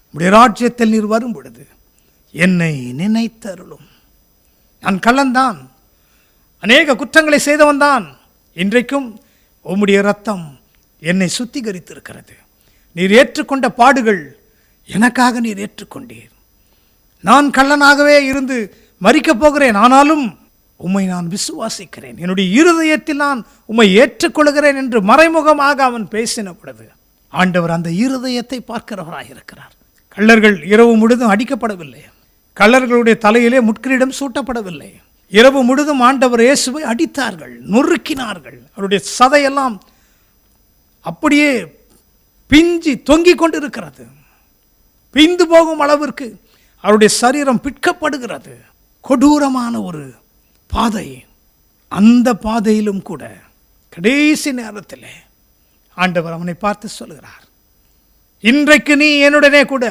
உம்முடைய ராஜ்யத்தில் நீர் வரும் பொழுது என்னை நினைத்தருளும். நான் கள்ளன்தான், அநேக குற்றங்களை செய்தவன் தான். இன்றைக்கும் உம்முடைய இரத்தம் என்னை சுத்திகரித்திருக்கிறது. நீர் ஏற்றுக்கொண்ட பாடுகள் எனக்காக நீர் ஏற்றுக்கொண்டீர். நான் கள்ளனாகவே இருந்து மரிக்கப் போகிறேன், ஆனாலும் உம்மை நான் விசுவாசிக்கிறேன், என்னுடைய இருதயத்தில் நான் உம்மை ஏற்றுக்கொள்கிறேன் என்று மறைமுகமாக அவன் பேசின பொழுது ஆண்டவர் அந்த இருதயத்தை பார்க்கிறவராக இருக்கிறார். கள்ளர்கள் இரவு முழுதும் அடிக்கப்படவில்லை. கள்ளர்களுடைய தலையிலே முட்கிரீடம் சூட்டப்படவில்லை. இரவு முழுதும் ஆண்டவர் இயேசுவை அடித்தார்கள், நொறுக்கினார்கள். அவருடைய சதையெல்லாம் அப்படியே பிஞ்சி தொங்கிக் கொண்டிருக்கிறது. பிந்து போகும் அளவிற்கு அவருடைய சரீரம் பிற்கப்படுகிறது. கொடூரமான ஒரு பாதை. அந்த பாதையிலும் கூட கடைசி நேரத்தில் ஆண்டவர் அவனை பார்த்து சொல்கிறார், இன்றைக்கு நீ என்னுடனே கூட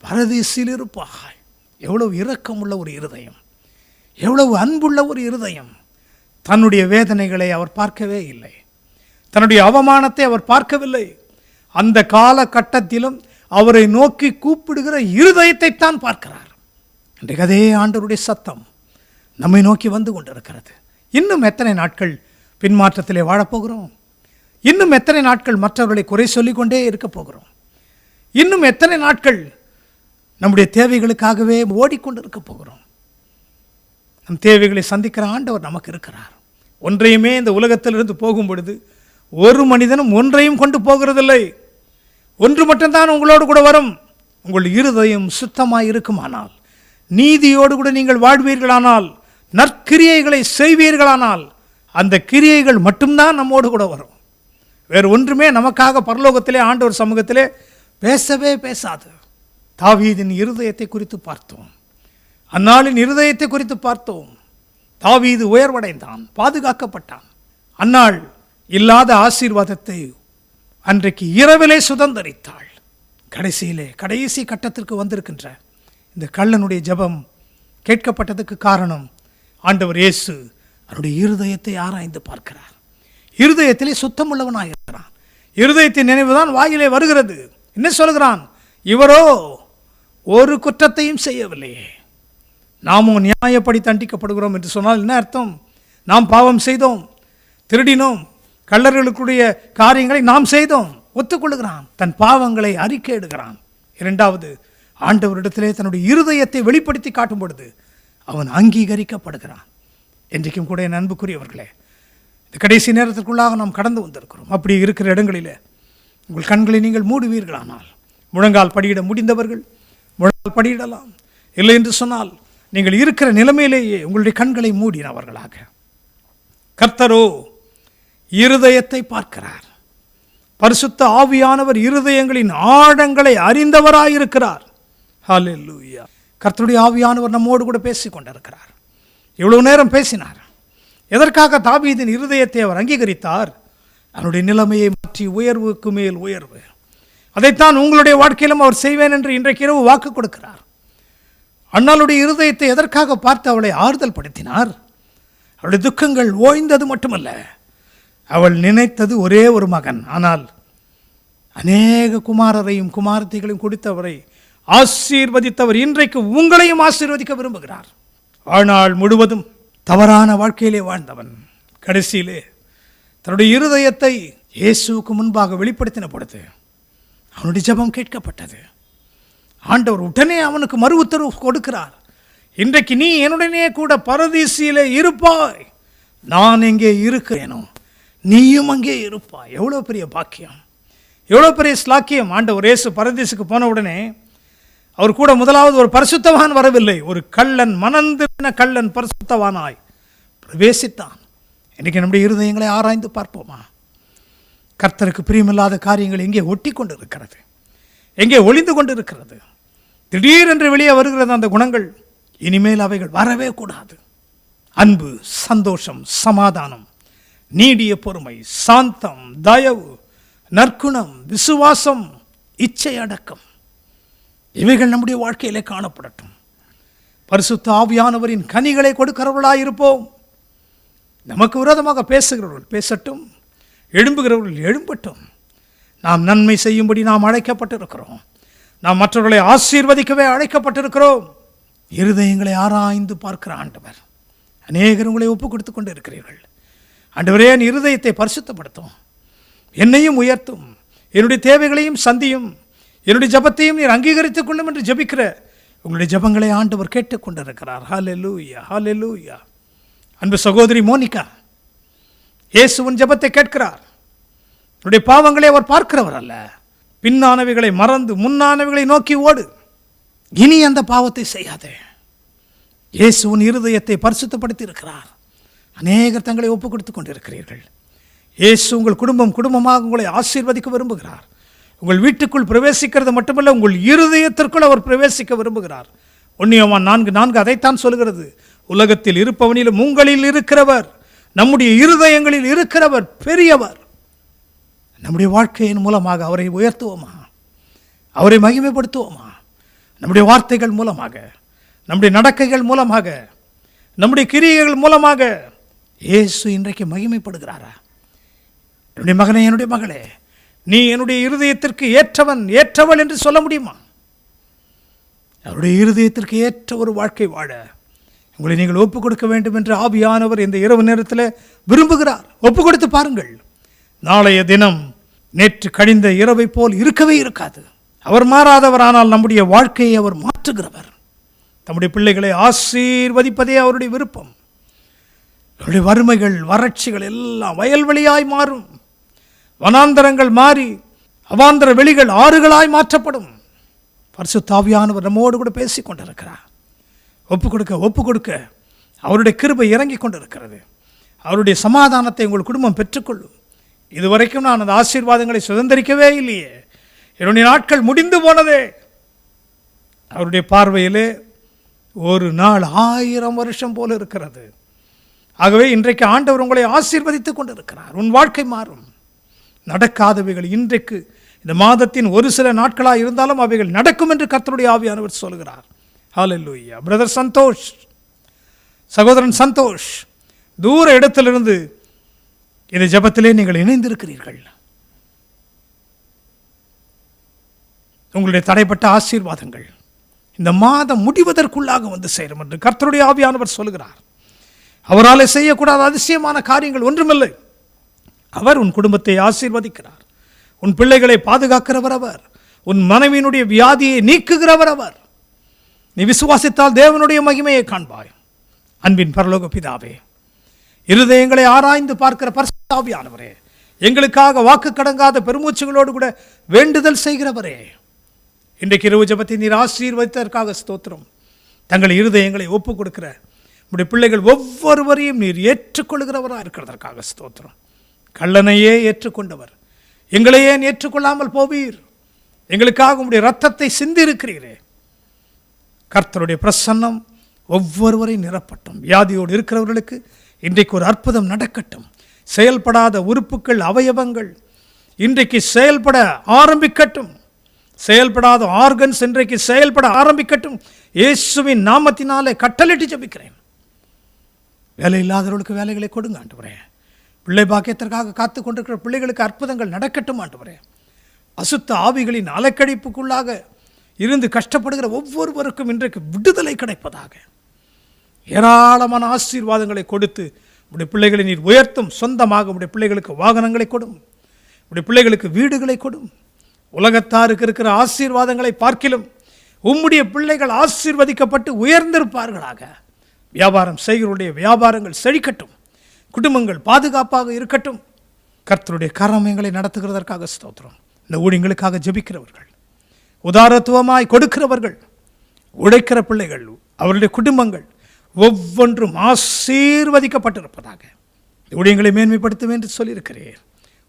பரதீசில் இருப்பாய். எவ்வளவு இரக்கமுள்ள ஒரு இருதயம், எவ்வளவு அன்புள்ள ஒரு இருதயம். தன்னுடைய வேதனைகளை அவர் பார்க்கவே இல்லை, தன்னுடைய அவமானத்தை அவர் பார்க்கவில்லை. அந்த காலகட்டத்திலும் அவரை நோக்கி கூப்பிடுகிற இருதயத்தை தான் பார்க்கிறார். இன்றைக்கு அதே ஆண்டவருடைய சத்தம் நம்மை நோக்கி வந்து கொண்டிருக்கிறது. இன்னும் எத்தனை நாட்கள் பின்மாற்றத்திலே வாழப்போகிறோம்? இன்னும் எத்தனை நாட்கள் மற்றவர்களை குறை சொல்லிக்கொண்டே இருக்க போகிறோம்? இன்னும் எத்தனை நாட்கள் நம்முடைய தேவைகளுக்காகவே ஓடிக்கொண்டிருக்க போகிறோம்? நம் தேவைகளை சந்திக்கிற ஆண்டவர் நமக்கு இருக்கிறார். ஒன்றையுமே இந்த உலகத்திலிருந்து போகும் பொழுது ஒரு மனிதனும் ஒன்றையும் கொண்டு போகிறதில்லை. ஒன்று மட்டும்தான் உங்களோடு கூட வரும். உங்கள் இருதயம் சுத்தமாய் இருக்குமானால், நீதியோடு கூட நீங்கள் வாழ்வீர்களானால், நற்கிரியைகளை செய்வீர்களானால், அந்த கிரியைகள் மட்டும்தான் நம்மோடு கூட வரும். வேறு ஒன்றுமே நமக்காக பரலோகத்திலே ஆண்டவர் சமூகத்திலே பேசவே பேசாது. தாவீதின் இருதயத்தை குறித்து பார்த்தோம், அந்நாளின் இருதயத்தை குறித்து பார்த்தோம். தாவீது உயர்வடைந்தான், பாதுகாக்கப்பட்டான். அந்நாள் இல்லாத ஆசீர்வாதத்தை அன்றைக்கு இரவிலே சுதந்தரித்தாள். கடைசியிலே கடைசி கட்டத்திற்கு வந்திருக்கின்ற இந்த கள்ளனுடைய ஜெபம் கேட்கப்பட்டதுக்கு காரணம், ஆண்டவர் இயேசு அவருடைய இருதயத்தை ஆராய்ந்து பார்க்கிறார். இருதயத்திலே சுத்தமுள்ளவனாக இருக்கிறான். இருதயத்தின் நினைவுதான் வாயிலே வருகிறது. என்ன சொல்கிறான்? இவரோ ஒரு குற்றத்தையும் செய்யவில்லையே, நாமும் நியாயப்படி தண்டிக்கப்படுகிறோம் என்று சொன்னால் என்ன அர்த்தம்? நாம் பாவம் செய்தோம், திருடினோம், கள்ளர்களுக்குடைய காரியங்களை நாம் செய்தோம். ஒத்துக்கொள்ளுகிறான், தன் பாவங்களை அறிக்கையிடுகிறான். இரண்டாவது, ஆண்டவரிடத்திலே தன்னுடைய இருதயத்தை வெளிப்படுத்தி காட்டும் பொழுது அவன் அங்கீகரிக்கப்படுகிறான். என்றைக்கும் கூட என் அன்புக்குரியவர்களே, இந்த கடைசி நேரத்திற்குள்ளாக நாம் கடந்து வந்திருக்கிறோம். அப்படி இருக்கிற இடங்களிலே உங்கள் கண்களை நீங்கள் மூடுவீர்களானால், முழங்கால் படியிட முடிந்தவர்கள் முழங்கால் படியிடலாம். இல்லை என்று சொன்னால் நீங்கள் இருக்கிற நிலைமையிலேயே உங்களுடைய கண்களை மூடினவர்களாக, கர்த்தரோ இருதயத்தை பார்க்கிறார். பரிசுத்த ஆவியானவர் இருதயங்களின் ஆழங்களை அறிந்தவராயிருக்கிறார். ஹல்லேலூயா. கர்த்தருடைய ஆவியானவர் நம்மோடு கூட பேசிக் கொண்டிருக்கிறார். இவ்வளவு நேரம் பேசினார். எதற்காக தாவீதின் இருதயத்தை அவர் அங்கீகரித்தார்? அவனுடைய நிலைமையை மாற்றி உயர்வுக்கு மேல் உயர்வு. அதைத்தான் உங்களுடைய வாழ்க்கையிலும் அவர் செய்வேன் என்று இன்றைக்கு இரவு வாக்கு கொடுக்கிறார். அண்ணாளுடைய இருதயத்தை எதற்காக பார்த்து அவளை ஆறுதல் படுத்தினார்? அவளுடைய துக்கங்கள் ஓய்ந்தது மட்டுமல்ல, அவள் நினைத்தது ஒரே ஒரு மகன், ஆனால் அநேக குமாரரையும் குமாரத்தைகளையும் கொடுத்தவரை ஆசீர்வதித்தவர் இன்றைக்கு உங்களையும் ஆசீர்வதிக்க விரும்புகிறார். வாழ்நாள் முழுவதும் தவறான வாழ்க்கையிலே வாழ்ந்தவன் கடைசியிலே தன்னுடைய இருதயத்தை இயேசுவுக்கு முன்பாக வெளிப்படுத்தின பொழுது அவனுடைய ஜெபம் கேட்கப்பட்டது. ஆண்டவர் உடனே அவனுக்கு மறு உத்தரவு கொடுக்கிறார். இன்றைக்கு நீ என்னுடனே கூட பரதீசிலே இருப்பாய், நான் எங்கே இருக்கிறேனோ நீயும் அங்கே இருப்பாய். எவ்வளோ பெரிய பாக்கியம், எவ்வளோ பெரிய ஸ்லாக்கியம். ஆண்டவர் இயேசு பரதீசுக்கு போன உடனே அவர் கூட முதலாவது ஒரு பரிசுத்தவான் வரவில்லை, ஒரு கள்ளன், மனந்திருந்த கள்ளன் பரிசுத்தவானாய் பிரவேசித்தான். இன்றைக்கி நம்முடைய இருதயங்களை ஆராய்ந்து பார்ப்போமா? கர்த்தருக்கு பிரியமில்லாத காரியங்கள் எங்கே ஒட்டி கொண்டு இருக்கிறது, எங்கே ஒளிந்து கொண்டு இருக்கிறது? திடீரென்று வெளியே வருகிறது அந்த குணங்கள், இனிமேல் அவைகள் வரவே கூடாது. அன்பு, சந்தோஷம், சமாதானம், நீடிய பொறுமை, சாந்தம், தயவு, நற்குணம், விசுவாசம், இச்சை அடக்கம், இவைகள் நம்முடைய வாழ்க்கையிலே காணப்படட்டும். பரிசுத்த ஆவியானவரின் கனிகளை கொடுக்கிறவர்களாய் இருப்போம். நமக்கு விரோதமாக பேசுகிறவர்கள் பேசட்டும், எழும்புகிறவர்கள் எழும்பட்டும். நாம் நன்மை செய்யும்படி நாம் அழைக்கப்பட்டிருக்கிறோம். நாம் மற்றவர்களை ஆசீர்வதிக்கவே அழைக்கப்பட்டிருக்கிறோம். இருதயங்களை ஆராய்ந்து பார்க்கிற ஆண்டவர். அநேகர் உங்களை ஒப்புக் கொடுத்து கொண்டு இருக்கிறீர்கள். ஆண்டவரே, என் இருதயத்தை பரிசுத்தப்படுத்தும், என்னையும் உயர்த்தும், என்னுடைய தேவைகளையும் சந்தியும், என்னுடைய ஜபத்தையும் நீர் அங்கீகரித்துக் கொள்ளும் என்று ஜபிக்கிற உங்களுடைய ஜபங்களை ஆண்டவர் கேட்டுக்கொண்டிருக்கிறார். ஹல்லேலூயா, ஹல்லேலூயா. அன்பு சகோதரி மோனிகா, இயேசுவின் ஜபத்தை கேட்கிறார். உன்னுடைய பாவங்களை அவர் பார்க்கிறவர் அல்ல. பின்னானவைகளை மறந்து முன்னானவைகளை நோக்கி ஓடு. இனி அந்த பாவத்தை செய்யாதே. இயேசுவின் இருதயத்தை பரிசுத்தப்படுத்தி இருக்கிறார். அநேகர் தங்களை ஒப்புக் கொடுத்து கொண்டிருக்கிறீர்கள். இயேசு உங்கள் குடும்பமாக உங்களை ஆசீர்வதிக்க விரும்புகிறார். உங்கள் வீட்டுக்குள் பிரவேசிக்கிறது மட்டுமல்ல, உங்கள் இருதயத்திற்குள் அவர் பிரவேசிக்க விரும்புகிறார். 1 யோவான் 4:4 அதைத்தான் சொல்கிறது. உலகத்தில் இருப்பவனிலும் உங்களில் இருக்கிறவர், நம்முடைய இருதயங்களில் இருக்கிறவர் பெரியவர். நம்முடைய வாழ்க்கையின் மூலமாக அவரை உயர்த்துவோமா? அவரை மகிமைப்படுத்துவோமா? நம்முடைய வார்த்தைகள் மூலமாக, நம்முடைய நடக்கைகள் மூலமாக, நம்முடைய கிரியைகள் மூலமாக இயேசு இன்றைக்கு மகிமைப்படுகிறாரா? என்னுடைய மகனே, என்னுடைய மகளே, நீ என்னுடைய இருதயத்திற்கு ஏற்றவன், ஏற்றவள் என்று சொல்ல முடியுமா? அவருடைய இருதயத்திற்கு ஏற்ற ஒரு வாழ்க்கை வாழ உங்களை நீங்கள் ஒப்புக் கொடுக்க வேண்டும் என்று ஆவியானவர் இந்த இரவு நேரத்தில் விரும்புகிறார். ஒப்புக் கொடுத்து பாருங்கள். நாளைய தினம் நேற்று கழிந்த இரவை போல் இருக்கவே இருக்காது. அவர் மாறாதவர், ஆனால் நம்முடைய வாழ்க்கையை அவர் மாற்றுகிறவர். நம்முடைய பிள்ளைகளை ஆசீர்வதிப்பதே அவருடைய விருப்பம். அவருடைய வறுமைகள், வறட்சிகள் எல்லாம் வயல்வெளியாய் மாறும். வனாந்தரங்கள் மாறி அவாந்தர வெளிகள் ஆறுகளாய் மாற்றப்படும். பரிசுத்த ஆவியானவர் நம்மோடு கூட பேசிக் கொண்டிருக்கிறார். ஒப்பு கொடுக்க அவருடைய கிருபை இறங்கி கொண்டிருக்கிறது. அவருடைய சமாதானத்தை உங்கள் குடும்பம் பெற்றுக்கொள்ளும். இதுவரைக்கும் நான் அந்த ஆசீர்வாதங்களை சுதந்திரிக்கவே இல்லையே, என்னுடைய நாட்கள் முடிந்து போனதே. அவருடைய பார்வையிலே ஒரு நாள் 1000 வருஷம் போல இருக்கிறது. ஆகவே இன்றைக்கு ஆண்டவர் உங்களை ஆசீர்வதித்துக் கொண்டிருக்கிறார். உன் வாழ்க்கை மாறும். நடக்காதவைகள் இன்றைக்கு இந்த மாதத்தின் ஒரு சில நாட்களாக இருந்தாலும் அவைகள் நடக்கும் என்று கர்த்தருடைய ஆவியானவர் சொல்கிறார். ஹல்லேலூயா. பிரதர் சந்தோஷ், சகோதரன் சந்தோஷ், தூர இடத்திலிருந்து இந்த ஜெபத்திலே நீங்கள் இணைந்திருக்கிறீர்கள். உங்களுடைய தடைப்பட்ட ஆசீர்வாதங்கள் இந்த மாதம் முடிவதற்குள்ளாக வந்து சேரும் என்று கர்த்தருடைய ஆவியானவர் சொல்கிறார். அவரால் செய்யக்கூடாத அதிசயமான காரியங்கள் ஒன்றுமில்லை. அவர் உன் குடும்பத்தை ஆசீர்வதிக்கிறார். உன் பிள்ளைகளை பாதுகாக்கிறவர் அவர். உன் மனைவியினுடைய வியாதியை நீக்குகிறவர் அவர். நீ விசுவாசித்தால் தேவனுடைய மகிமையை காண்பாய். அன்பின் பரலோக பிதாவே, இருதயங்களை ஆராய்ந்து பார்க்கிற பரிசுத்த ஆவியானவரே, எங்களுக்காக வாக்கு கடங்காத பெருமூச்சுகளோடு கூட வேண்டுதல் செய்கிறவரே, இன்றைக்கு இரவு ஜெபத்தை நீர் ஆசீர்வதித்ததற்காக ஸ்தோத்திரம். தங்கள் இருதயங்களை ஒப்புக் கொடுக்கிற உடைய பிள்ளைகள் ஒவ்வொருவரையும் நீர் ஏற்றுக்கொள்கிறவராக இருக்கிறதற்காக ஸ்தோத்திரம். கள்ளனையே ஏற்றுக்கொண்டவர், எங்களையே ஏற்றுக்கொள்ளாமல் போவீர். எங்களுக்காக உடைய இரத்தத்தை சிந்திருக்கிறீரே. கர்த்தருடைய பிரசன்னம் ஒவ்வொருவரையும் நிரப்பட்டும். வியாதியோடு இருக்கிறவர்களுக்கு இன்றைக்கு ஒரு அற்புதம் நடக்கட்டும். செயல்படாத உறுப்புகள், அவயவங்கள் இன்றைக்கு செயல்பட ஆரம்பிக்கட்டும். செயல்படாத ஆர்கன்ஸ் இன்றைக்கு செயல்பட ஆரம்பிக்கட்டும். இயேசுவின் நாமத்தினாலே கட்டளையிட்டு ஜெபிக்கிறேன். வேலை இல்லாதவர்களுக்கு வேலைகளை கொடுங்க ஆண்டவரே. பிள்ளை பாக்கியத்திற்காக காத்து கொண்டிருக்கிற பிள்ளைகளுக்கு அற்புதங்கள் நடக்கட்டும் ஆண்டவரே. அசுத்த ஆவிகளின் அலைக்கழிப்புக்குள்ளாக இருந்து கஷ்டப்படுகிற ஒவ்வொருவருக்கும் இன்றைக்கு விடுதலை கிடைப்பதாக. ஏராளமான ஆசீர்வாதங்களை கொடுத்து உடைய பிள்ளைகளை நீர் உயர்த்தும். சொந்தமாக உடைய பிள்ளைகளுக்கு வாகனங்களை கொடும், உடைய பிள்ளைகளுக்கு வீடுகளை கொடும். உலகத்தாருக்கு இருக்கிற ஆசீர்வாதங்களை பார்க்கிலும் உம்முடைய பிள்ளைகள் ஆசீர்வதிக்கப்பட்டு உயர்ந்திருப்பார்களாக. வியாபாரம் செய்கிறவருடைய வியாபாரங்கள் செழிக்கட்டும், குடும்பங்கள் பாதுகாப்பாக இருக்கட்டும். கர்த்தருடைய கரமங்களை நடத்துகிறதற்காக ஸ்தோத்திரம். இந்த ஊழியங்களுக்காக ஜெபிக்கிறவர்கள், உதாரத்துவமாய் கொடுக்கிறவர்கள், உழைக்கிற பிள்ளைகள், அவருடைய குடும்பங்கள் ஒவ்வொன்றும் ஆசீர்வதிக்கப்பட்டிருப்பதாக. இந்த ஊழியங்களை மேன்மைப்படுத்துவேன் என்று சொல்லியிருக்கிறீர்.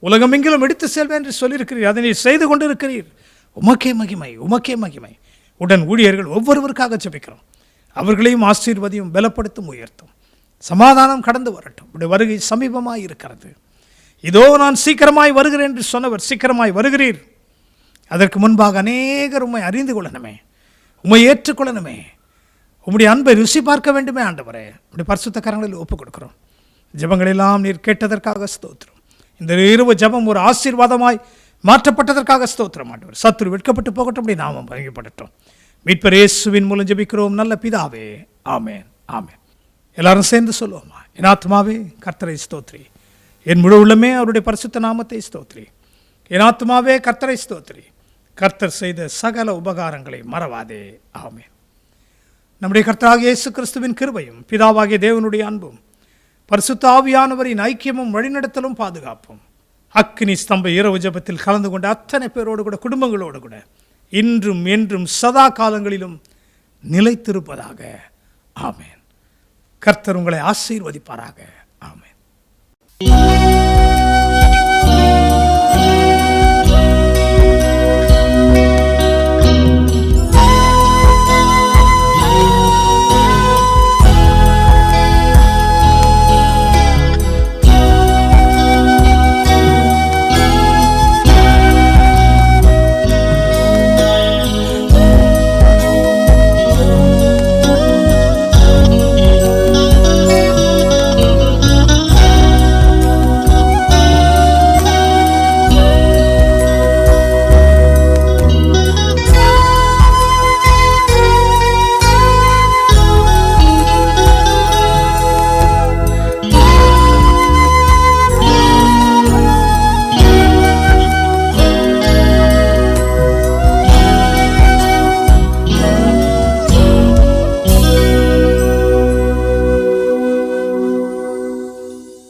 உலகமெங்கிலும் எடுத்து செல்வேன் என்று சொல்லியிருக்கிறீர். அதனை செய்து கொண்டிருக்கிறீர். உமக்கே மகிமை, உமக்கே மகிமை. உடன் ஊழியர்கள் ஒவ்வொருவருக்காக ஜெபிக்கிறோம். அவர்களையும் ஆசீர்வதியும், பலப்படுத்தும், உயர்த்தும். சமாதானம் கடந்து வரட்டும். உடைய வருகை சமீபமாய் இருக்கிறது. இதோ நான் சீக்கிரமாய் வருகிறேன் என்று சொன்னவர் சீக்கிரமாய் வருகிறீர். அதற்கு முன்பாக அநேகர் உம்மை அறிந்து கொள்ளணுமே, உம்மை ஏற்றுக்கொள்ளணுமே, உம்முடைய அன்பை ருசி பார்க்க வேண்டுமே. ஆண்டவரே, உடைய பரிசுத்த கரங்களில் ஒப்புக் கொடுக்கிறோம். ஜெபங்களெல்லாம் நீர் கேட்டதற்காக ஸ்தோத்திரம். இந்த இரவு ஜெபம் ஒரு ஆசீர்வாதமாய் மாற்றப்பட்டதற்காக ஸ்தோத்திரம். ஆண்டவர், சத்துரு வெட்கப்பட்டு போகட்டும், அப்படி நாமம் வழங்கப்படட்டும். மீட்பர் இயேசுவின் மூலம் ஜெபிக்கிறோம் நல்ல பிதாவே, ஆமென், ஆமென். எல்லாரும் சேர்ந்து சொல்லுவோமா? என் ஆத்மாவே கர்த்தரை ஸ்தோத்ரி, என் முழு உள்ளமே அவருடைய பரிசுத்த நாமத்தை ஸ்தோத்ரி. என் ஆத்மாவே கர்த்தரை ஸ்தோத்ரி, கர்த்தர் செய்த சகல உபகாரங்களை மறவாதே. ஆமென். நம்முடைய கர்த்தராகிய இயேசு கிறிஸ்துவின் கிருபையும் பிதாவாகிய தேவனுடைய அன்பும் பரிசுத்த ஆவியானவரின் ஐக்கியமும் வழிநடத்தலும் பாதுகாப்பும் அக்கினி ஸ்தம்ப இரவு ஜெபத்தில் கலந்து கொண்ட அத்தனை பேரோடு கூட, குடும்பங்களோடு கூட இன்றும் என்றும் சதா காலங்களிலும் நிலைத்திருப்பதாக. ஆமென். கர்த்தர் உங்களை ஆசீர்வதிப்பாராக. ஆமென்.